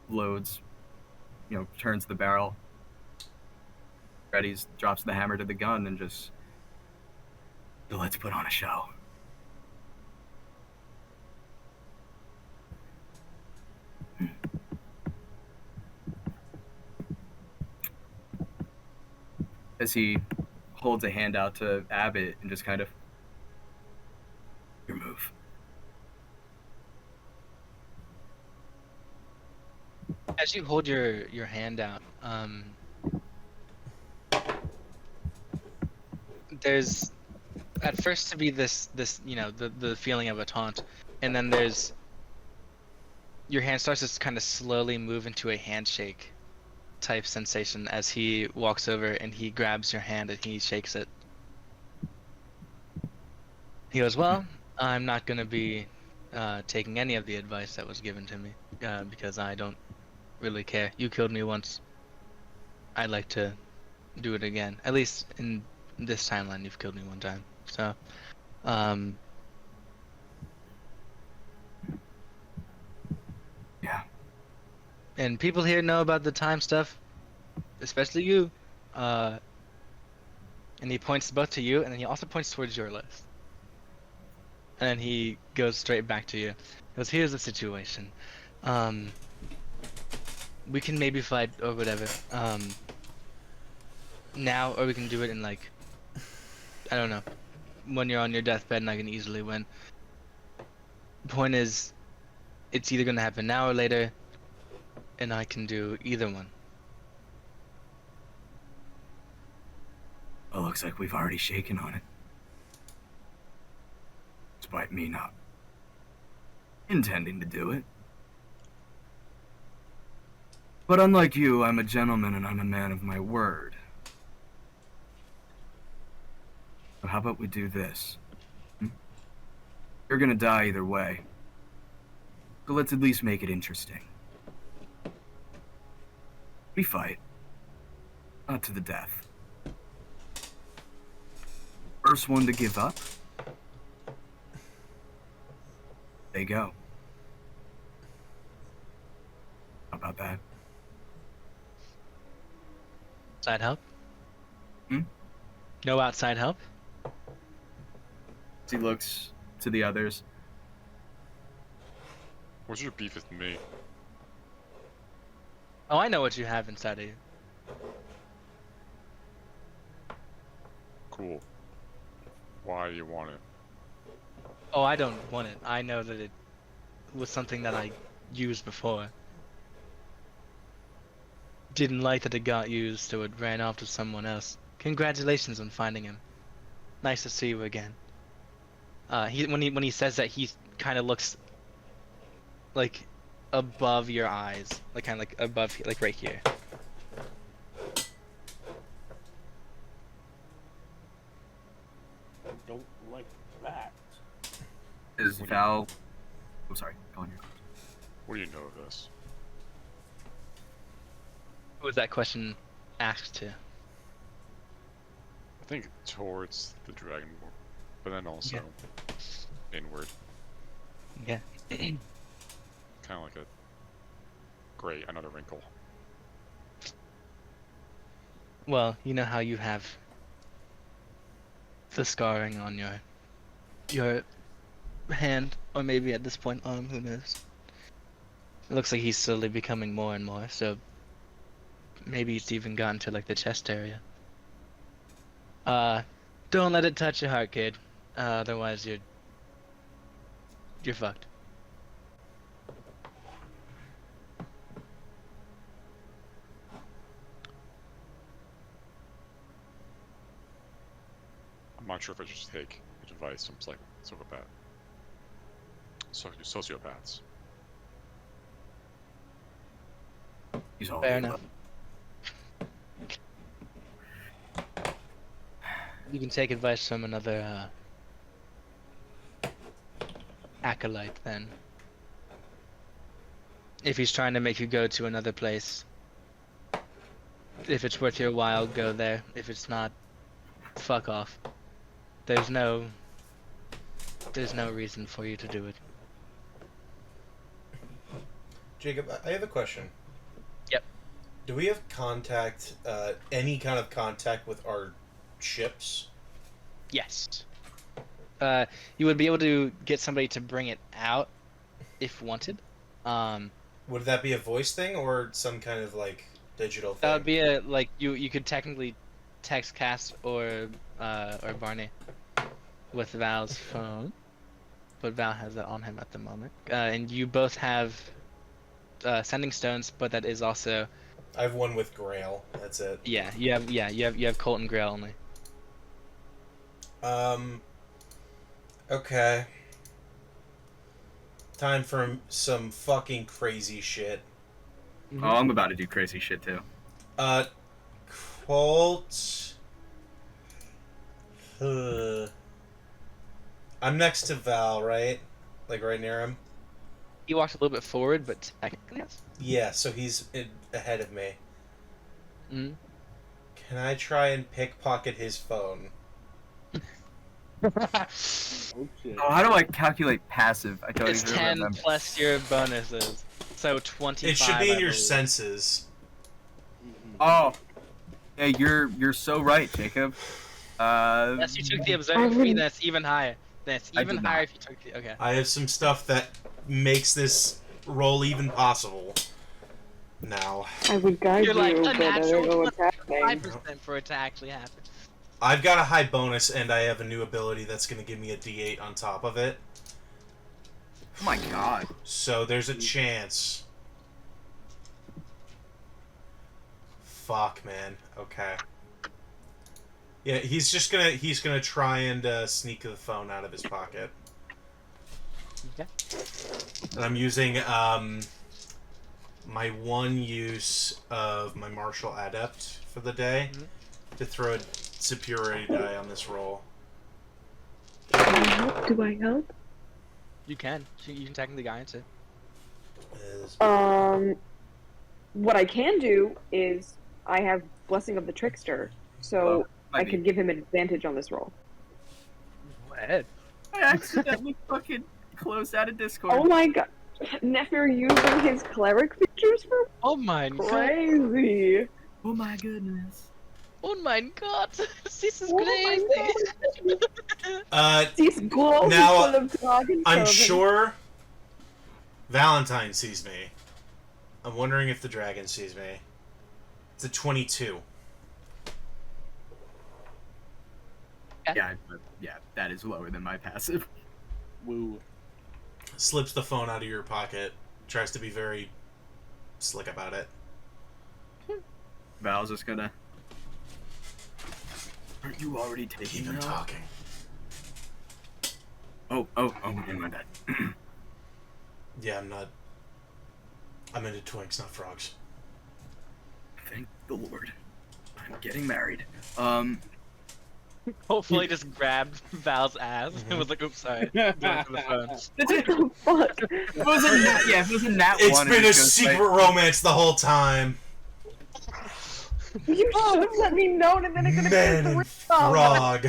S6: loads, turns the barrel, readies, drops the hammer to the gun, and just, "So let's put on a show." As he holds a hand out to Abbott and just kind of, "Your move."
S2: As you hold your hand out, there's at first to be this the feeling of a taunt, and then there's your hand starts to kind of slowly move into a handshake type sensation as he walks over and he grabs your hand and he shakes it. He goes, "Well, I'm not gonna be taking any of the advice that was given to me because I don't really care. You killed me once. I'd like to do it again. At least in this timeline, you've killed me one time. So,
S6: Yeah.
S2: and people here know about the time stuff, especially you. And he points both to you, and then he also points towards your list. And then he goes straight back to you. He goes, "Here's the situation. We can maybe fight or whatever. Now, or we can do it in I don't know, when you're on your deathbed and I can easily win. Point is, it's either gonna happen now or later, and I can do either one."
S6: Well, looks like we've already shaken on it. Despite me not intending to do it. But unlike you, I'm a gentleman and I'm a man of my word. So how about we do this? You're gonna die either way. So let's at least make it interesting. We fight. Not to the death. First one to give up. They go. How about that?
S2: Outside help?
S6: Hmm?
S2: No outside help?
S6: He looks to the others.
S8: What's your beef with me?
S2: Oh, I know what you have inside of you.
S8: Cool. Why do you want it?
S2: Oh, I don't want it. I know that it was something that I used before. Didn't like that it got used, so it ran off to someone else. Congratulations on finding him. Nice to see you again. When he says that, he kind of looks like above your eyes, like kind of like above, like right here.
S9: I don't like that.
S6: Is Val? I'm sorry. Go on here.
S8: What do you know of this?
S2: Who was that question asked to?
S8: I think towards the dragon, but then also inward.
S2: Yeah.
S8: Kind of like a great another wrinkle.
S2: Well, you know how you have the scarring on your hand, or maybe at this point arm, who knows? It looks like he's slowly becoming more and more, so maybe it's even gotten to like the chest area. Don't let it touch your heart, kid. Otherwise you're fucked.
S8: I'm not sure if I should take advice from sociopaths.
S6: He's all
S2: Fair
S6: the
S2: enough. You can take advice from another acolyte then. If he's trying to make you go to another place, if it's worth your while, go there. If it's not, fuck off. There's no reason for you to do it.
S1: Jacob, I have a question.
S2: Yep.
S1: Do we have contact, any kind of contact with our ships?
S2: Yes. You would be able to get somebody to bring it out if wanted.
S1: Would that be a voice thing or some kind of like digital thing?
S2: That would be a like you could technically text Cass or Barney with Val's phone, but Val has it on him at the moment. And you both have sending stones, but that is also
S1: I have one with Grail. That's it.
S2: you have Colt and Grail only.
S1: Okay. Time for some fucking crazy shit.
S6: Oh, I'm about to do crazy shit too.
S1: Colt. I'm next to Val, right? Like right near him?
S2: He walks a little bit forward, but technically yes.
S1: Yeah, so he's ahead of me.
S2: Mm-hmm.
S1: Can I try and pickpocket his phone?
S9: Oh shit.
S6: Oh, how do I calculate passive? I don't
S2: It's
S6: even
S2: 10
S6: remember.
S2: plus your bonuses, so 25.
S1: It should be in
S2: I
S1: your
S2: believe.
S1: senses.
S6: Oh, yeah, you're so right, Jacob.
S2: Unless you took the observing fee, that's even higher. That's
S6: I
S2: even
S6: did
S2: higher
S6: not.
S2: if you took the. Okay.
S1: I have some stuff that makes this roll even possible. Now,
S4: I would guide
S2: You're
S4: you,
S2: like
S4: but I don't know what's happening.
S2: 5% for it to actually happen.
S1: I've got a high bonus and I have a new ability that's going to give me a D8 on top of it.
S6: Oh my god.
S1: So there's a chance. Fuck, man. Okay. Yeah, he's gonna try and sneak the phone out of his pocket.
S2: Okay.
S1: And I'm using my one use of my martial adept for the day to throw a superiority die on this roll.
S4: Do I help?
S2: You can. You can technically guide it.
S4: What I can do is I have Blessing of the Trickster, so
S6: Well, might
S4: I
S6: be.
S4: could give him an advantage on this roll.
S2: ahead.
S6: I accidentally fucking closed out of Discord.
S4: Oh my god. Nefer using his cleric features for
S2: Oh my god.
S4: crazy.
S6: Oh my goodness.
S2: Oh my god. This is
S4: Oh
S2: crazy.
S4: This globe
S1: Now,
S4: is full of dragon
S1: I'm
S4: servants.
S1: sure Valentine sees me. I'm wondering if the dragon sees me. It's a 22.
S6: Yeah, that is lower than my passive.
S9: Woo.
S1: Slips the phone out of your pocket. Tries to be very slick about it.
S6: Val's just gonna. Aren't you already taking
S1: Keep him
S6: her out?
S1: talking.
S6: Oh, never mind that.
S1: Yeah, I'm not... I'm into twinks, not frogs.
S6: Thank the Lord. I'm getting married.
S2: Hopefully just grabbed Val's ass and was like, oops, sorry. Going for the phone.
S4: What the fuck?
S6: If it was a nat, yeah, if it was a nat
S1: It's
S6: one,
S1: been a
S6: it goes
S1: secret
S6: like,
S1: romance the whole time.
S4: You should have let me know, and then I could have
S1: Man
S4: been
S1: and frog.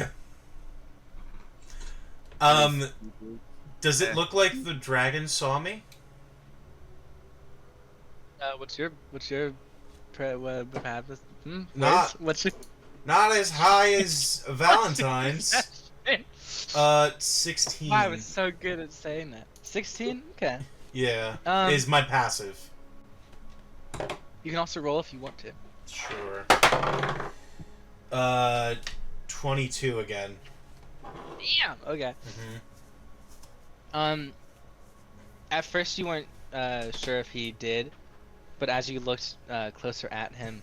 S1: Does it look like the dragon saw me?
S2: What's your perhaps?
S1: Not-
S2: What's your
S1: Not as high as Valentine's. 16.
S2: I was so good at saying that. 16? Okay.
S1: Yeah,
S2: Um,
S1: is my passive.
S2: You can also roll if you want to.
S1: Sure. 22 again.
S2: Damn. Okay.
S1: Mm-hmm.
S2: At first you weren't sure if he did, but as you looked closer at him,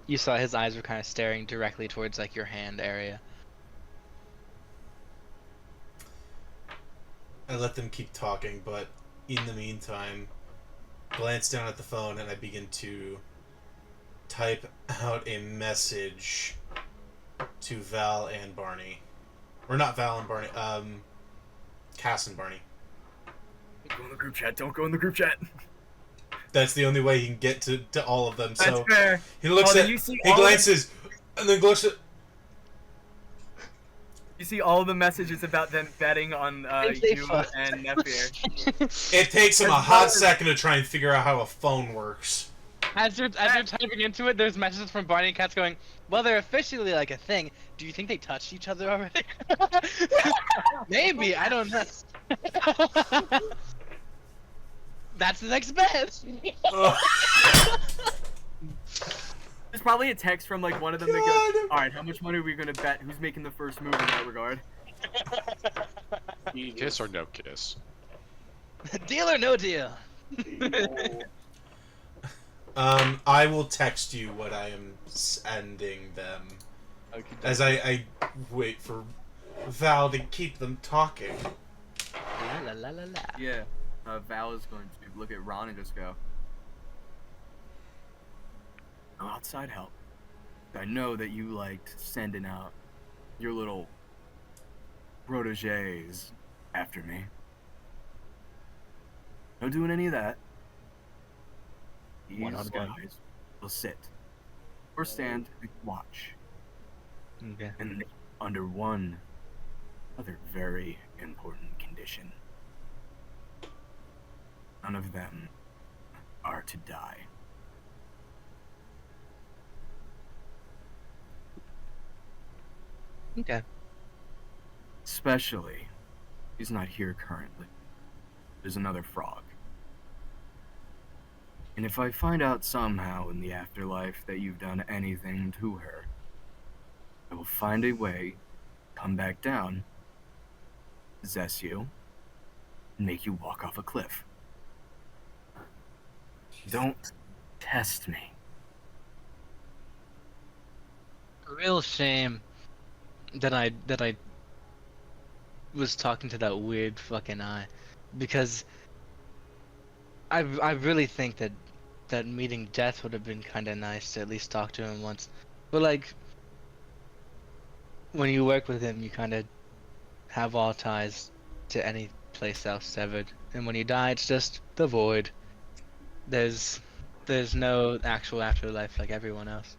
S2: you saw his eyes were kind of staring directly towards like your hand area.
S1: I let them keep talking, but in the meantime, glance down at the phone and I begin to type out a message to Val and Barney. Or not Val and Barney, Cass and Barney.
S6: Don't go in the group chat. Don't go in the group chat.
S1: That's the only way he can get to all of them.
S6: That's
S1: So
S6: fair.
S1: he looks
S6: Oh,
S1: at,
S6: you see
S1: he
S6: all of
S1: glances, and then looks at.
S6: You see all the messages about them betting on
S2: Think they
S6: you
S2: fucked.
S6: and Nephir.
S1: It takes him a
S6: As
S1: hot
S6: well as-
S1: second to try and figure out how a phone works.
S2: As you're typing into it, there's messages from Barney and Kat's going, well, they're officially like a thing. Do you think they touched each other already? Maybe, I don't know. That's the next best.
S6: There's probably a text from like one of them that
S1: God.
S6: goes, "All right, how much money are we gonna bet? Who's making the first move in that regard?"
S8: Kiss or no kiss?
S2: Deal or no deal?
S1: I will text you what I am sending them as I wait for Val to keep them talking.
S2: La la la la la.
S6: Yeah. Val is going to look at Ron and just go, "No outside help. I know that you liked sending out your little proteges after me. No doing any of that. These
S2: One-on-one.
S6: guys will sit or stand and watch,
S2: Okay.
S6: and under one other very important condition. None of them are to die."
S2: Okay.
S6: Especially, he's not here currently. There's another frog. And if I find out somehow in the afterlife that you've done anything to her, I will find a way, come back down, possess you, and make you walk off a cliff. Don't test me.
S2: Real shame that I was talking to that weird fucking eye, because I really think that meeting Death would have been kind of nice to at least talk to him once, but like when you work with him, you kind of have all ties to any place else severed, and when you die, it's just the void. There's no actual afterlife like everyone else.